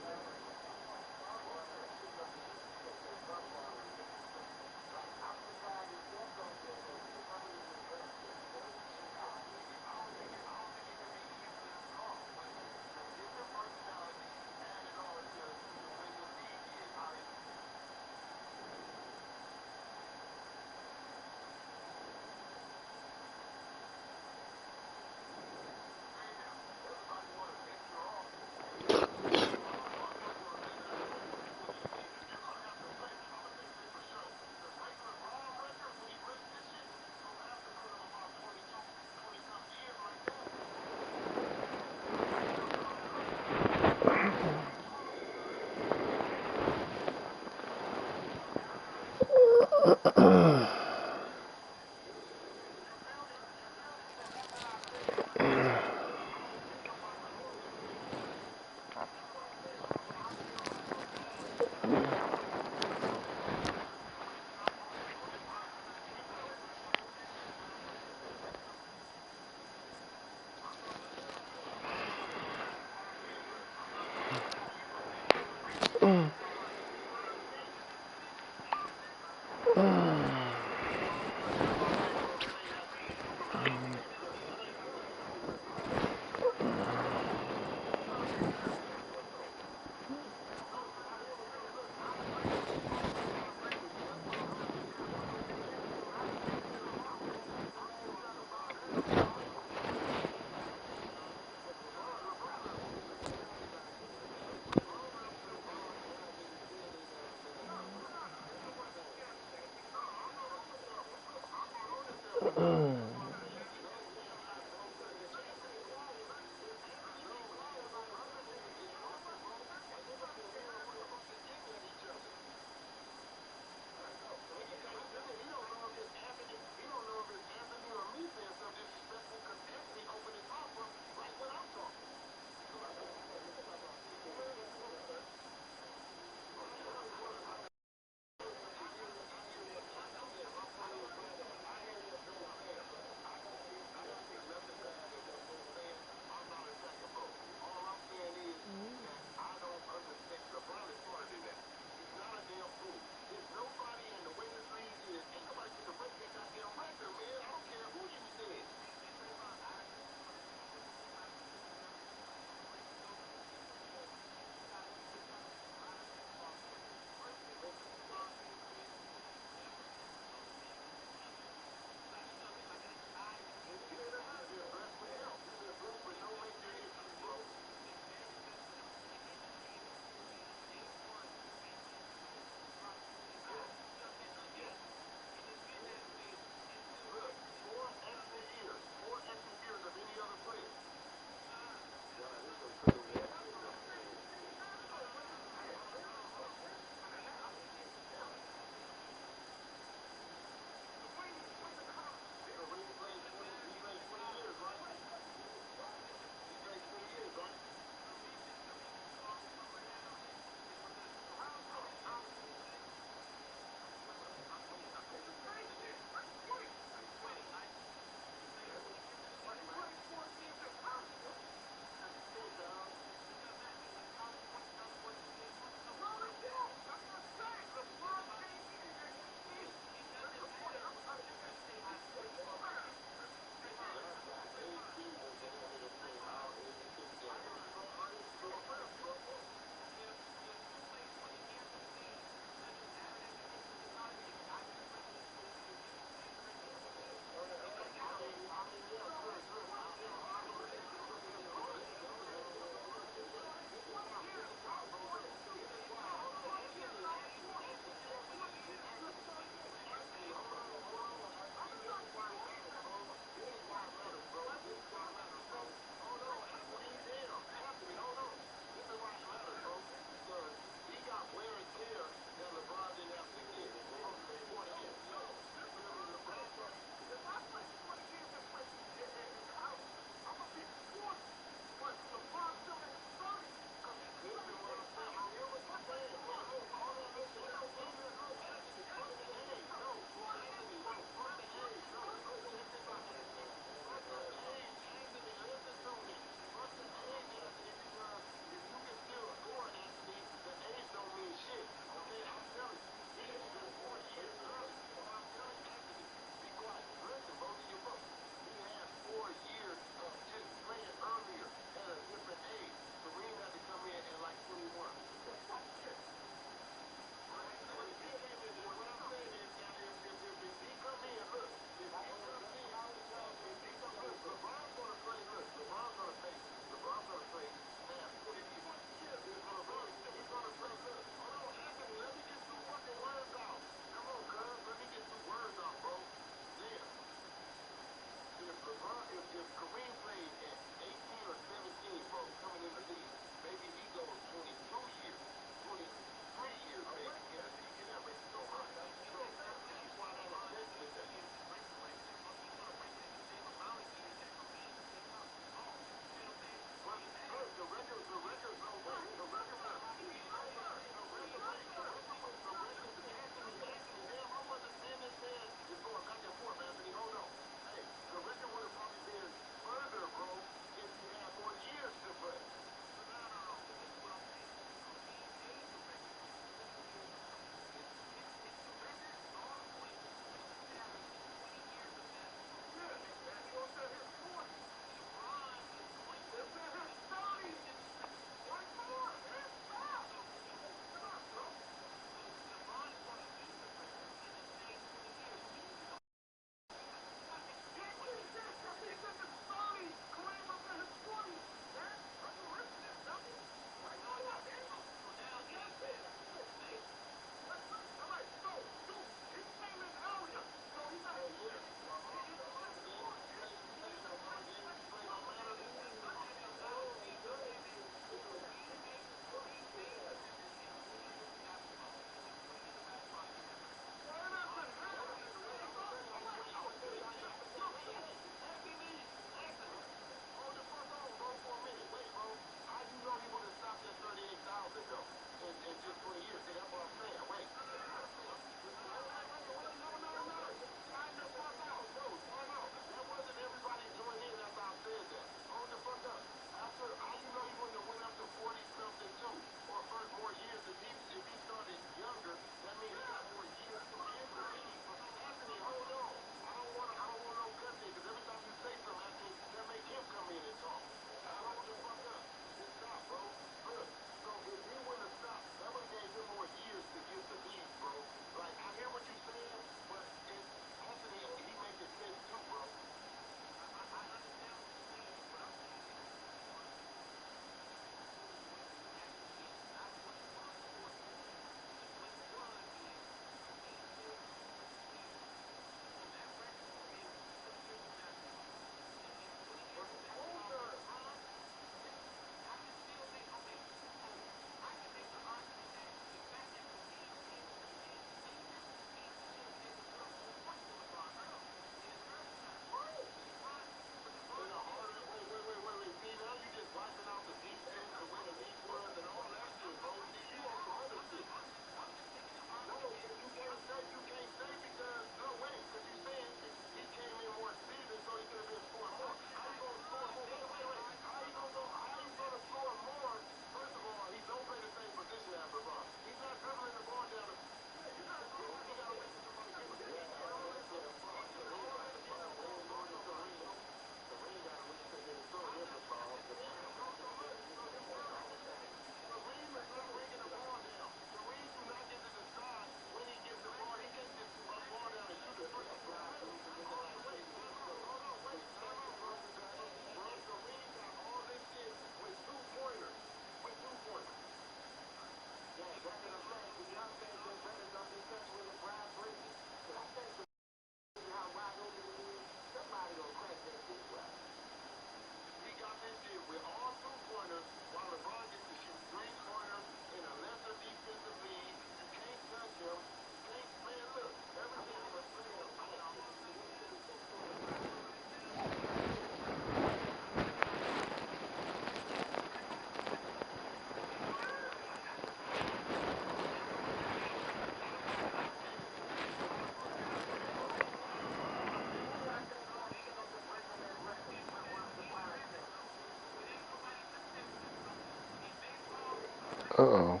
Uh-oh.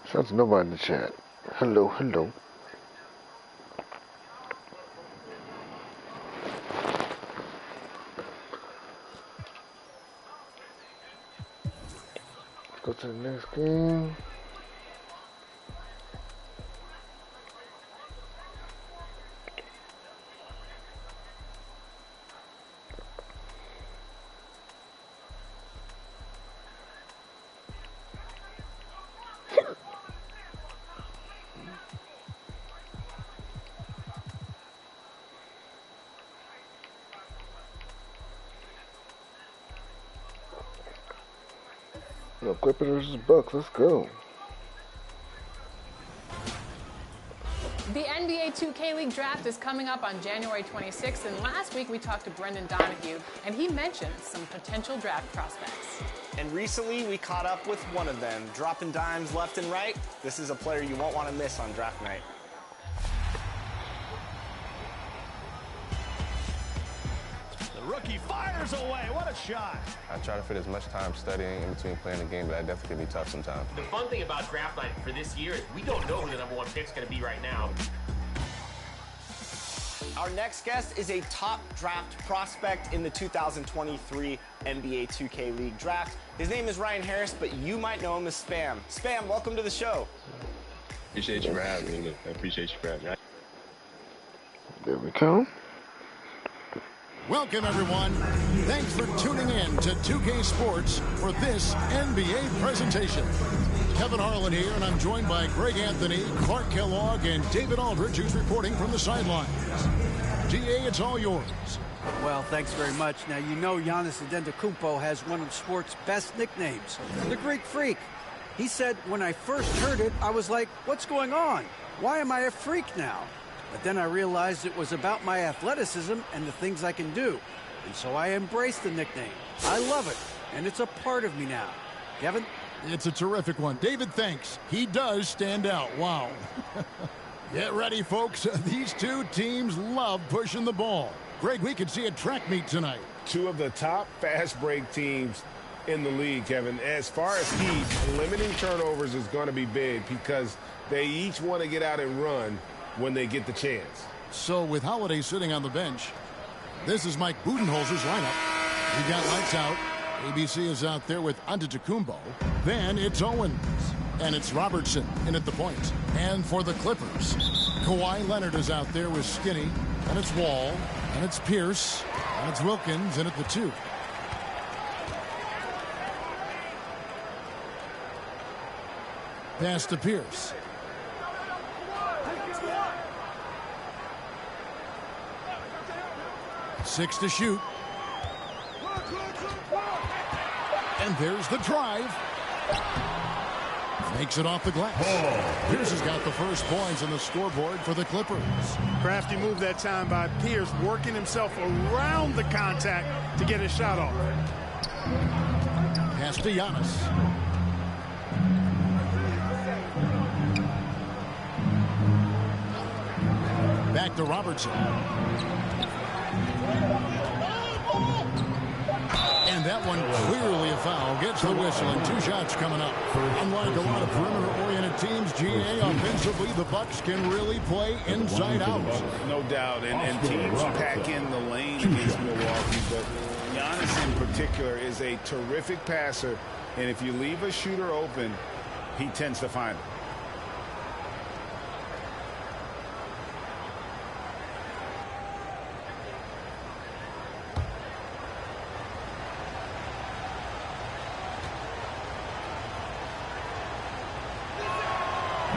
Shout out to nobody in the chat. Hello, hello. Go to the next game. No, Clippers versus Bucks. Let's go. The NBA 2K League draft is coming up on January 26th, and last week we talked to Brendan Donahue, and he mentioned some potential draft prospects. And recently we caught up with one of them, dropping dimes left and right. This is a player you won't want to miss on draft night. Rookie fires away. What a shot. I try to fit as much time studying in between playing the game, but that definitely can be tough sometimes. The fun thing about draft night for this year is we don't know who the #1 pick's going to be right now. Our next guest is a top draft prospect in the 2023 NBA 2K League draft. His name is Ryan Harris, but you might know him as Spam. Spam, welcome to the show. Appreciate you for having me. I appreciate you for having me. There we go. Welcome, everyone. Thanks for tuning in to 2K Sports for this NBA presentation. Kevin Harlan here, and I'm joined by Greg Anthony, Clark Kellogg, and David Aldridge, who's reporting from the sidelines. GA, it's all yours. Well, thanks very much. Now, you know Giannis Antetokounmpo has one of sports' best nicknames, the Greek Freak. He said, when I first heard it, I was like, what's going on? Why am I a freak now? But then I realized it was about my athleticism and the things I can do. And so I embraced the nickname. I love it, and it's a part of me now. Kevin? It's a terrific one. David, thanks. He does stand out. Wow. Get ready, folks. These two teams love pushing the ball. Greg, we could see a track meet tonight. Two of the top fast break teams in the league, Kevin. As far as speed, limiting turnovers is going to be big because they each want to get out and run when they get the chance. So with Holiday sitting on the bench, this is Mike Budenholzer's lineup. We got lights out. ABC is out there with Antetokounmpo. Then it's Owens. And it's Robertson in at the point. And for the Clippers, Kawhi Leonard is out there with Skinny. And it's Wall. And it's Pierce. And it's Wilkins in at the 2. Pass to Pierce. Six to shoot. And there's the drive. Makes it off the glass. Pierce has got the first points on the scoreboard for the Clippers. Crafty move that time by Pierce, working himself around the contact to get his shot off. Pass to Giannis. Back to Robertson. And that one clearly a foul. Gets the whistle, and 2 shots coming up. Unlike a lot of perimeter-oriented teams, GA, offensively, the Bucks can really play inside out. No doubt, and teams pack in the lane against Milwaukee, but Giannis in particular is a terrific passer, and if you leave a shooter open, he tends to find it.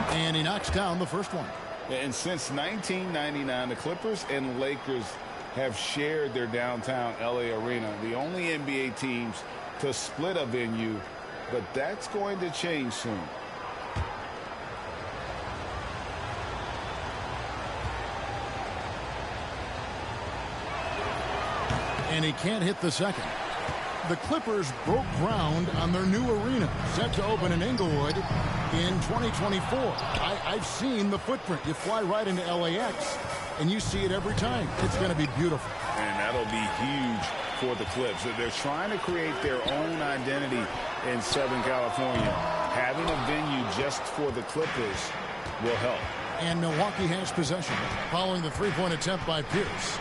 And he knocks down the first one. And since 1999, the Clippers and Lakers have shared their downtown LA arena, the only NBA teams to split a venue, but that's going to change soon. And he can't hit the second. The Clippers broke ground on their new arena, set to open in Inglewood in 2024. I've seen the footprint. You fly right into LAX, and you see it every time. It's going to be beautiful. And that'll be huge for the Clips. They're trying to create their own identity in Southern California. Having a venue just for the Clippers will help. And Milwaukee has possession following the three-point attempt by Pierce.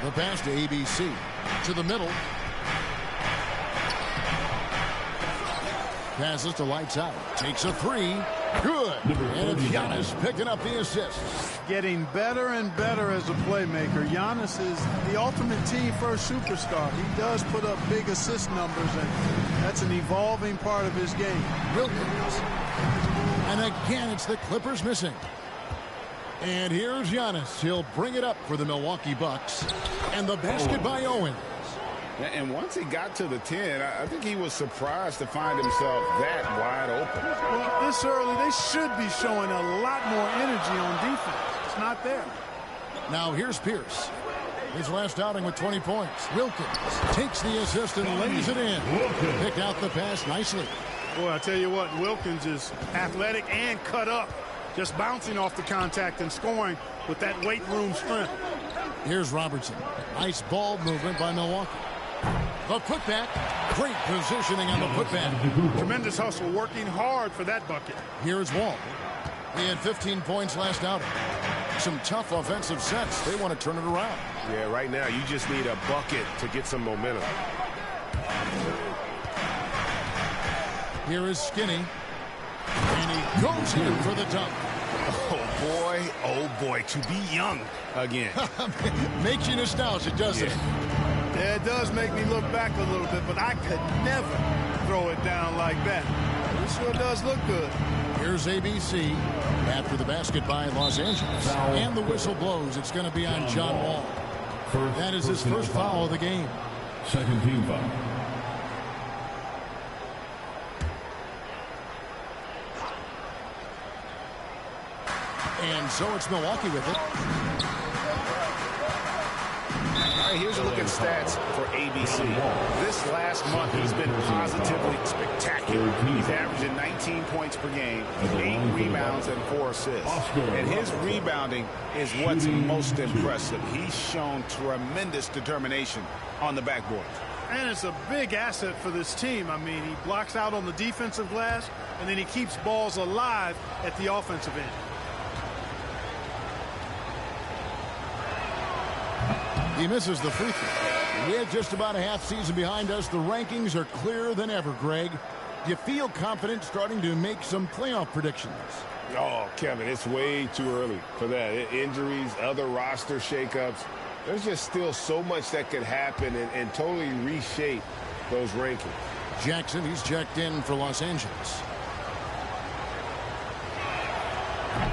The pass to ABC. To the middle. Passes to lights out. Takes a three. Good. And it's Giannis picking up the assist. Getting better and better as a playmaker. Giannis is the ultimate team-first superstar. He does put up big assist numbers, and that's an evolving part of his game. Wilkins. And again, it's the Clippers missing. And here's Giannis. He'll bring it up for the Milwaukee Bucks. And the basket by Owens. And once he got to the 10, I think he was surprised to find himself that wide open. Well, this early, they should be showing a lot more energy on defense. It's not there. Now here's Pierce. His last outing with 20 points. Wilkins takes the assist and lays it in. Picked out the pass nicely. Boy, I tell you what, Wilkins is athletic and cut up. Just bouncing off the contact and scoring with that weight room strength. Here's Robertson. Nice ball movement by Milwaukee. The putback. Great positioning on the putback. Tremendous hustle, working hard for that bucket. Here's Wall. He had 15 points last outing. Some tough offensive sets. They want to turn it around. Yeah, right now you just need a bucket to get some momentum. Here is Skinny. And he goes in for the dunk. Oh boy, to be young again. Makes you nostalgic, doesn't it? Yeah, it does make me look back a little bit, but I could never throw it down like that. It sure does look good. Here's ABC after the basket by Los Angeles. And the whistle blows. It's going to be on John Wall. That is his first foul of the game. Second team foul. And so it's Milwaukee with it. All right, here's a look at stats for ABC. This last month, he's been positively spectacular. He's averaging 19 points per game, 8 rebounds, and 4 assists. And his rebounding is what's most impressive. He's shown tremendous determination on the backboard. And it's a big asset for this team. I mean, he blocks out on the defensive glass, and then he keeps balls alive at the offensive end. He misses the free throw. With just about a half season behind us, the rankings are clearer than ever, Greg. Do you feel confident starting to make some playoff predictions? Oh, Kevin, it's way too early for that. Injuries, other roster shakeups. There's just still so much that could happen and totally reshape those rankings. Jackson, he's checked in for Los Angeles.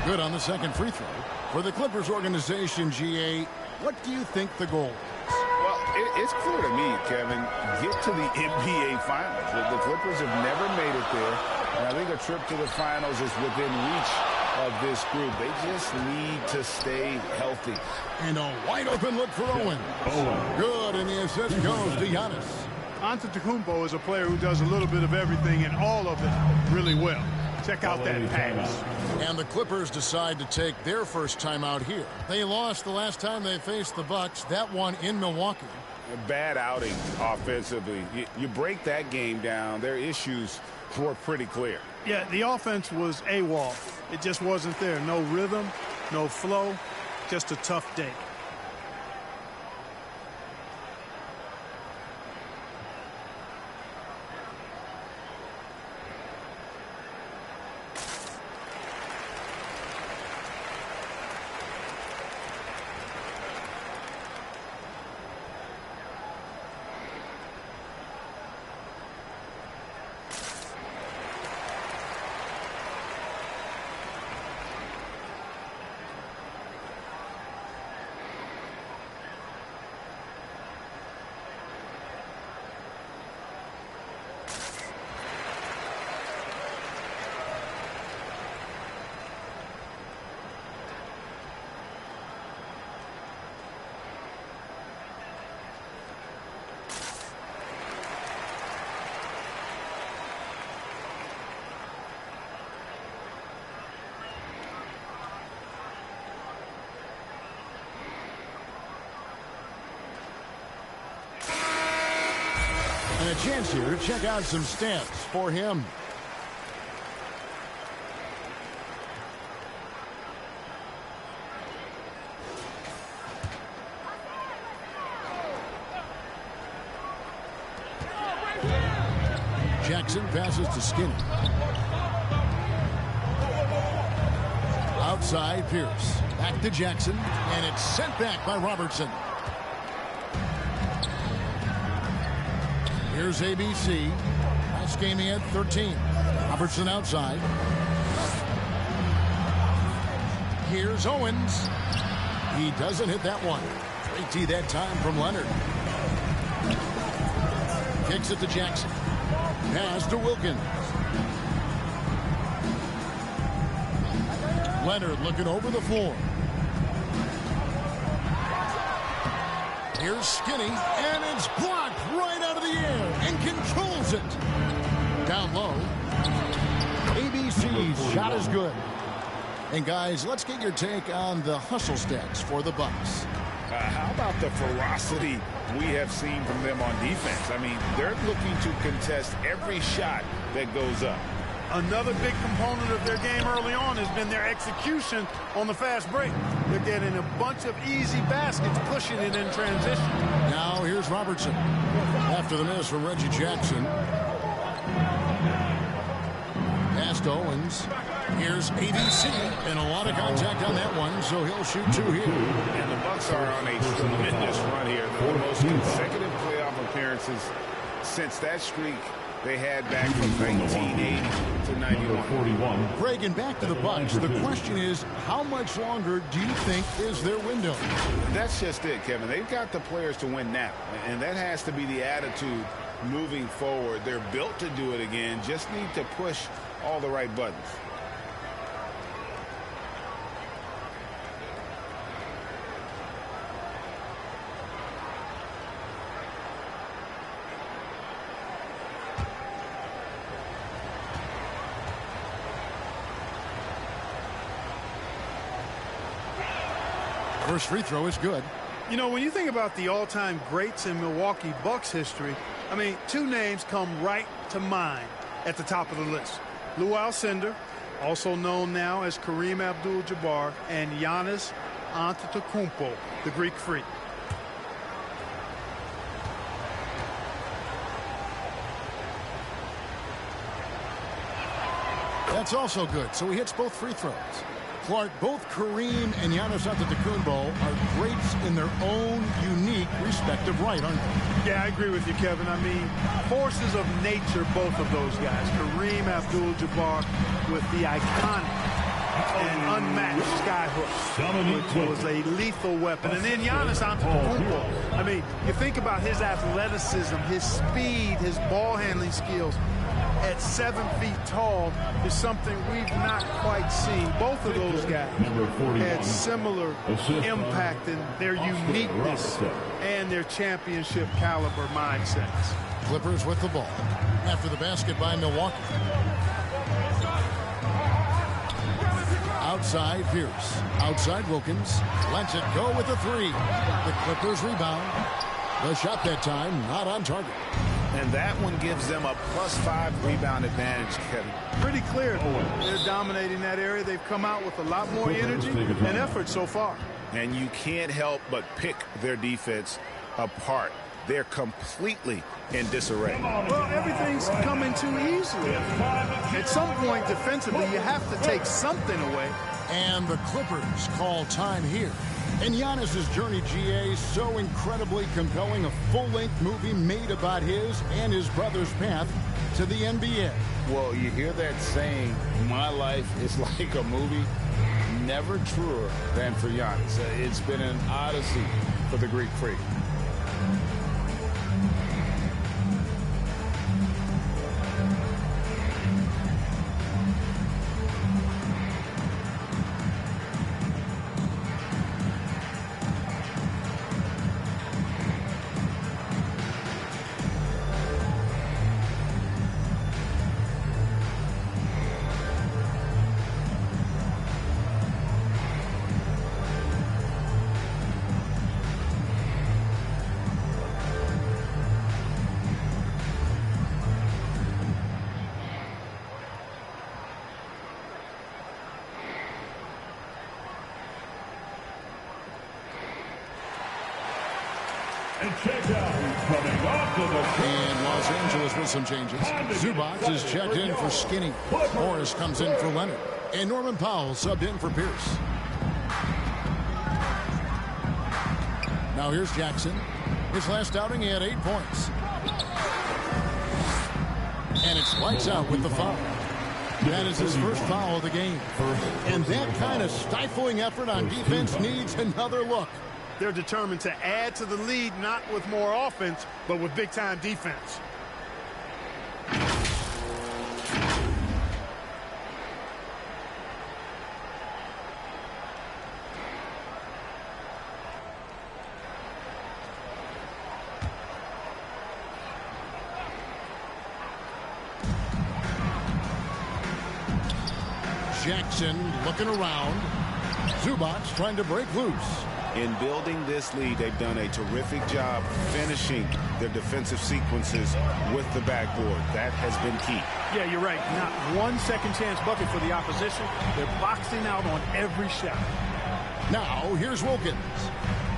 Good on the second free throw. For the Clippers organization, GA, what do you think the goal is? Well, it's clear to me, Kevin, get to the NBA Finals. The Clippers have never made it there, and I think a trip to the Finals is within reach of this group. They just need to stay healthy. And a wide open look for Owens. Good, and the assist goes to Giannis. Antetokounmpo is a player who does a little bit of everything and all of it really well. Check out that pass. And the Clippers decide to take their first time out here. They lost the last time they faced the Bucks, that one in Milwaukee. A bad outing offensively. You break that game down, their issues were pretty clear. Yeah, the offense was AWOL. It just wasn't there. No rhythm, no flow, just a tough day. And a chance here to check out some stats for him. Jackson passes to Skinny. Outside Pierce. Back to Jackson. And it's sent back by Robertson. Here's ABC. Last game he had 13. Robertson outside. Here's Owens. He doesn't hit that one. Great tee that time from Leonard. Kicks it to Jackson. Pass to Wilkins. Leonard looking over the floor. Here's Skinny, and it's blocked right out of the air and controls it. Down low. ABC's shot is good. And guys, let's get your take on the hustle stats for the Bucks. How about the ferocity we have seen from them on defense? I mean, they're looking to contest every shot that goes up. Another big component of their game early on has been their execution on the fast break. They're getting a bunch of easy baskets, pushing it in transition. Now here's Robertson. After the miss from Reggie Jackson. Pass to Owens. Here's ABC, and a lot of contact on that one, so he'll shoot two here. And the Bucks are on a tremendous run here. The most consecutive playoff appearances since that streak they had back from 1980 to 91. Greg, and back to the Bucks, the question is, how much longer do you think is their window? That's just it, Kevin. They've got the players to win now, and that has to be the attitude moving forward. They're built to do it again, just need to push all the right buttons. First free throw is good. You know, when you think about the all-time greats in Milwaukee Bucks history, I mean, two names come right to mind at the top of the list. Lou Alcindor, also known now as Kareem Abdul-Jabbar, and Giannis Antetokounmpo, the Greek Freak. That's also good, so he hits both free throws. Clark, both Kareem and Giannis Antetokounmpo are greats in their own unique respective right, aren't they? Yeah, I agree with you, Kevin. I mean, forces of nature, both of those guys. Kareem Abdul-Jabbar with the iconic and unmatched skyhook, which was a lethal weapon. And then Giannis Antetokounmpo. I mean, you think about his athleticism, his speed, his ball handling skills. At 7 feet tall is something we've not quite seen. Both of those guys had similar impact in their uniqueness and their championship caliber mindsets. Clippers with the ball after the basket by Milwaukee. Outside Pierce. Outside Wilkins. Lets it go with the three. The Clippers rebound. The shot that time not on target. And that one gives them a +5 rebound advantage, Kevin. Pretty clear. They're dominating that area. They've come out with a lot more energy and effort so far. And you can't help but pick their defense apart. They're completely in disarray. Well, everything's coming too easily. At some point, defensively, you have to take something away. And the Clippers call time here. And Giannis's journey, GA, so incredibly compelling. A full-length movie made about his and his brother's path to the NBA. Well, you hear that saying, my life is like a movie. Never truer than for Giannis. It's been an odyssey for the Greek Freak. And Los Angeles with some changes. Zubac is checked in for Skinny. Morris comes in for Leonard. And Norman Powell subbed in for Pierce. Now here's Jackson. His last outing, he had 8 points. And it's lights out with the foul. That is his first foul of the game. And that kind of stifling effort on defense needs another look. They're determined to add to the lead, not with more offense, but with big-time defense. Jackson looking around. Zubac trying to break loose. In building this lead, they've done a terrific job finishing their defensive sequences with the backboard. That has been key. Yeah, you're right. Not one second chance bucket for the opposition. They're boxing out on every shot. Now, here's Wilkins.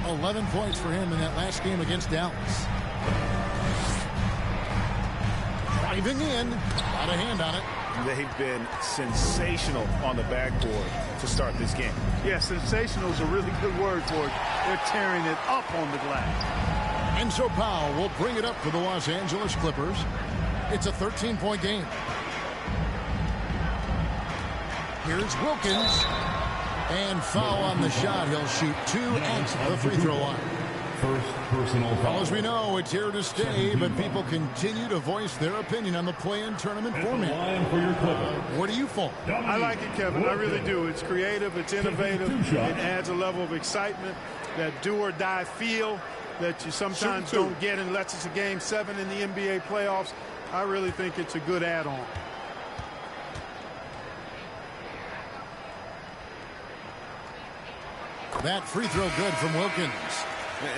11 points for him in that last game against Dallas. Driving in. Got a hand on it. They've been sensational on the backboard to start this game. Yeah, sensational is a really good word for it. They're tearing it up on the glass. And so Powell will bring it up for the Los Angeles Clippers. It's a 13-point game. Here's Wilkins. And foul on the shot. He'll shoot 2 at the free throw line. First personal foul. Well, as we know, it's here to stay, but people continue to voice their opinion on the play-in tournament format. For your Where do you fall? I like it, Kevin. I really do. It's creative. It's innovative. It adds a level of excitement, that do-or-die feel that you sometimes don't get unless it's a Game 7 in the NBA playoffs. I really think it's a good add-on. That free throw good from Wilkins.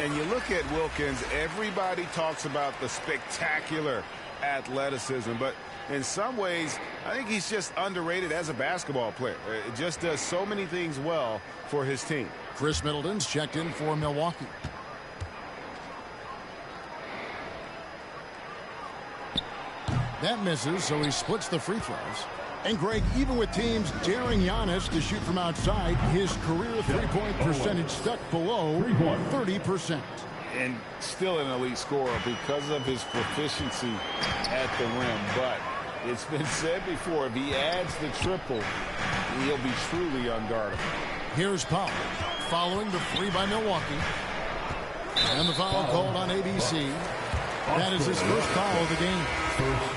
And you look at Wilkins, everybody talks about the spectacular athleticism, but in some ways, I think he's just underrated as a basketball player. It just does so many things well for his team. Chris Middleton's checked in for Milwaukee. That misses, so he splits the free throws. And Greg, even with teams daring Giannis to shoot from outside, his career three-point percentage stuck below 30%. And still an elite scorer because of his proficiency at the rim. But it's been said before, if he adds the triple, he'll be truly unguardable. Here's Powell following the three by Milwaukee. And the foul called on ABC. That is his first foul of the game.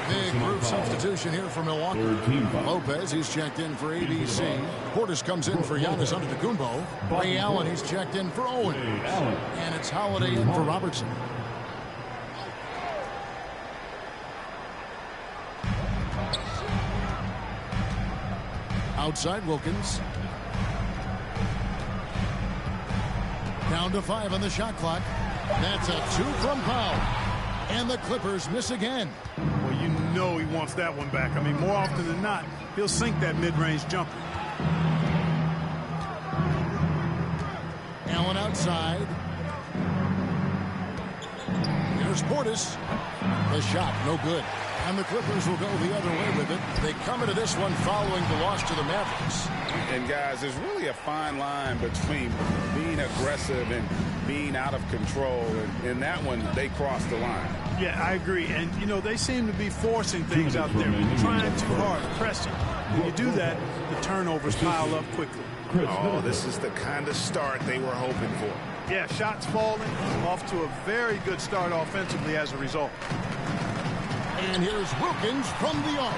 Big group substitution here for Milwaukee. Lopez, he's checked in for ABC. Portis comes in for Giannis Antetokounmpo. Ray Allen, he's checked in for Owens. And it's Holiday in for Robertson. Outside Wilkins. Down to 5 on the shot clock. That's a 2 from Powell. And the Clippers miss again. Well, you know he wants that one back. I mean, more often than not, he'll sink that mid-range jumper. Allen outside. Here's Portis. The shot, no good. And the Clippers will go the other way with it. They come into this one following the loss to the Mavericks. And, guys, there's really a fine line between being aggressive and being out of control. And in that one, they crossed the line. Yeah, I agree. And, you know, they seem to be forcing things out there, trying too hard, pressing. When you do that, the turnovers pile up quickly. Oh, this is the kind of start they were hoping for. Yeah, shots falling, off to a very good start offensively as a result. And here's Wilkins from the arc.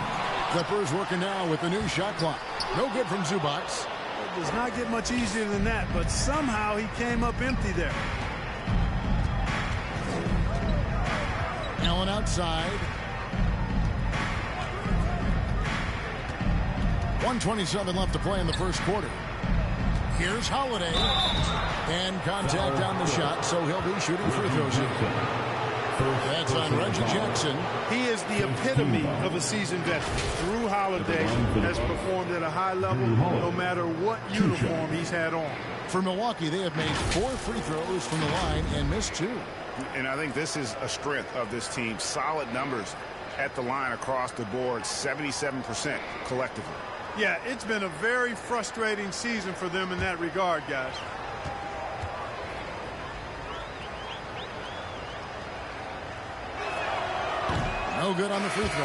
Clippers working now with the new shot clock. No good from Zubac. It does not get much easier than that, but somehow he came up empty there. Allen outside. 1:27 left to play in the first quarter. Here's Holiday. And contact on the shot, so he'll be shooting free throws here. That's on Reggie Jackson. He is the epitome of a seasoned veteran. Drew Holiday has performed at a high level no matter what uniform he's had on. For Milwaukee, they have made 4 free throws from the line and missed 2. And I think this is a strength of this team. Solid numbers at the line across the board, 77% collectively. Yeah, it's been a very frustrating season for them in that regard, guys. No good on the free throw.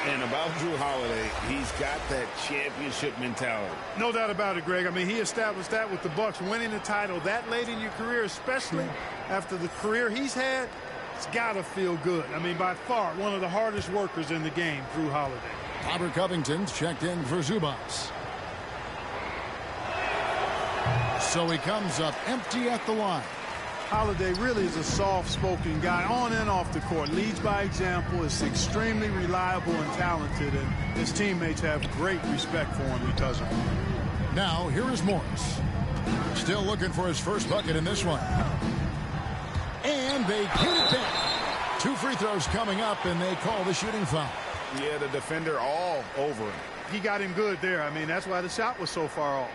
And about Jrue Holiday, he's got that championship mentality. No doubt about it, Greg. I mean, he established that with the Bucks, winning the title that late in your career, especially after the career he's had. It's got to feel good. I mean, by far, one of the hardest workers in the game, Jrue Holiday. Robert Covington's checked in for Zubats. So he comes up empty at the line. Holiday really is a soft-spoken guy on and off the court. Leads by example, is extremely reliable and talented, and his teammates have great respect for him because of it. Now, here is Morris. Still looking for his first bucket in this one. And they get it back. 2 free throws coming up, and they call the shooting foul. Yeah, the defender all over him. He got him good there. I mean, that's why the shot was so far off.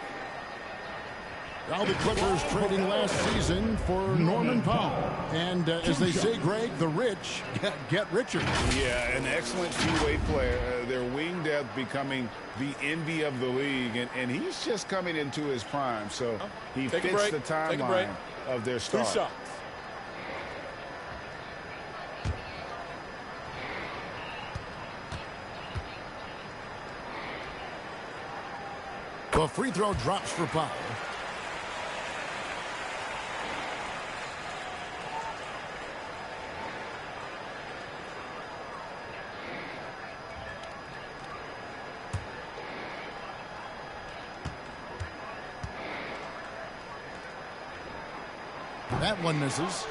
Now the Clippers trading last season for Norman Powell. And as they say, Greg, the rich get richer. Yeah, an excellent two-way player. Their wing depth becoming the envy of the league. And he's just coming into his prime. So he fits the timeline of their star. 2 shots. The free throw drops for Powell. That one misses.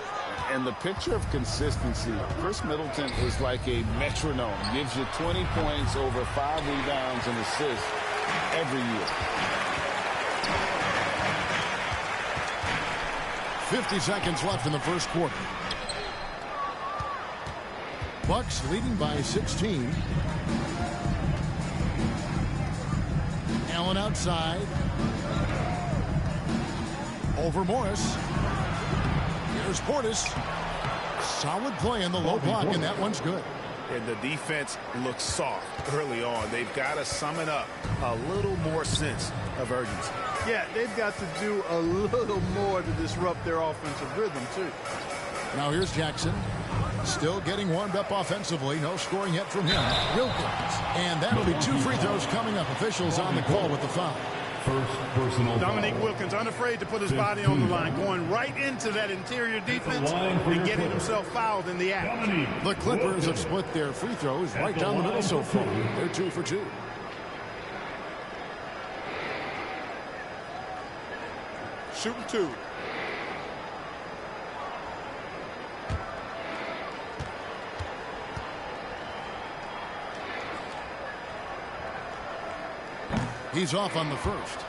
And the picture of consistency, Chris Middleton is like a metronome. Gives you 20 points, over 5 rebounds and assists every year. 50 seconds left in the first quarter. Bucks leading by 16. Allen outside. Over Morris. Here's Portis. Solid play in the low block, and that one's good. And the defense looks soft early on. They've got to summon up a little more sense of urgency. Yeah, they've got to do a little more to disrupt their offensive rhythm, too. Now here's Jackson. Still getting warmed up offensively. No scoring yet from him. Wilkins. And that'll be 2 free throws coming up. Officials on the call with the foul. First personal Dominique foul. Wilkins unafraid to put his body on the line, going right into that interior defense and getting himself fouled in the act. The Clippers have split their free throws right down the middle so far. They're 2 for 2. Shooting 2. He's off on the first.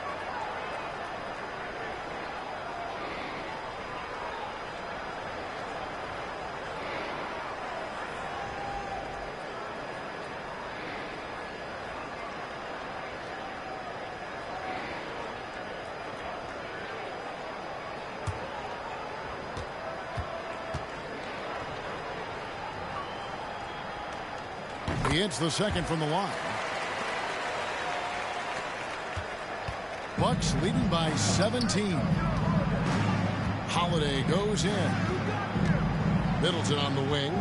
He hits the second from the line. Bucks leading by 17. Holiday goes in. Middleton on the wing.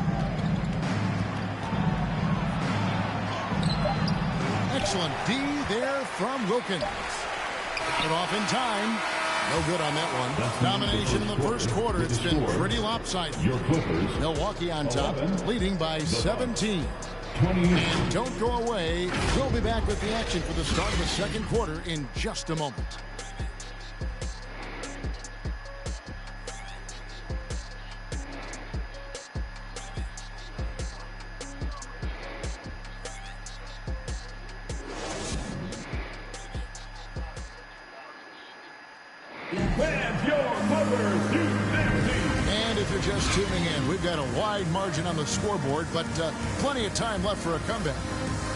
Excellent D there from Wilkins. Put off in time. No good on that one. Domination in the first quarter. It's been pretty lopsided. Milwaukee on top, leading by 17. And don't go away. We'll be back with the action for the start of the second quarter in just a moment. And if you're just tuning in, we've got a wide margin on the scoreboard, but plenty of time left for a comeback.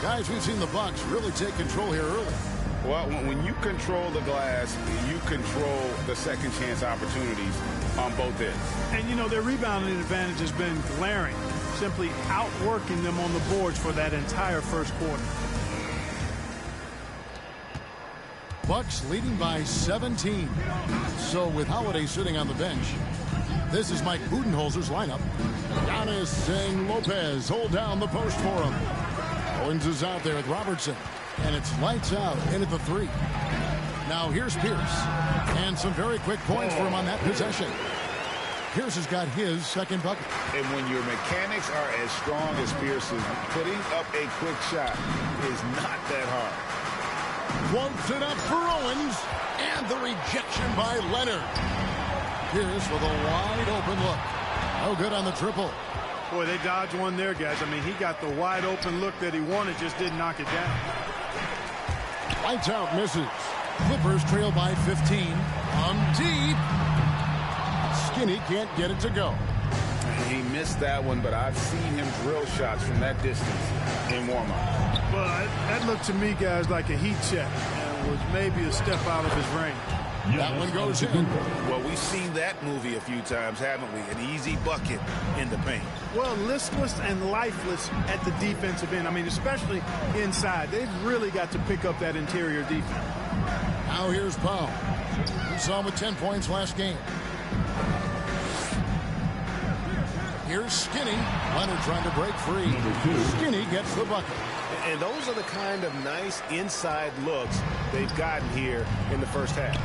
Guys, we've seen the Bucks really take control here early. Well, when you control the glass, you control the second chance opportunities on both ends. And, you know, their rebounding advantage has been glaring, simply outworking them on the boards for that entire first quarter. Bucks leading by 17. So with Holiday sitting on the bench, this is Mike Budenholzer's lineup. Giannis and Lopez hold down the post for him. Owens is out there with Robertson. And it's lights out in at the 3. Now here's Pierce. And some very quick points for him on that possession. Pierce has got his second bucket. And when your mechanics are as strong as Pierce's, putting up a quick shot is not that hard. Floats it up for Owens. And the rejection by Leonard. Pierce with a wide open look. No good on the triple. Boy, they dodged one there, guys. I mean, he got the wide open look that he wanted, just didn't knock it down. Lights out, misses. Clippers trail by 15. Deep. Skinny can't get it to go. He missed that one, but I've seen him drill shots from that distance in warm-up. Well, that looked to me, guys, like a heat check and was maybe a step out of his range. That one goes in. Well, we've seen that movie a few times, haven't we? An easy bucket in the paint. Well, listless and lifeless at the defensive end. I mean, especially inside. They've really got to pick up that interior defense. Now here's Powell. We saw him with 10 points last game. Here's Skinny. Leonard trying to break free. Skinny gets the bucket. And those are the kind of nice inside looks they've gotten here in the first half.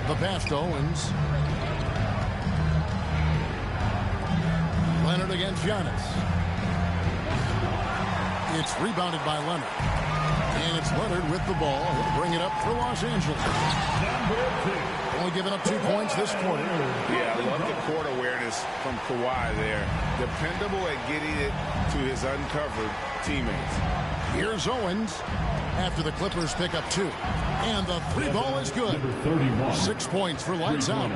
The pass to Owens. Leonard against Giannis. It's rebounded by Leonard. And it's Leonard with the ball. He'll bring it up for Los Angeles. Only giving up 2 points this quarter. Yeah, I love the court awareness from Kawhi there. Dependable at getting it to his uncovered teammates. Here's Owens after the Clippers pick up 2. And the 3 ball is good. 6 points for lights out.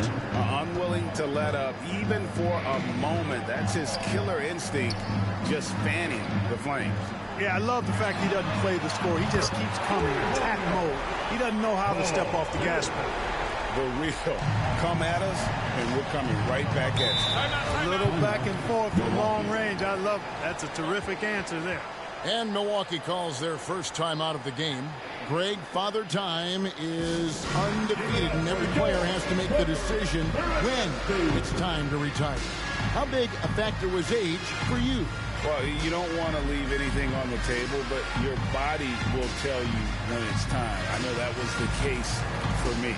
Unwilling to let up even for a moment. That's his killer instinct, just fanning the flames. Yeah, I love the fact he doesn't play the score. He just keeps coming, attack mode. He doesn't know how to step off the gas pedal. The real come at us, and we're coming right back at you. A little back and forth from long range. I love it. That's a terrific answer there. And Milwaukee calls their first time out of the game. Greg, Father Time is undefeated, and every player has to make the decision when it's time to retire. How big a factor was age for you? Well, you don't want to leave anything on the table, but your body will tell you when it's time. I know that was the case for me.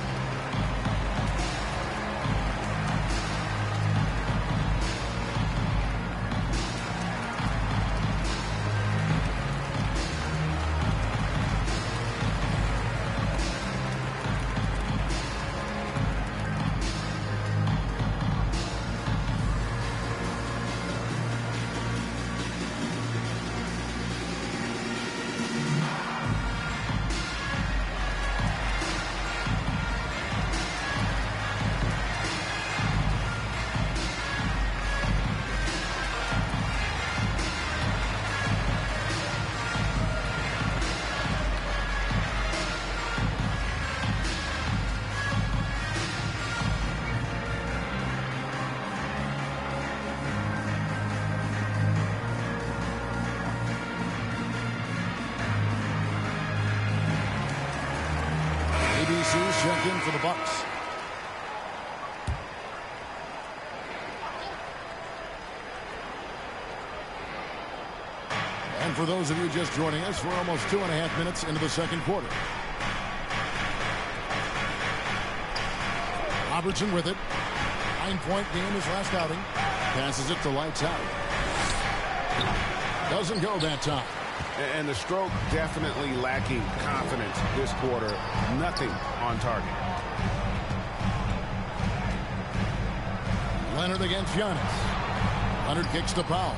Check in for the Bucks. And for those of you just joining us, we're almost 2.5 minutes into the second quarter. Robertson with it. 9-point game his last outing. Passes it to lights out. Doesn't go that time. And the stroke definitely lacking confidence this quarter. Nothing on target. Leonard against Giannis. Leonard kicks to Powell.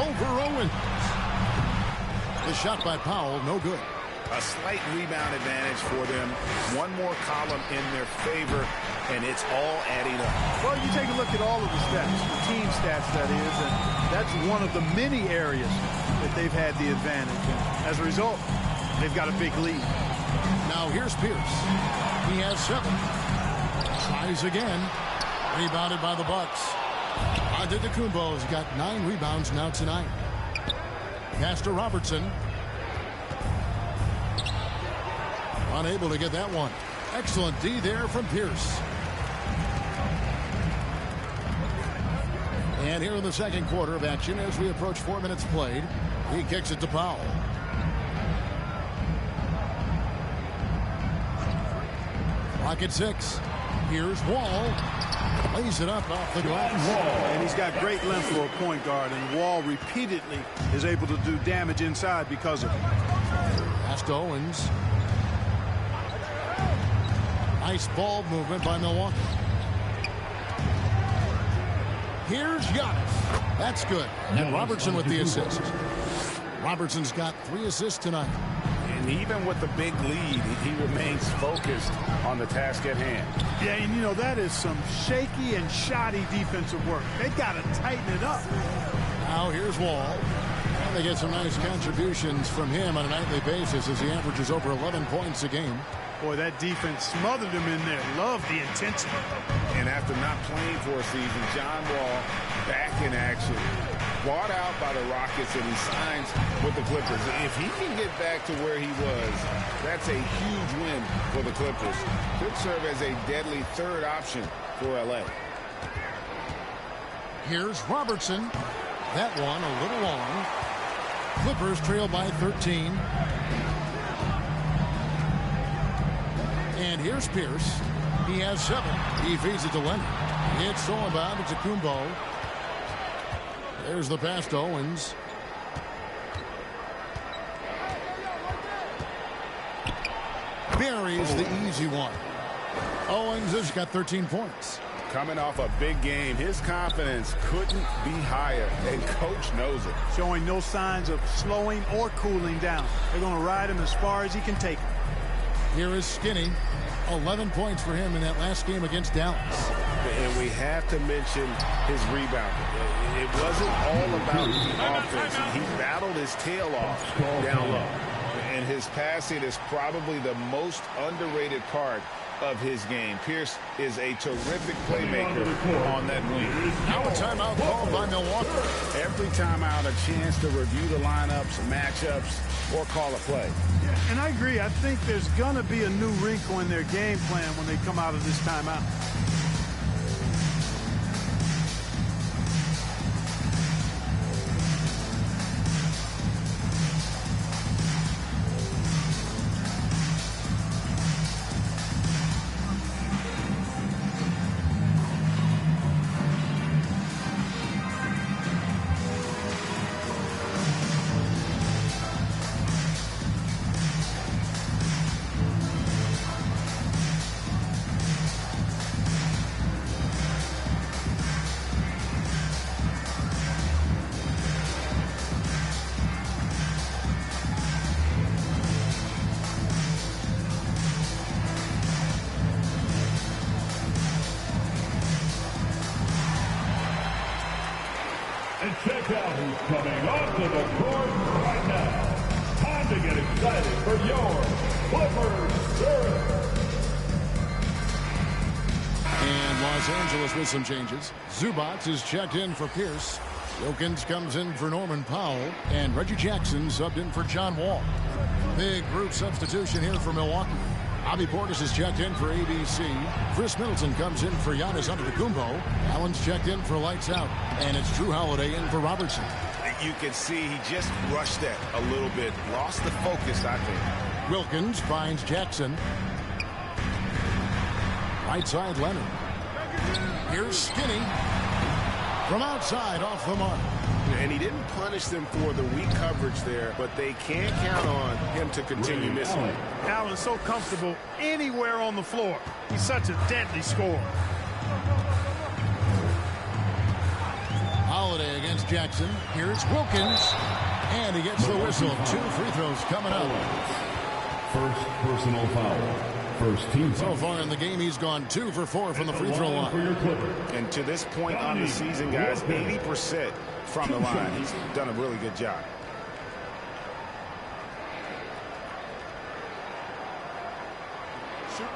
Over Owens. The shot by Powell, no good. A slight rebound advantage for them. One more column in their favor, and it's all adding up. Well, you take a look at all of the stats, the team stats, that is, and that's one of the many areas that they've had the advantage. And as a result, they've got a big lead. Now here's Pierce. He has 7. Tries again. Rebounded by the Bucks. Antetokounmpo's got 9 rebounds now tonight. Pass to Robertson. Unable to get that one. Excellent D there from Pierce. And here in the second quarter of action, as we approach 4 minutes played, he kicks it to Powell. Clock at 6. Here's Wall. Lays it up off the glass. And he's got great length for a point guard, and Wall repeatedly is able to do damage inside because of it. Pass to Owens. Nice ball movement by Milwaukee. Here's Giannis. That's good. And Robertson with the assist. Robertson's got 3 assists tonight. And even with the big lead, he remains focused on the task at hand. Yeah, and you know, that is some shaky and shoddy defensive work. They got to tighten it up. Now here's Wall. And they get some nice contributions from him on a nightly basis as he averages over 11 points a game. Boy, that defense smothered him in there. Love the intensity. And after not playing for a season, John Wall back in action. Bought out by the Rockets, and he signs with the Clippers. If he can get back to where he was, that's a huge win for the Clippers. Could serve as a deadly third option for L.A. Here's Robertson. That one a little long. Clippers trail by 13. And here's Pierce. He has 7. He feeds it to Leonard. It's all about Antetokounmpo. There's the pass to Owens. Buries the easy one. Owens has got 13 points. Coming off a big game, his confidence couldn't be higher, and coach knows it. Showing no signs of slowing or cooling down. They're going to ride him as far as he can take him. Here is Skinny. 11 points for him in that last game against Dallas. And we have to mention his rebounding. It wasn't all about the offense. He battled his tail off down low. And his passing is probably the most underrated part of his game. Pierce is a terrific playmaker on that wing. Now a timeout called by Milwaukee. Every timeout, a chance to review the lineups, matchups, or call a play. Yeah, and I agree. I think there's going to be a new wrinkle in their game plan when they come out of this timeout. And check out who's coming onto the court right now. Time to get excited for your Clippers Surge. And Los Angeles with some changes. Zubac is checked in for Pierce. Wilkins comes in for Norman Powell. And Reggie Jackson subbed in for John Wall. Big group substitution here for Milwaukee. Bobby Portis is checked in for ABC. Chris Middleton comes in for Giannis Antetokounmpo. Allen's checked in for Lights Out. And it's Drew Holiday in for Robertson. You can see he just rushed that a little bit. Lost the focus, I think. Wilkins finds Jackson. Right side, Leonard. Here's Skinny. From outside, off the mark. And he didn't punish them for the weak coverage there, but they can't count on him to continue missing. Allen's so comfortable anywhere on the floor. He's such a deadly scorer. Holiday against Jackson. Here's Wilkins. And he gets the whistle. 2 free throws coming up. First personal foul. First team foul. So far in the game, he's gone 2 for 4 from the free throw line. And to this point on the season, guys, 80% from the line. He's done a really good job. Shooting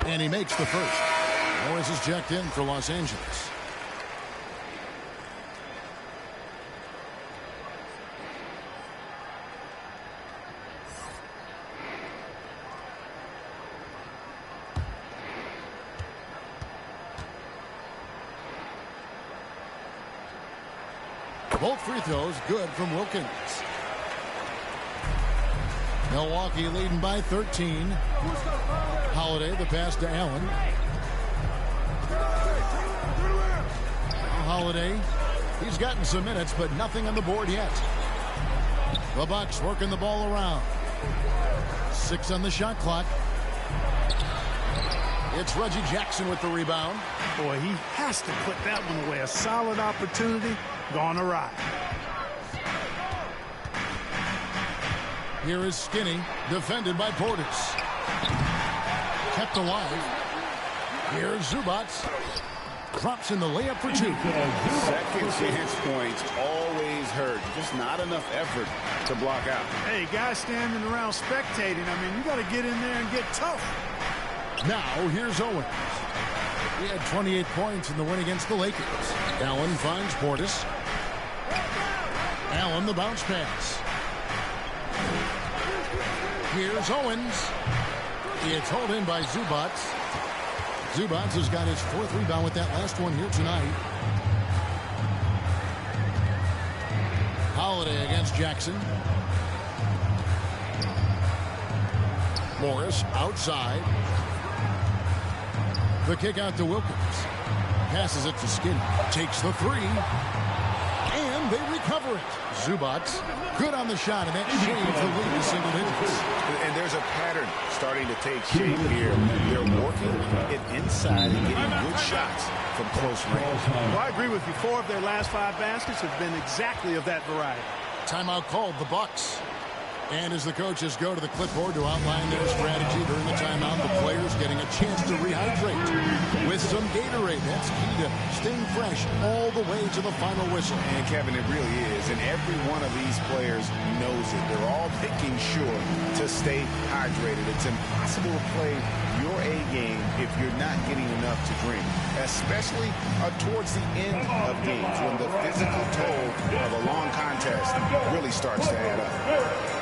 2. And he makes the first. Morris is checked in for Los Angeles. Both free throws good from Wilkins. Milwaukee leading by 13. Holiday, the pass to Allen. Holiday, he's gotten some minutes, but nothing on the board yet. The Bucks working the ball around. 6 on the shot clock. It's Reggie Jackson with the rebound. Boy, he has to put that one away. A solid opportunity gone awry. Here is Skinny, defended by Portis. Kept alive. Here's Zubac. Drops in the layup for 2. Second chance points always hurt. Just not enough effort to block out. Hey, guys standing around spectating. I mean, you got to get in there and get tough. Now, here's Owens. He had 28 points in the win against the Lakers. Allen finds Portis. Allen, the bounce pass. Here's Owens. It's hauled in by Zubac. Zubac has got his 4th rebound with that last one here tonight. Holiday against Jackson. Morris outside. The kick out to Wilkins. Passes it to Skinny. Takes the 3. And they recover it. Zubac, good on the shot, and that shaves the lead to single digits. And there's a pattern starting to take shape here. They're working it inside and getting good shots from close range. Well, I agree with you. 4 of their last 5 baskets have been exactly of that variety. Timeout called, the Bucks. And as the coaches go to the clipboard to outline their strategy during the timeout, the players getting a chance to rehydrate with some Gatorade. That's key to staying fresh all the way to the final whistle. And Kevin, it really is. And every one of these players knows it. They're all making sure to stay hydrated. It's impossible to play your A game if you're not getting enough to drink, especially towards the end of games when the physical toll of a long contest really starts to add up.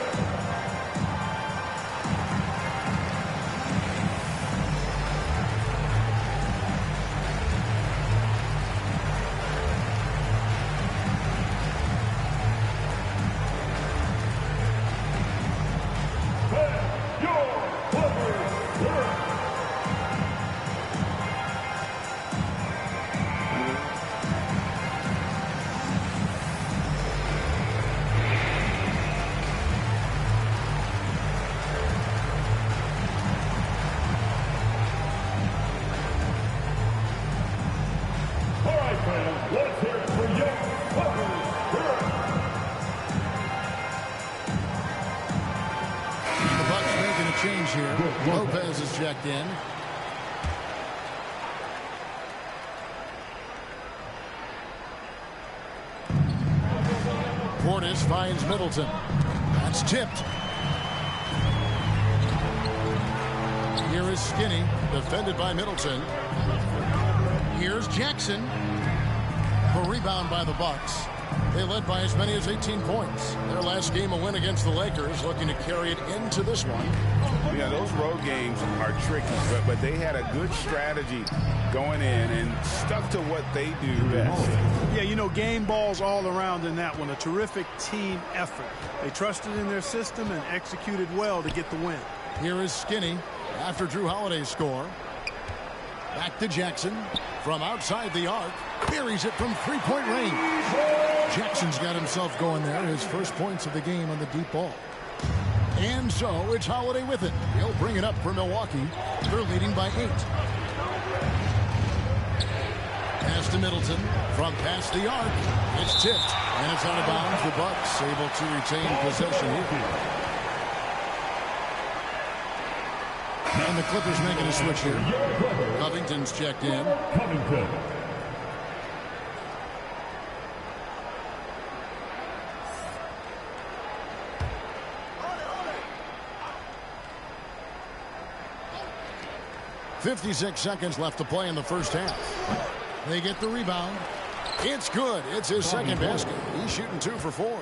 Lopez is checked in. Portis finds Middleton. That's tipped. Here is Skinny, defended by Middleton. Here's Jackson. A rebound by the Bucks. They led by as many as 18 points. Their last game, a win against the Lakers, looking to carry it into this one. Yeah, those road games are tricky, but they had a good strategy going in and stuck to what they do best. Yeah, you know, game balls all around in that one. A terrific team effort. They trusted in their system and executed well to get the win. Here is Skinny after Drew Holiday's score. Back to Jackson from outside the arc. Buries it from three-point range. Jackson's got himself going there. His first points of the game on the deep ball. And so it's Holiday with it. He'll bring it up for Milwaukee. They're leading by 8. Pass to Middleton from past the arc. It's tipped, and it's out of bounds. The Bucks able to retain possession here. And the Clippers making a switch here. Covington's checked in. Covington. .56 seconds left to play in the first half. They get the rebound. It's good. It's his second basket. He's shooting 2 for 4.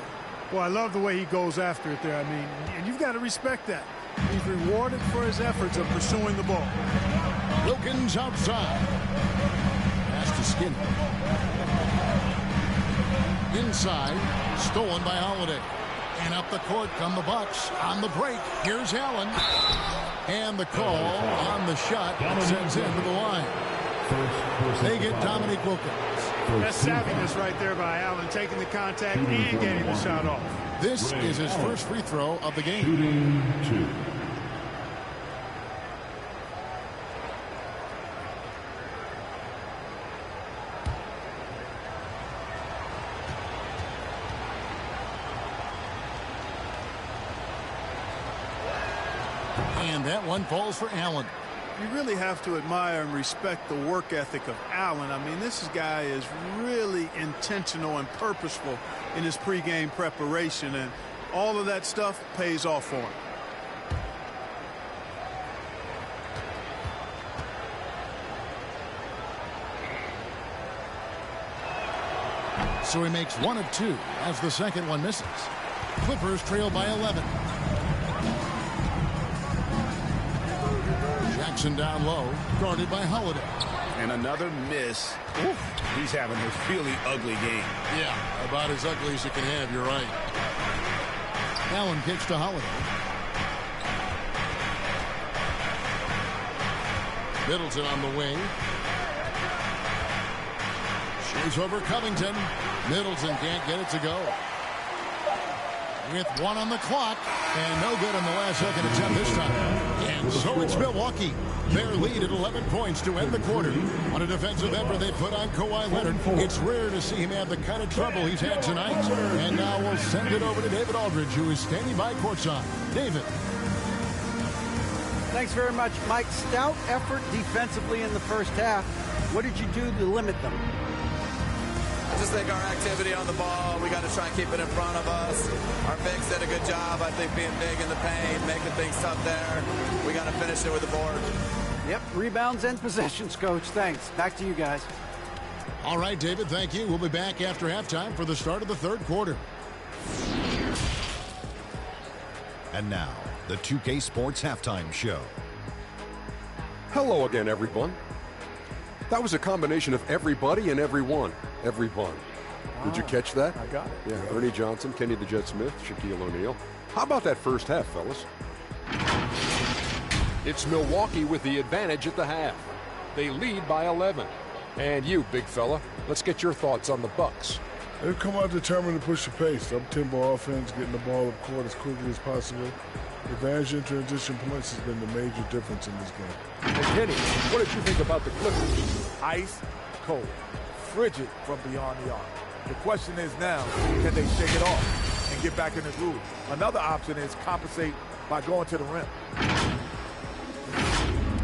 Well, I love the way he goes after it there. I mean, and you've got to respect that. He's rewarded for his efforts of pursuing the ball. Wilkins outside. Pass to Skinner. Inside. Stolen by Holiday. And up the court come the Bucks. On the break, here's Allen. And the call on the shot sends him to the line. They get Dominique Wilkins. That's savviness right there by Allen, taking the contact and getting the shot off. This is his first free throw of the game. Shooting 2. And that one falls for Allen. You really have to admire and respect the work ethic of Allen. I mean, this guy is really intentional and purposeful in his pregame preparation, and all of that stuff pays off for him. So he makes 1 of 2 as the second one misses. Clippers trail by 11. Jackson down low, guarded by Holiday. And another miss. Oof, he's having a really ugly game. Yeah, about as ugly as you can have, you're right. Allen kicks to Holiday. Middleton on the wing. Shaves over Covington. Middleton can't get it to go. With 1 on the clock, and no good on the last second attempt this time. And so it's Milwaukee. Their lead at 11 points to end the quarter. On a defensive effort they put on Kawhi Leonard. It's rare to see him have the kind of trouble he's had tonight. And now we'll send it over to David Aldridge, who is standing by courtside. David. Thanks very much, Mike. Stout effort defensively in the first half. What did you do to limit them? I just think our activity on the ball, we got to try and keep it in front of us. Our bigs did a good job, I think, being big in the paint, making things tough there. We got to finish it with the board. Yep, rebounds and possessions, Coach. Thanks. Back to you guys. All right, David, thank you. We'll be back after halftime for the start of the third quarter. And now, the 2K Sports Halftime Show. Hello again, everyone. That was a combination of everybody and everyone. Everyone. Did you catch that? I got it. Yeah, Ernie Johnson, Kenny the Jet Smith, Shaquille O'Neal. How about that first half, fellas? It's Milwaukee with the advantage at the half. They lead by 11. And you, big fella, let's get your thoughts on the Bucks. They've come out determined to push the pace. Up-tempo offense, getting the ball up court as quickly as possible. Advantage in transition points has been the major difference in this game. And Kenny, what did you think about the Clippers? Ice cold, frigid from beyond the arc. The question is now, can they shake it off and get back in the groove? Another option is compensate by going to the rim.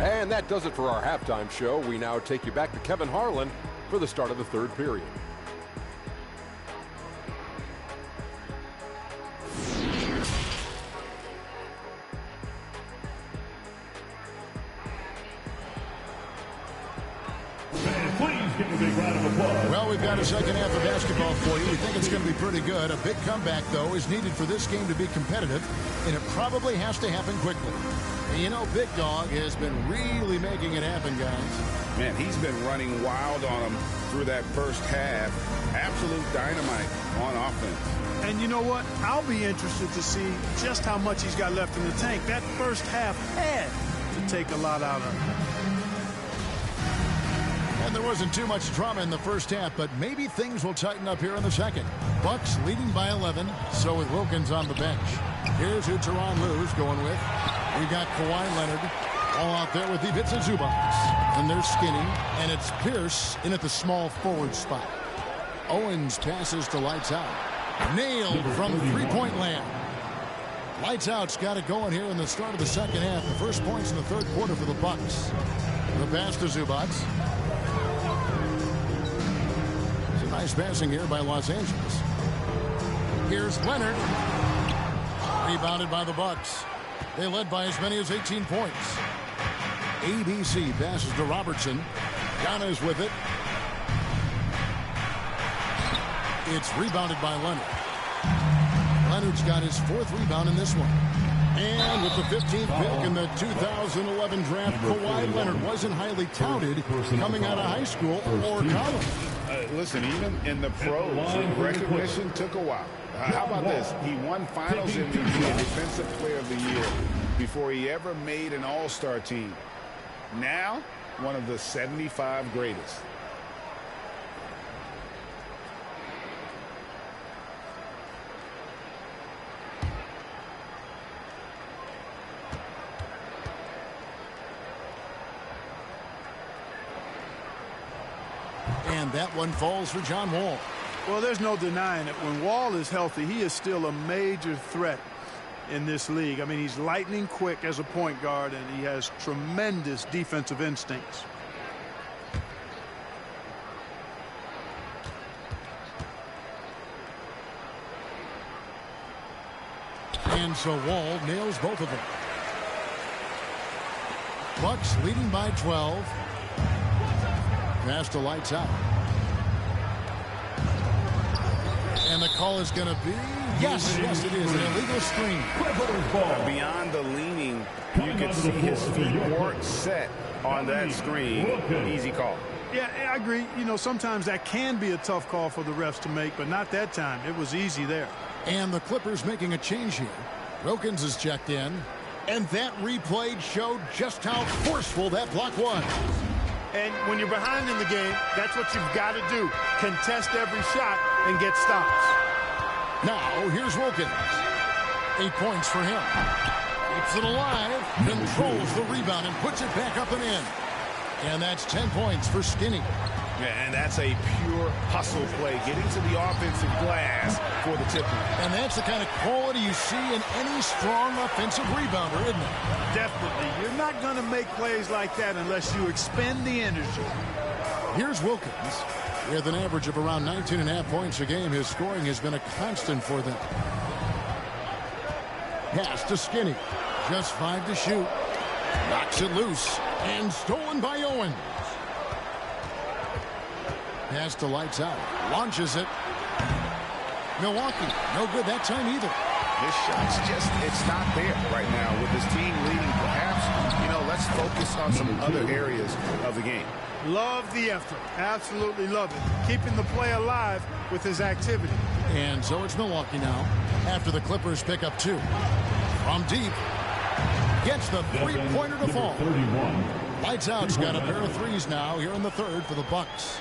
And that does it for our halftime show. We now take you back to Kevin Harlan for the start of the third period. Well, we've got a second half of basketball for you. We think it's going to be pretty good. A big comeback, though, is needed for this game to be competitive, and it probably has to happen quickly. And you know, Big Dog has been really making it happen, guys. Man, he's been running wild on them through that first half. Absolute dynamite on offense. And you know what? I'll be interested to see just how much he's got left in the tank. That first half had to take a lot out of him. And there wasn't too much drama in the first half, but maybe things will tighten up here in the second. Bucks leading by 11, so with Wilkins on the bench. Here's who Tyronn Lue's going with. We've got Kawhi Leonard, All out there with the Ivica Zubats. And they're Skinny. And it's Pierce in at the small forward spot. Owens passes to Lights Out. Nailed from three-point land. Lights Out's got it going here in the start of the second half. The first points in the third quarter for the Bucks. The pass to Zubats. It's a nice passing here by Los Angeles. Here's Leonard. Rebounded by the Bucks. They led by as many as 18 points. ABC passes to Robertson. Giannis with it. It's rebounded by Leonard. Leonard's got his fourth rebound in this one. And with the 15th pick in the 2011 draft, Kawhi Leonard wasn't highly touted coming out of high school or college. Listen, even in the pros, recognition took a while. How about this? He won Finals MVP and Defensive Player of the Year before he ever made an All-Star team. Now, one of the 75 greatest. And that one falls for John Wall. Well, there's no denying it. When Wall is healthy, he is still a major threat in this league. I mean, he's lightning quick as a point guard, and he has tremendous defensive instincts. And so Wall nails both of them. Bucks leading by 12. Pass to Lights Out. And the call is going to be, yes, it is, an illegal screen. Beyond the leaning, you can see his feet weren't set on that screen. Easy call. Yeah, I agree. You know, sometimes that can be a tough call for the refs to make, but not that time. It was easy there. And the Clippers making a change here. Wilkins is checked in. And that replay showed just how forceful that block was. And when you're behind in the game, that's what you've got to do. Contest every shot and get stops. Now, here's Wilkins. 8 points for him. Keeps it alive, controls the rebound, and puts it back up and in. And that's 10 points for Skinny. Yeah, and that's a pure hustle play, getting to the offensive glass for the tip. And that's the kind of quality you see in any strong offensive rebounder, isn't it? Definitely. You're not going to make plays like that unless you expend the energy. Here's Wilkins. With an average of around 19.5 points a game, his scoring has been a constant for them. Pass to Skinny. Just 5 to shoot. Knocks it loose. And stolen by Owens. Pass to Lights Out. Launches it. Milwaukee. No good that time either. This shot's just, it's not there right now with this team leading. Perhaps, you know, let's focus on some other areas of the game. Love the effort. Absolutely love it. Keeping the play alive with his activity. And so it's Milwaukee now after the Clippers pick up 2. From deep. Gets the three-pointer to fall. Lights Out's got a pair of threes now here in the third for the Bucks.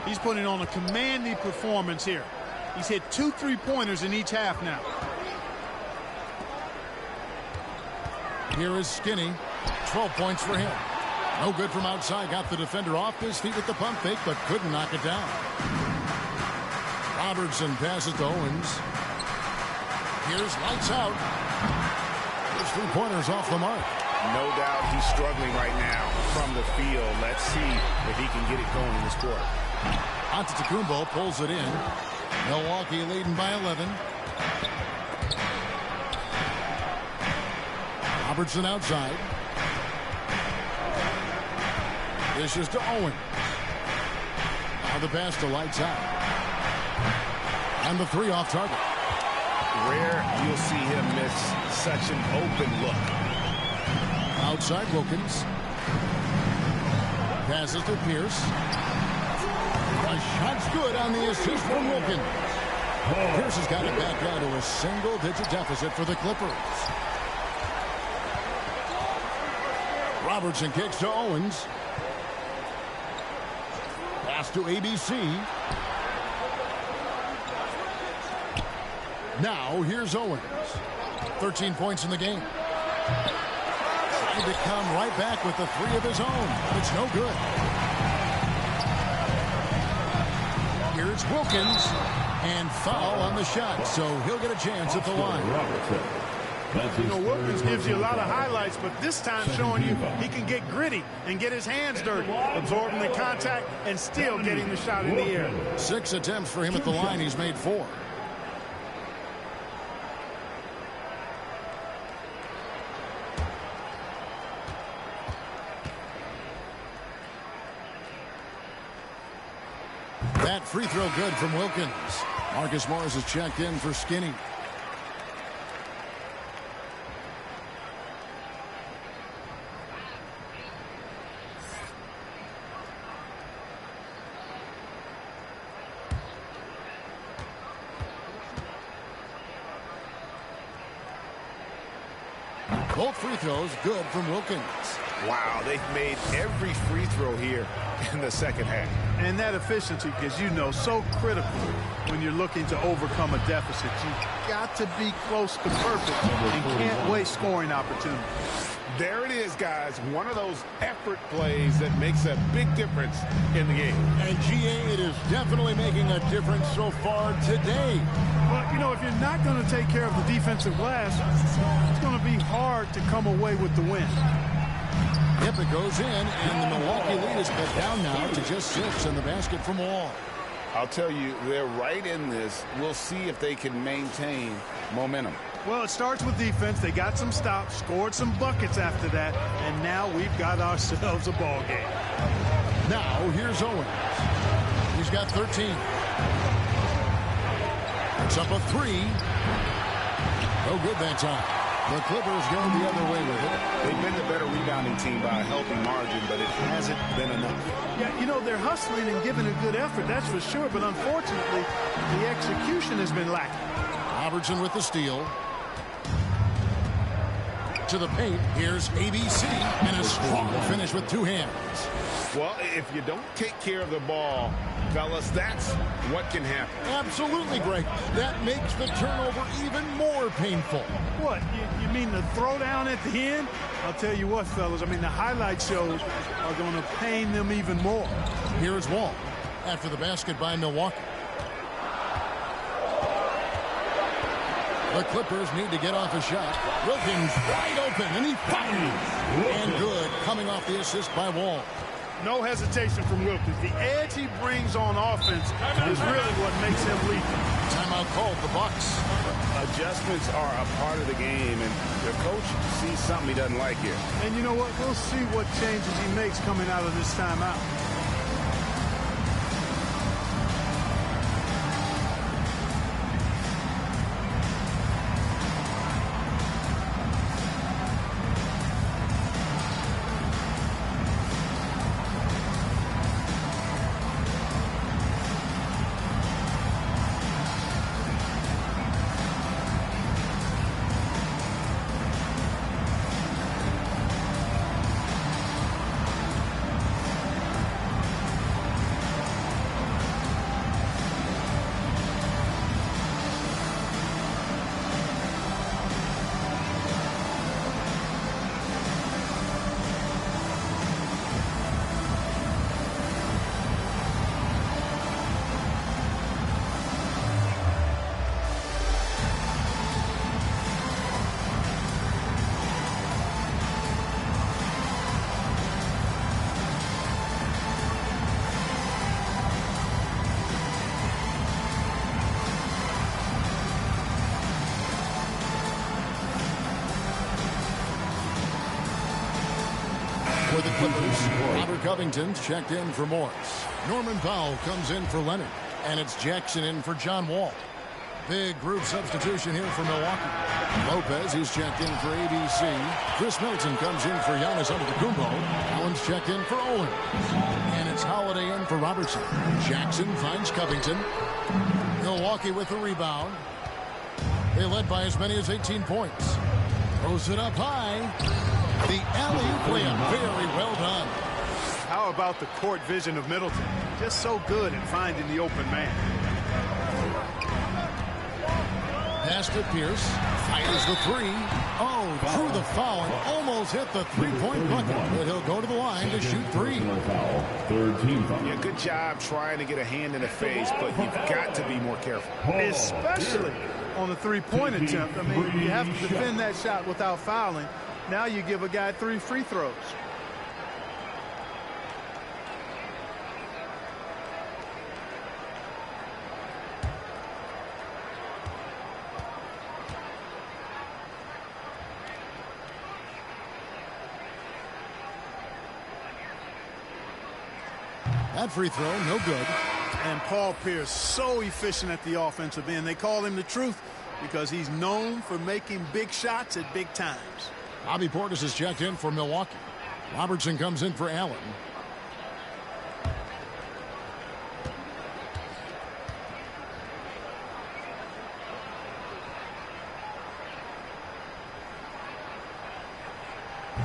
He's putting on a commanding performance here. He's hit 2 3-pointers in each half now. Here is Skinny. 12 points for him. No good from outside. Got the defender off his feet with the pump fake, but couldn't knock it down. Robertson passes to Owens. Here's Lights Out. His 3-pointers off the mark. No doubt he's struggling right now from the field. Let's see if he can get it going in this quarter. Antetokounmpo pulls it in. Milwaukee leading by 11. Robertson outside. This is to Owens. Now the pass to Lights Out. And the 3 off target. Rare you'll see him miss such an open look. Outside Wilkins. Passes to Pierce. The shot's good on the assist from Wilkins. Pierce has got it back down to a single-digit deficit for the Clippers. Robertson kicks to Owens. Pass to ABC. Now here's Owens. 13 points in the game. tried to come right back with the three of his own. It's no good. Here's Wilkins. And foul on the shot, so he'll get a chance at the line. You know, Wilkins gives you a lot of highlights, but this time showing you he can get gritty and get his hands dirty, absorbing the contact and still getting the shot in the air. 6 attempts for him at the line. He's made 4. That free throw good from Wilkins. Marcus Morris is checked in for Skinny. Both free throws good from Wilkins. Wow, they've made every free throw here in the second half. And that efficiency, as you know, so critical when you're looking to overcome a deficit. You've got to be close to perfect and can't waste scoring opportunities. There it is, guys. One of those effort plays that makes a big difference in the game. And GA, it is definitely making a difference so far today. Well, you know, if you're not going to take care of the defensive glass, it's going to be hard to come away with the win. Yep, it goes in, and the Milwaukee lead is cut down now to just 6 in the basket from Wall. I'll tell you, they're right in this. We'll see if they can maintain momentum. Well, it starts with defense. They got some stops, scored some buckets after that, and now we've got ourselves a ball game. Now, here's Owens. He's got 13. It's up a 3. No good that time. The Clippers go the other way with it. They've been the better rebounding team by a healthy margin, but it hasn't been enough. Yeah, you know, they're hustling and giving a good effort, that's for sure, but unfortunately, the execution has been lacking. Robertson with the steal. To the paint, here's ABC, and a strong finish with 2 hands. Well, if you don't take care of the ball, fellas, that's what can happen. Absolutely, Greg. That makes the turnover even more painful. What, you mean the throwdown at the end? I'll tell you what, fellas, I mean, the highlight shows are going to pain them even more. Here's Wall after the basket by Milwaukee. The Clippers need to get off a shot. Wilkins wide open, and he fires. And good, coming off the assist by Wall. No hesitation from Wilkins. The edge he brings on offense is really what makes him lethal. Timeout called the Bucks. Adjustments are a part of the game, and the coach sees something he doesn't like here. And you know what? We'll see what changes he makes coming out of this timeout. For the Clippers, Robert Covington's checked in for Morris. Norman Powell comes in for Leonard. And it's Jackson in for John Wall. Big group substitution here for Milwaukee. Lopez, he's checked in for ABC. Chris Middleton comes in for Giannis Antetokounmpo. Allen's checked in for Owens. And it's Holiday in for Robertson. Jackson finds Covington. Milwaukee with the rebound. They led by as many as 18 points. Throws it up high. The alley-oop layup, very well done. How about the court vision of Middleton? Just so good at finding the open man. Pass to Pierce. Tight as the three. Oh, threw the foul and almost hit the three-point bucket. But he'll go to the line to shoot three. Third team foul. Yeah, good job trying to get a hand in the face, but you've got to be more careful. Especially on the three-point attempt. I mean, you have to defend that shot without fouling. Now you give a guy 3 free throws. That free throw, no good. And Paul Pierce, so efficient at the offensive end. They call him the truth because he's known for making big shots at big times. Bobby Portis is checked in for Milwaukee. Robertson comes in for Allen.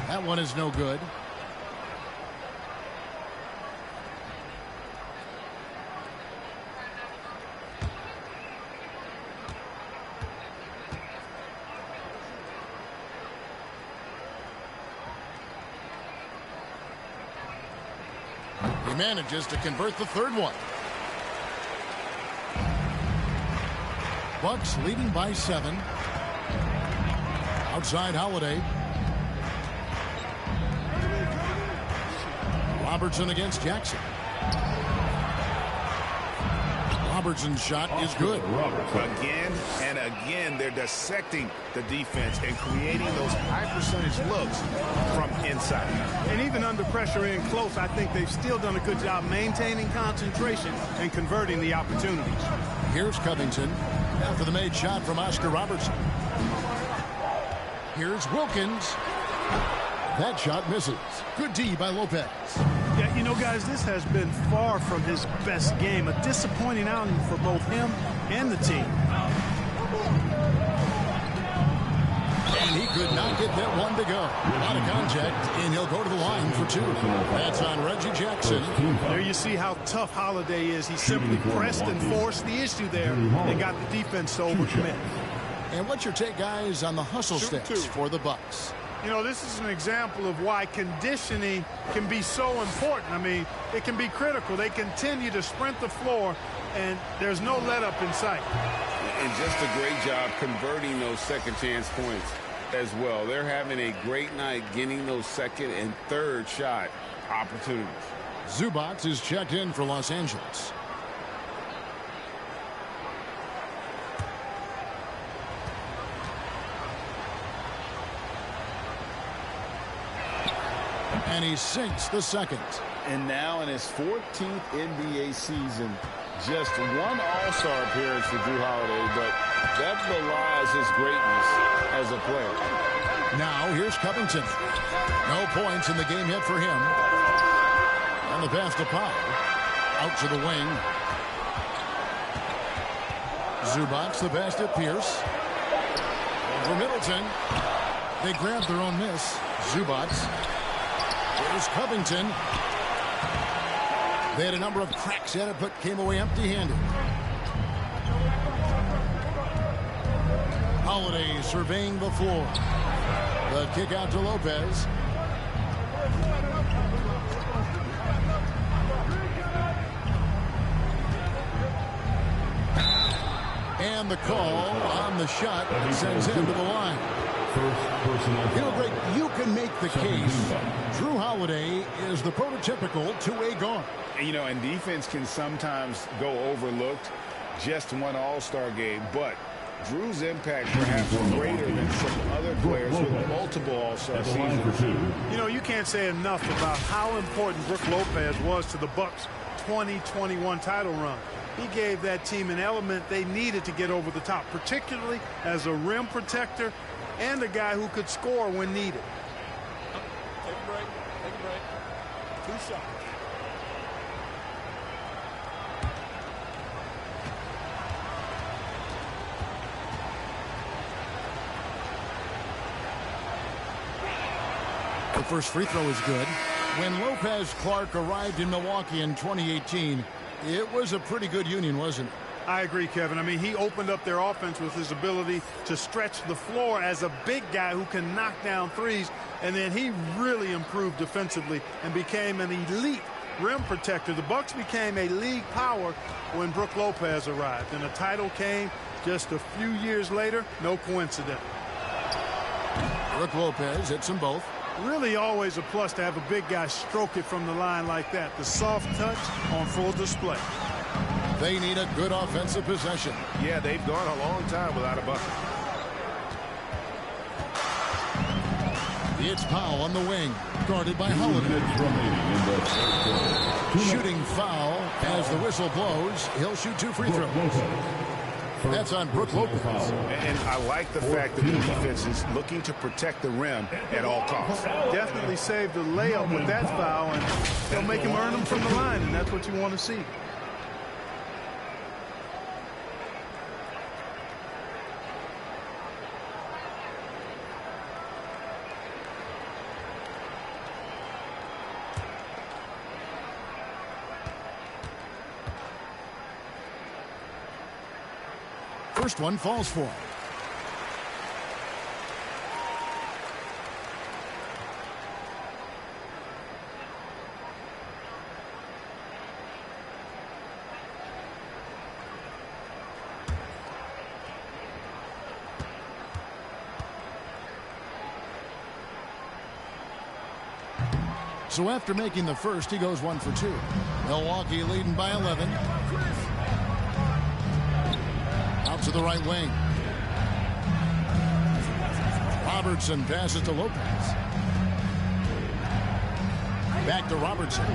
That one is no good. He manages to convert the third one. Bucks leading by 7. Outside Holiday. Robertson against Jackson. Robertson's shot is good. Again and again, they're dissecting the defense and creating those high percentage looks from inside. And even under pressure in close, I think they've still done a good job maintaining concentration and converting the opportunities. Here's Covington after the made shot from Oscar Robertson. Here's Wilkins. That shot misses. Good D by Lopez. Yeah, you know, guys, this has been far from his best game. A disappointing outing for both him and the team. And he could not get that one to go. A lot of contact, and he'll go to the line for 2. That's on Reggie Jackson. There you see how tough Holiday is. He simply pressed and forced the issue there and got the defense to overcommit. And what's your take, guys, on the hustle stats for the Bucks? You know, this is an example of why conditioning can be so important. I mean, it can be critical. They continue to sprint the floor, and there's no let-up in sight. And just a great job converting those second-chance points as well. They're having a great night getting those second and third shot opportunities. Zubac is checked in for Los Angeles. And he sinks the second. And now in his 14th NBA season, just one All-Star appearance for Jrue Holiday, but that belies his greatness as a player. Now here's Covington. No points in the game yet for him. And the pass to Powell. Out to the wing. Zubac the pass to Pierce. Over Middleton. They grab their own miss. Zubac. Here's Covington. They had a number of cracks at it, but came away empty-handed. Holiday surveying the floor. The kick out to Lopez. And the call on the shot sends him to the line. You know, Greg, you can make the case Jrue Holiday is the prototypical two-way guard. You know, and defense can sometimes go overlooked. Just one All-Star game, but Jrue's impact perhaps greater than some other players with multiple All-Star seasons. You know, you can't say enough about how important Brook Lopez was to the Bucks' 2021 title run. He gave that team an element they needed to get over the top, particularly as a rim protector and a guy who could score when needed. Take a break. Take a break. 2 shots. The first free throw is good. When Lopez Clark arrived in Milwaukee in 2018, it was a pretty good union, wasn't it? I agree, Kevin. I mean, he opened up their offense with his ability to stretch the floor as a big guy who can knock down threes, and then he really improved defensively and became an elite rim protector. The Bucks became a league power when Brook Lopez arrived, and the title came just a few years later. No coincidence. Brook Lopez hits them both. Really always a plus to have a big guy stroke it from the line like that. The soft touch on full display. They need a good offensive possession. Yeah, they've gone a long time without a bucket. It's Powell on the wing, guarded by Holiday. Shooting foul as the whistle blows. He'll shoot 2 free throws. That's on Brook Lopez. And I like the fact that the defense is looking to protect the rim at all costs. Definitely saved the layup with that foul, and they'll make him earn them from the line, and that's what you want to see. First one falls for him. So after making the first, he goes 1 for 2. Milwaukee leading by 11. Out to the right wing. Robertson passes to Lopez. Back to Robertson.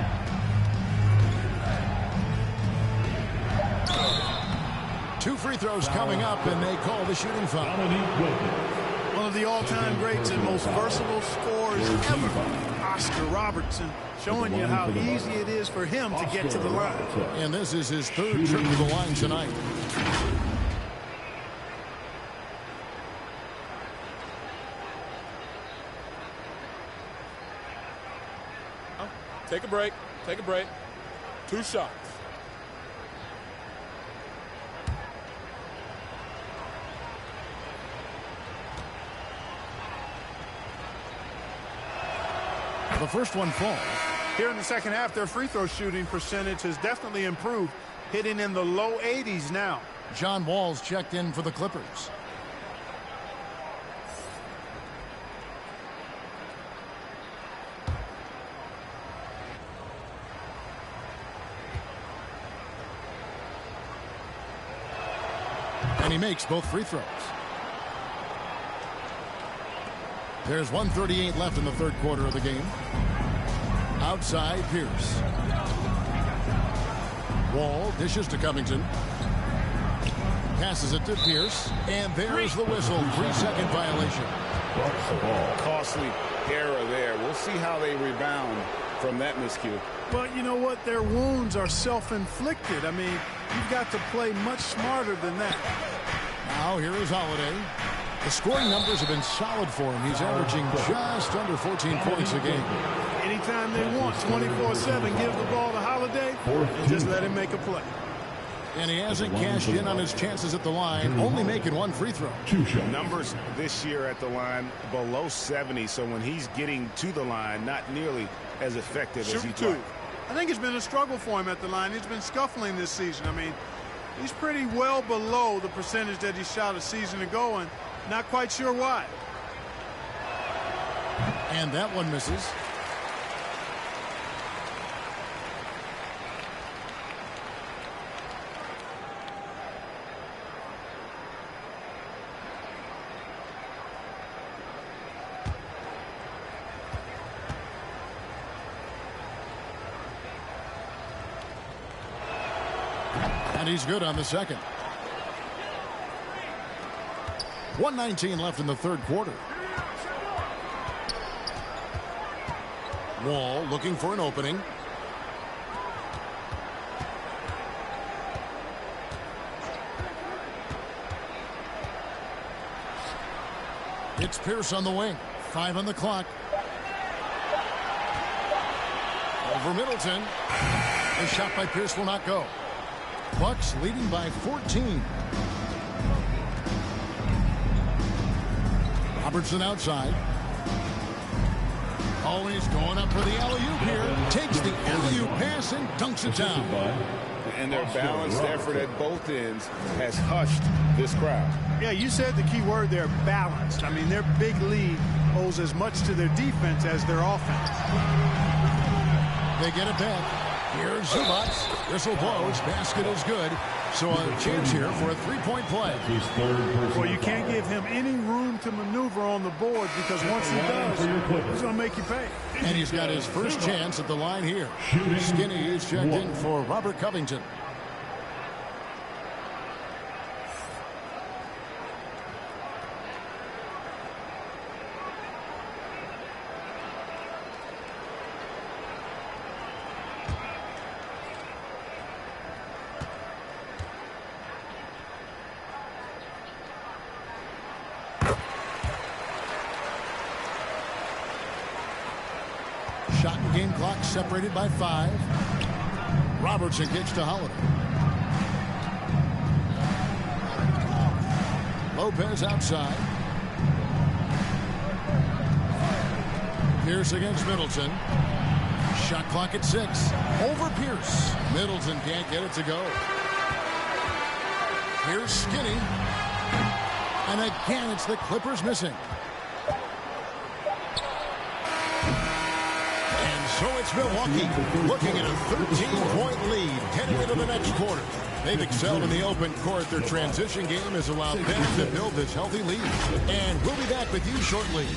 Two free throws coming up, and they call the shooting foul. One of the all-time greats and most versatile scorers ever, Oscar Robertson, showing you how easy it is for him to get to the line. And this is his 3rd trip to the line tonight. Take a break. Take a break. 2 shots. The first one falls. Here in the second half, their free throw shooting percentage has definitely improved, hitting in the low 80s now. John Wall's checked in for the Clippers. And he makes both free throws. There's 1:38 left in the 3rd quarter of the game. Outside, Pierce. Wall dishes to Covington. Passes it to Pierce. And there's the whistle. 3-second violation. Costly error there. We'll see how they rebound from that miscue. But you know what? Their wounds are self-inflicted. I mean, you've got to play much smarter than that. Now here is Holiday. The scoring numbers have been solid for him. He's averaging just under 14 points a game. Anytime they want, 24/7, give the ball to Holiday and just let him make a play. And he hasn't cashed in on his chances at the line, only making 1 free throw. Numbers this year at the line below 70, so when he's getting to the line, not nearly as effective as he'd like. I think it's been a struggle for him at the line. He's been scuffling this season. I mean, he's pretty well below the percentage that he shot a season ago, and not quite sure why. And that one misses. And he's good on the second. 1:19 left in the 3rd quarter. Wall looking for an opening. It's Pierce on the wing. 5 on the clock. Over Middleton. The shot by Pierce will not go. Bucks leading by 14. Robertson outside. Always going up for the alley-oop here. Takes the alley-oop pass and dunks it down. And their balanced effort at both ends has hushed this crowd. Yeah, you said the key word there, balanced. I mean, their big lead owes as much to their defense as their offense. They get it back. Here's Zubac. Whistle blows. Basket is good. So a chance here for a three-point play. Well, you can't give him any room to maneuver on the board because once he does, he's going to make you pay. And he's got his first chance at the line here. Skinny is checked in for Robert Covington. Shot and game clock separated by 5. Robertson kicks to Holiday. Lopez outside. Pierce against Middleton. Shot clock at 6. Over Pierce. Middleton can't get it to go. Here's Skinny. And again, it's the Clippers missing. So it's Milwaukee looking at a 13-point lead heading into the next quarter. They've excelled in the open court. Their transition game has allowed them to build this healthy lead. And we'll be back with you shortly.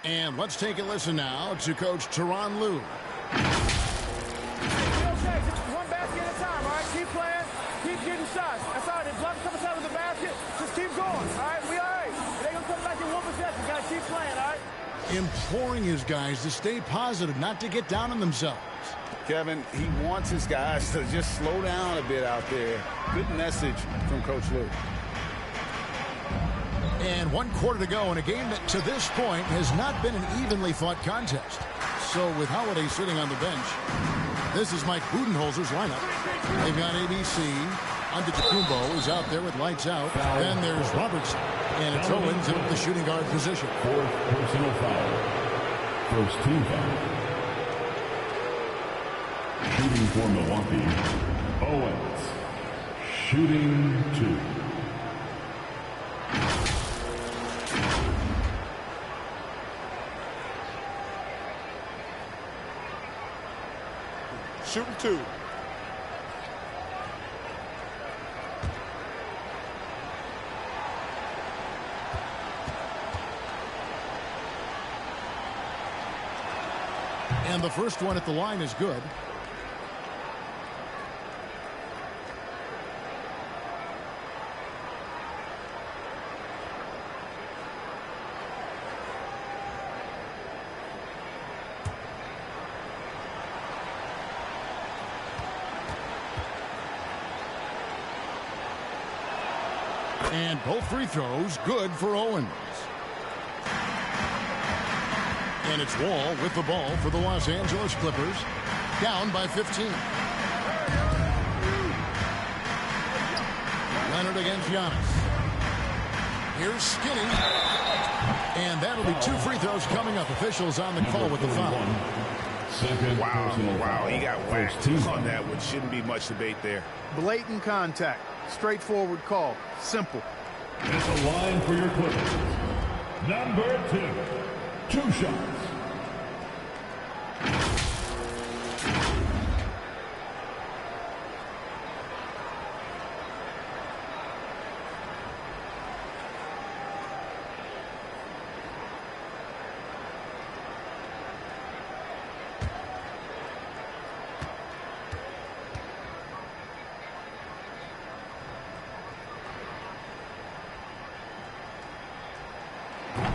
And let's take a listen now to Coach Tyronn Lue. Keep playing, keep getting shots. That's all right. If block comes out of the basket, just keep going. All right, we all right. They gonna come back in one possession. Gotta keep playing, all right? Imploring his guys to stay positive, not to get down on themselves. Kevin, he wants his guys to just slow down a bit out there. Good message from Coach Lue. And 1 quarter to go in a game that to this point has not been an evenly fought contest. So with Holiday sitting on the bench, this is Mike Budenholzer's lineup. They've got ABC. Antetokounmpo is out there with lights out. Then there's Robertson. And it's Owens in the shooting guard position. 4th personal foul. First team foul. Shooting for Milwaukee, Owens. Shooting 2. Shooting 2. And the first one at the line is good. And both free throws good for Owens. And it's Wall with the ball for the Los Angeles Clippers. Down by 15. Leonard against Giannis. Here's Skinny. And that'll be 2 free throws coming up. Officials on the call with the foul. Wow, he got whacked on that, which shouldn't be much debate there. Blatant contact. Straightforward call. Simple. It's a line for your Clippers. Number 2. 2 shots.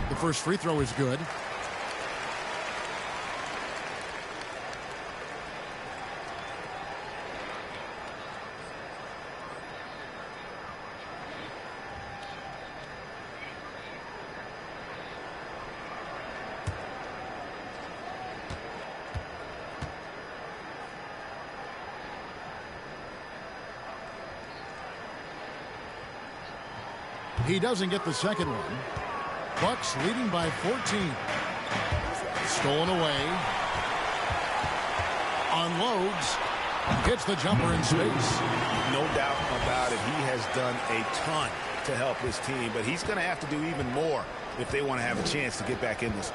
The first free throw is good. He doesn't get the second one. Bucks leading by 14. Stolen away. Unloads. Gets the jumper in space. No doubt about it. He has done a ton to help his team, but he's going to have to do even more if they want to have a chance to get back in this.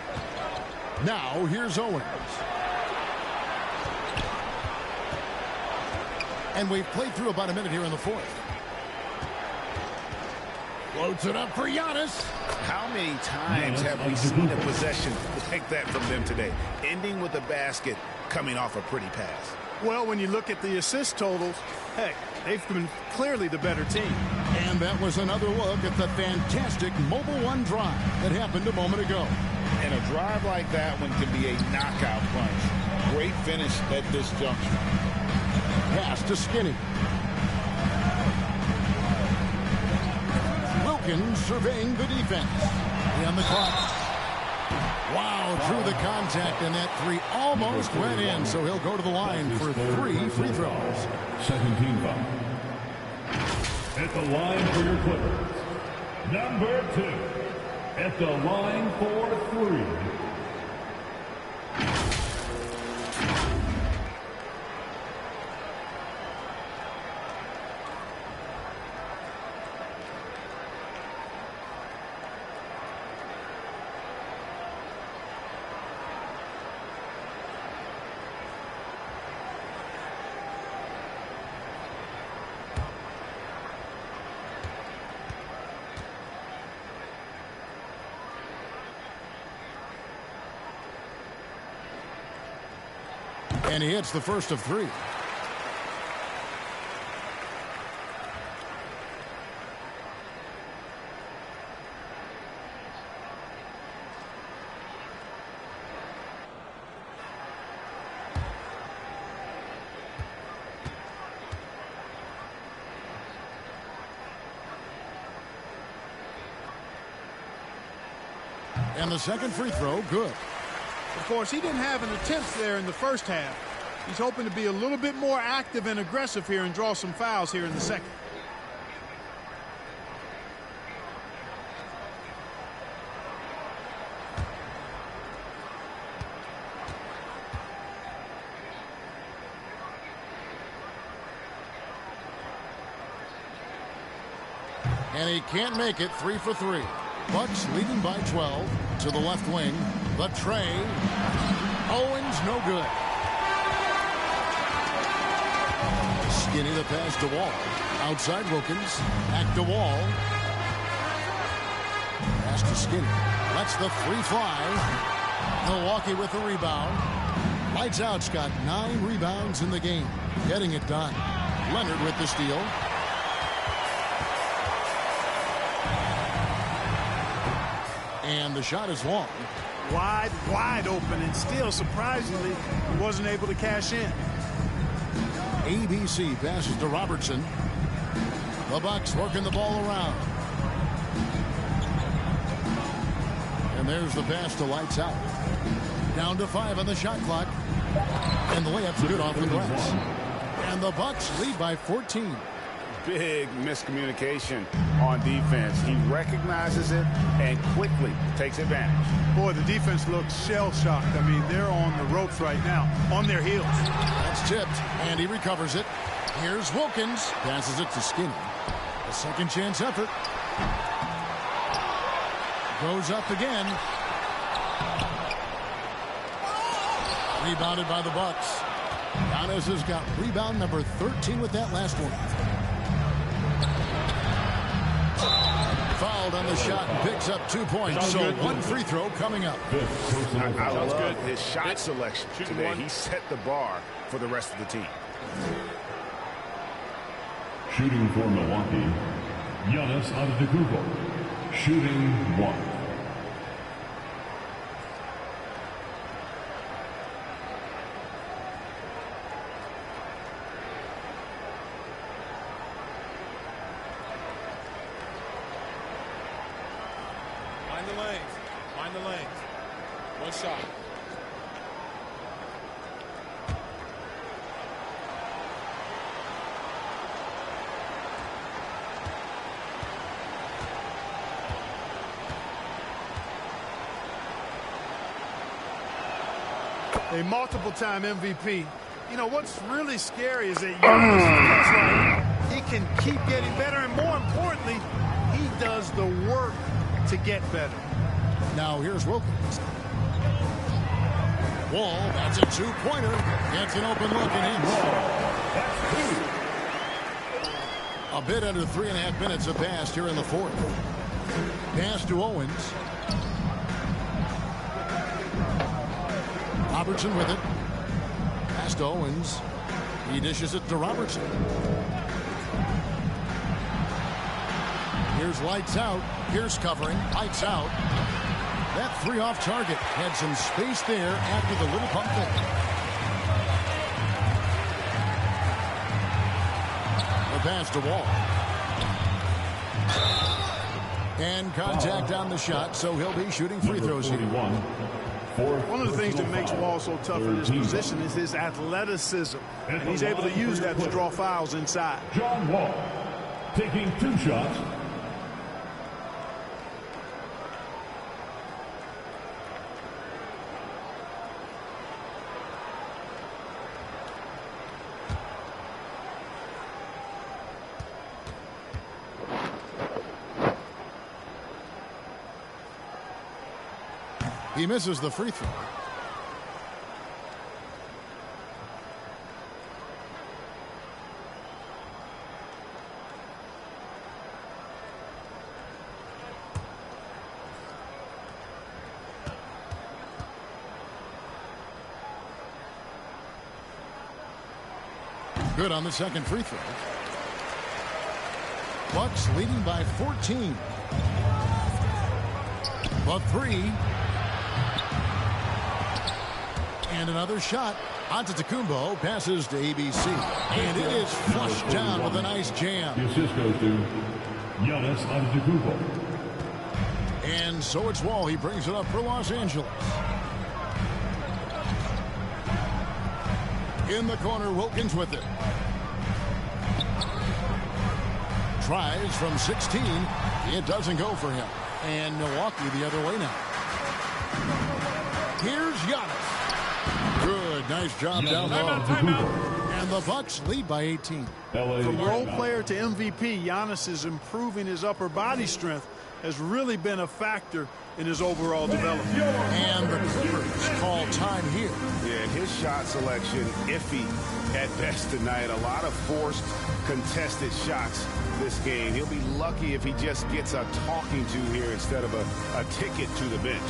Now here's Owens. And we've played through about a minute here in the fourth. Floats it up for Giannis. How many times have we seen a possession like that from them today? Ending with a basket, coming off a pretty pass. Well, when you look at the assist totals, hey, they've been clearly the better team. And that was another look at the fantastic Mobile One drive that happened a moment ago. And a drive like that one can be a knockout punch. Great finish at this juncture. Pass to Skinny. Wilkins surveying the defense. On the clock. Wow, through the contact, and that three almost went in, so he'll go to the line for 3 free throws. Second team foul. At the line for your Clippers, number 2. At the line for 3. And he hits the first of 3. And the second free throw, good. Of course, he didn't have an attempt there in the first half. He's hoping to be a little bit more active and aggressive here and draw some fouls here in the second. And he can't make it. 3 for 3. Bucks leading by 12 to the left wing. The tray. Owens no good. Skinny the pass to Wall. Outside Wilkins. Back to Wall. Pass to Skinny. Lets the 3 fly. Milwaukee with the rebound. Lights Out's got 9 rebounds in the game. Getting it done. Leonard with the steal. And the shot is long. Wide open, and still, surprisingly, he wasn't able to cash in. ABC passes to Robertson. The Bucks working the ball around. And there's the pass to Lights Out. Down to 5 on the shot clock. And the layup's good off the glass. And the Bucks lead by 14. Big miscommunication on defense. He recognizes it and quickly takes advantage. Boy, the defense looks shell-shocked. I mean, they're on the ropes right now, on their heels. That's tipped, and he recovers it. Here's Wilkins. Passes it to Skinny. A second chance effort. Goes up again. Rebounded by the Bucks. Giannis has got rebound number 13 with that last one. Fouled on the shot and picks up 2 points. So 1 free throw coming up. I love his shot selection today. He set the bar for the rest of the team. Shooting for Milwaukee, Giannis Antetokounmpo. Shooting 1. Find the lanes. One shot. a multiple-time MVP. You know, what's really scary is that Giannis feels like he can keep getting better, and more importantly, he does the work to get better. Now here's Wilkins. Wall, that's a two-pointer. Gets an open look and hits. A bit under 3.5 minutes have passed here in the fourth. Pass to Owens. Robertson with it. Pass to Owens. He dishes it to Robertson. Here's lights out. Here's covering. Lights out. That three off target. Had some space there after the little pump fake. The pass to Wall. And contact on the shot, so he'll be shooting free throws here. One of the things that makes Wall so tough in this position is his athleticism. And he's able to use that to draw fouls inside. John Wall taking 2 shots. He misses the free throw. Good on the second free throw. Bucks leading by 14. But 3. And another shot. Antetokounmpo passes to ABC. And it is flushed down with a nice jam. The assist goes to Giannis Antetokounmpo. And so it's Wall. He brings it up for Los Angeles. In the corner, Wilkins with it. Tries from 16. It doesn't go for him. And Milwaukee the other way now. Here's Giannis. Good, nice job down low. And the Bucks lead by 18. From role player to MVP, Giannis is improving his upper body strength. Has really been a factor in his overall development. And the Clippers call time here. Yeah, his shot selection iffy at best tonight. A lot of forced, contested shots this game. He'll be lucky if he just gets a talking to here instead of a ticket to the bench.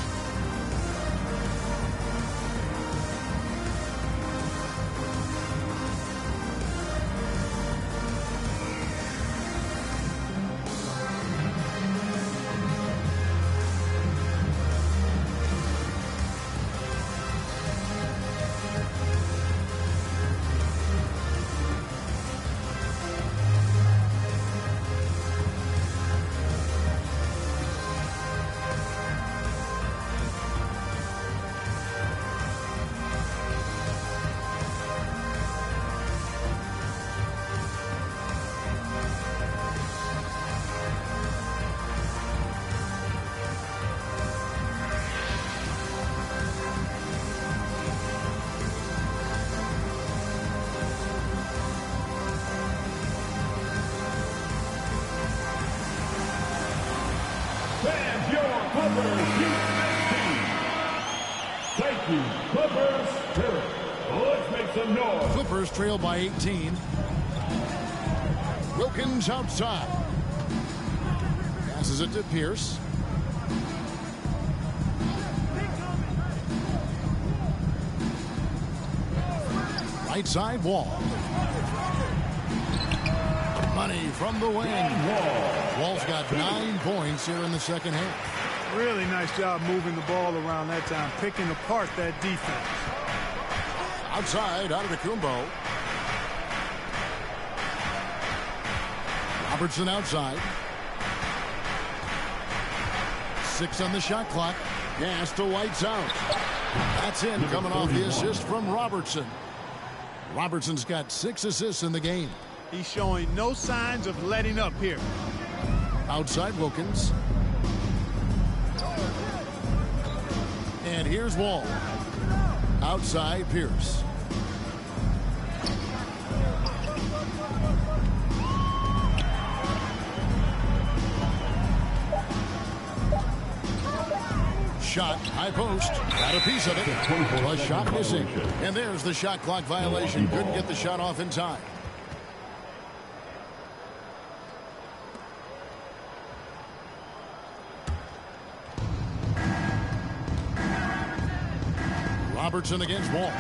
Thank you, Clippers Spirit. Let's make some noise. Clippers trail by 18. Wilkins outside. Passes it to Pierce. Right side, Wall. Money from the wing. Wall's got 9 points here in the second half. Really nice job moving the ball around that time, picking apart that defense. Outside, Antetokounmpo. Robertson outside. 6 on the shot clock. Pass to White's out. That's in, coming off the assist from Robertson. Robertson's got 6 assists in the game. He's showing no signs of letting up here. Outside Wilkins. And here's Wall. Outside Pierce. Shot, high post, got a piece of it. A shot missing. And there's the shot clock violation. Couldn't get the shot off in time. Robertson against Wall.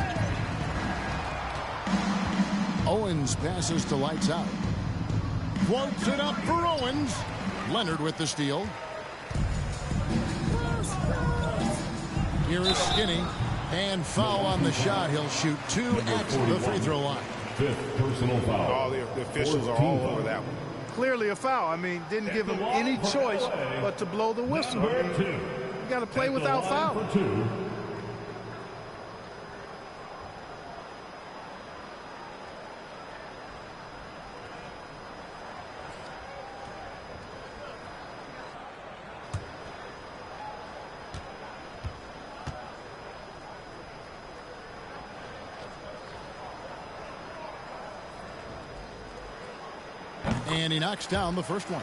Owens passes to lights out. Floats it up for Owens. Leonard with the steal. Here is Skinny. And foul on the shot. He'll shoot 2 at the free throw line. Fifth personal foul. All the officials are all over that one. Clearly a foul. I mean, didn't give him any choice but to blow the whistle. I mean, you got to play without foul. And he knocks down the first one.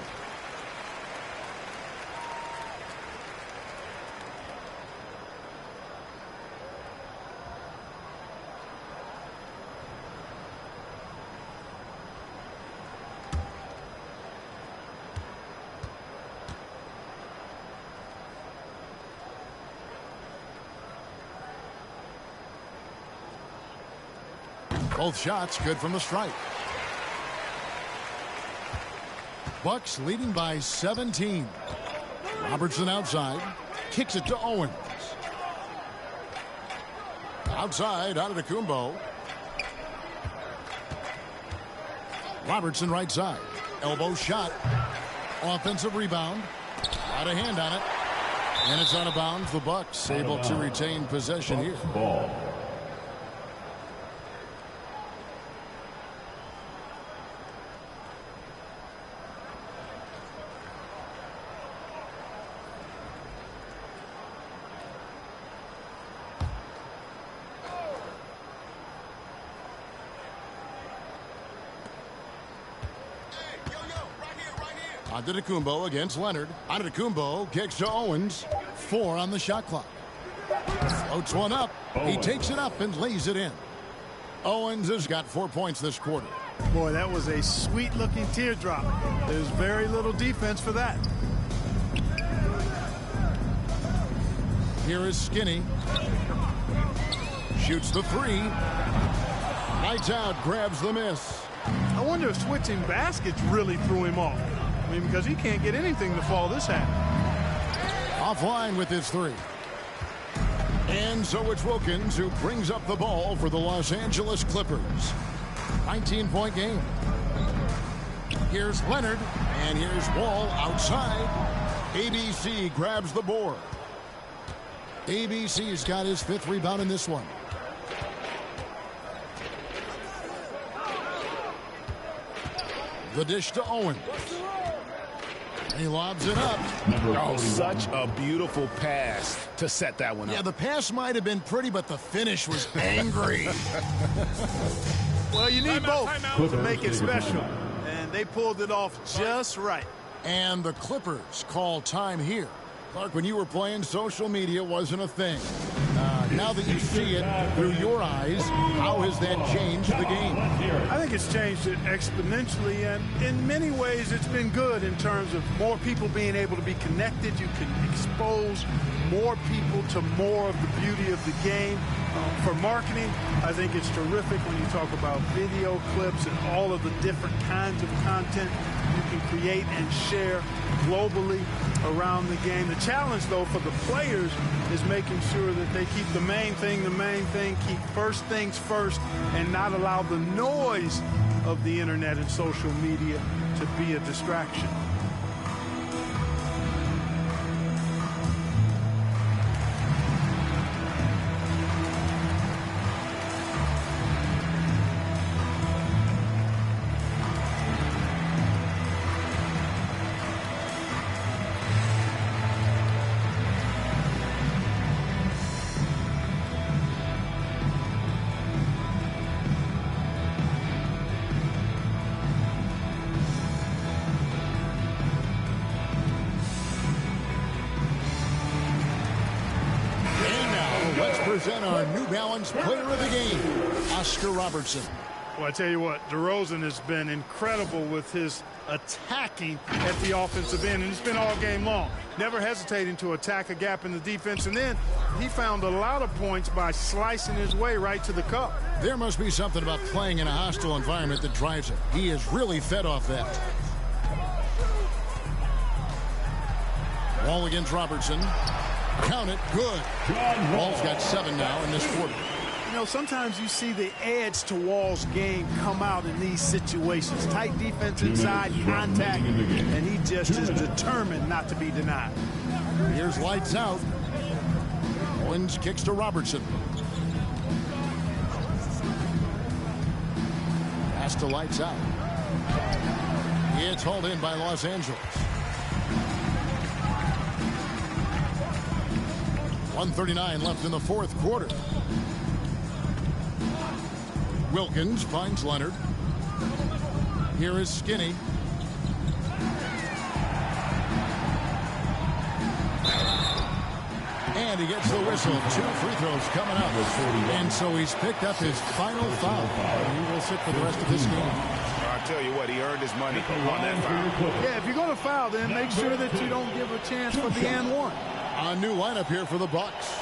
Both shots good from the stripe. Bucks leading by 17. Robertson outside. Kicks it to Owens. Outside, out of Antetokounmpo. Robertson right side. Elbow shot. Offensive rebound. Got a hand on it. And it's out of bounds. The Bucks able to retain possession here. Ball. Antetokounmpo against Leonard. Antetokounmpo kicks to Owens. 4 on the shot clock. Floats one up. He takes it up and lays it in. Owens has got 4 points this quarter. Boy, that was a sweet-looking teardrop. There's very little defense for that. Here is Skinny. Shoots the 3. Lights out, grabs the miss. I wonder if switching baskets really threw him off. I mean, because he can't get anything to fall this half. Offline with his 3. And so it's Wilkins who brings up the ball for the Los Angeles Clippers. 19-point game. Here's Leonard, and here's Wall outside. ABC grabs the board. ABC's got his 5th rebound in this one. The dish to Owens. He lobs it up. Oh, such a beautiful pass to set that one up. Yeah, the pass might have been pretty, but the finish was angry. Well, you need both to make it special. And they pulled it off just right. And the Clippers call time here. Clark, when you were playing, social media wasn't a thing. Now that you see it through your eyes, how has that changed the game? I think it's changed it exponentially, and in many ways it's been good in terms of more people being able to be connected. You can expose more people to more of the beauty of the game. For marketing, I think it's terrific when you talk about video clips and all of the different kinds of content you can create and share globally around the game. The challenge, though, for the players is making sure that they keep the main thing, keep first things first, and not allow the noise of the internet and social media to be a distraction. present our New Balance Player of the Game, Oscar Robertson. Well, I tell you what, DeRozan has been incredible with his attacking at the offensive end, and it's been all game long. Never hesitating to attack a gap in the defense, and then he found a lot of points by slicing his way right to the cup. There must be something about playing in a hostile environment that drives him. He is really fed off that. Wall against Robertson. Count it. Good. Wall's got 7 now in this quarter. You know, sometimes you see the edge to Wall's game come out in these situations. Tight defense inside, contact, and he just is determined not to be denied. Here's lights out. Owens kicks to Robertson. Pass to lights out. It's hauled in by Los Angeles. 1:39 left in the fourth quarter. Wilkins finds Leonard. Here is Skinny. And he gets the whistle. 2 free throws coming up. And so he's picked up his final foul. He will sit for the rest of this game. I tell you what, he earned his money on that foul. Yeah, if you're going to foul, then make sure that you don't give a chance for the and one. A new lineup here for the Bucks.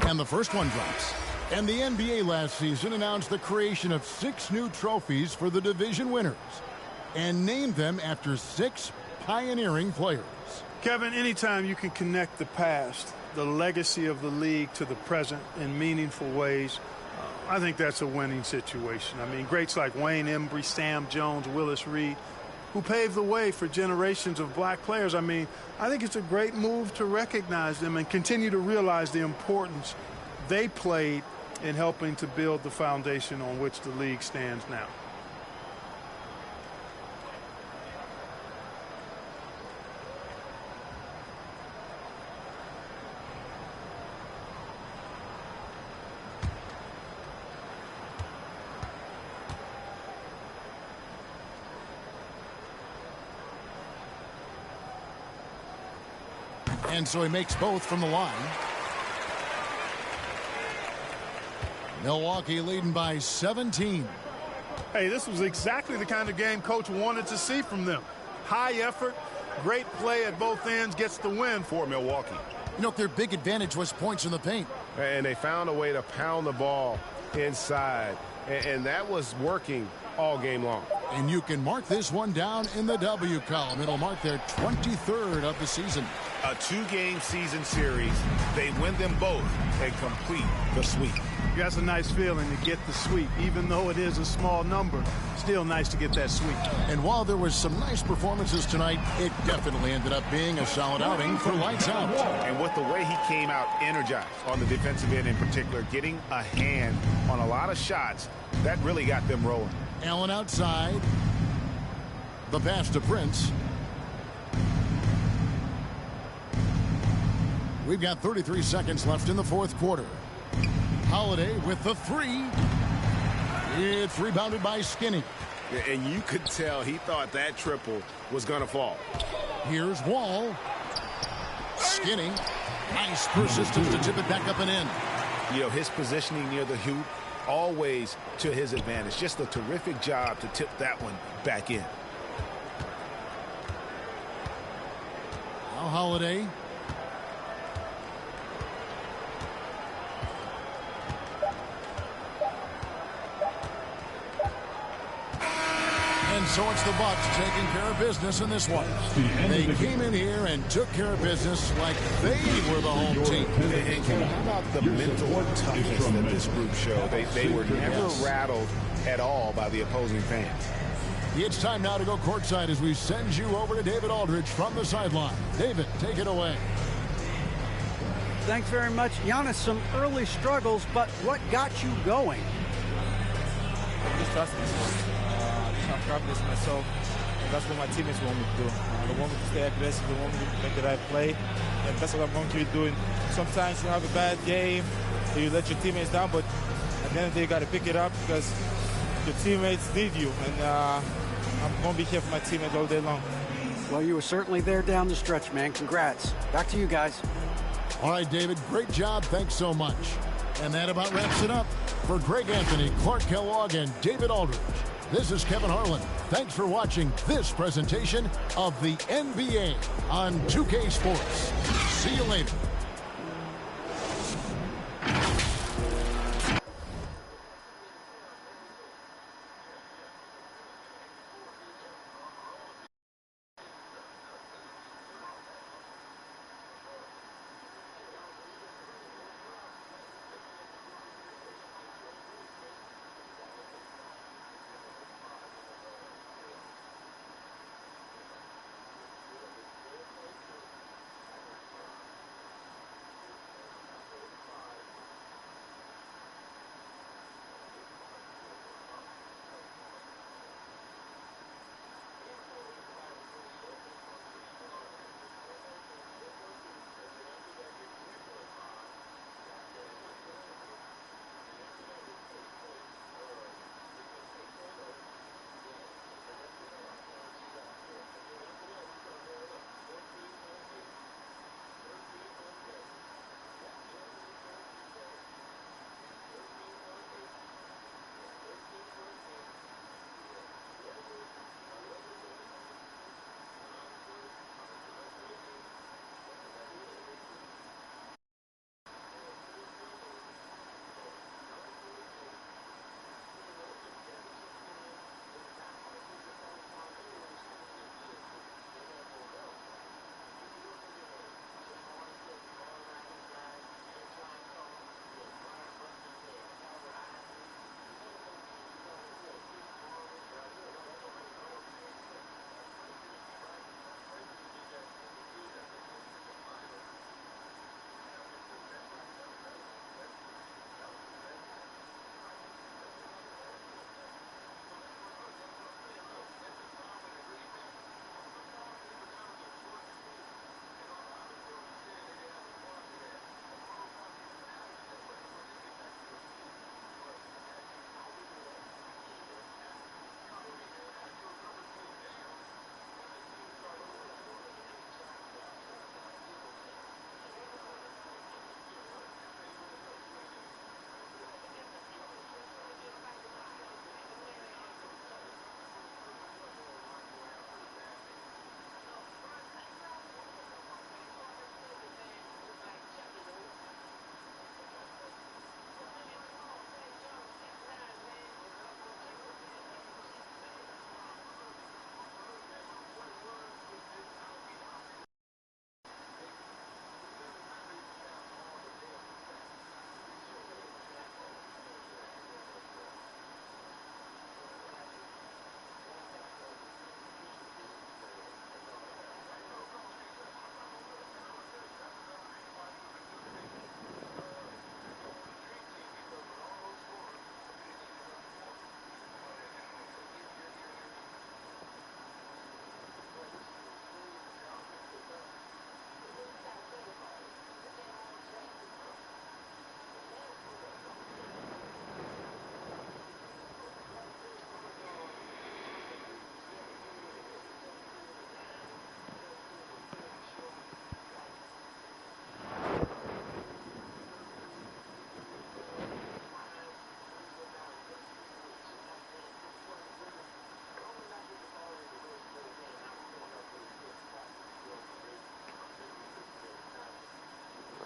And the first one drops. And the NBA last season announced the creation of 6 new trophies for the division winners and named them after 6 pioneering players. Kevin, anytime you can connect the past, the legacy of the league, to the present in meaningful ways, I think that's a winning situation. I mean, greats like Wayne Embry, Sam Jones, Willis Reed, who paved the way for generations of black players. I mean, I think it's a great move to recognize them and continue to realize the importance they played in helping to build the foundation on which the league stands now. And so he makes both from the line. Milwaukee leading by 17. Hey, this was exactly the kind of game coach wanted to see from them. High effort, great play at both ends, gets the win for Milwaukee. You know, their big advantage was points in the paint. And they found a way to pound the ball inside. And that was working all game long. And you can mark this one down in the W column. It'll mark their 23rd of the season. A 2-game season series. They win them both and complete the sweep. That's a nice feeling to get the sweep. Even though it is a small number, still nice to get that sweep. And while there was some nice performances tonight, it definitely ended up being a solid outing for Lights Out. And with the way he came out energized on the defensive end in particular, getting a hand on a lot of shots, that really got them rolling. Allen outside. The pass to Prince. We've got 33 seconds left in the fourth quarter. Holiday with the 3. It's rebounded by Skinny. And you could tell he thought that triple was going to fall. Here's Wall. Skinny. Nice persistence to tip it back up and in. You know, his positioning near the hoop, always to his advantage. Just a terrific job to tip that one back in. Now Holiday. so it's the Bucks taking care of business in this one. They came in here and took care of business like they were the home team. And how about the mental toughness that this group showed? They were never rattled at all by the opposing fans. It's time now to go courtside as we send you over to David Aldridge from the sideline. David, take it away. Thanks very much. Giannis, some early struggles, but what got you going? Just trust myself. I'm confident in myself. That's what my teammates want me to do. They want me to stay aggressive. They want me to make the right play. And that's what I'm going to be doing. Sometimes you have a bad game, you let your teammates down, but at the end of the day, you got to pick it up because your teammates need you. And I'm going to be here for my teammates all day long. Well, you were certainly there down the stretch, man. Congrats. Back to you guys. All right, David, great job. Thanks so much. And that about wraps it up. For Greg Anthony, Clark Kellogg, and David Aldridge, this is Kevin Harlan. Thanks for watching this presentation of the NBA on 2K Sports. See you later.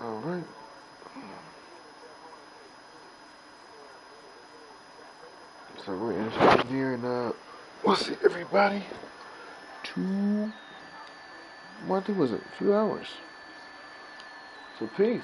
All right. So we're in gearing up We'll see everybody. What was it? A few hours. So peace.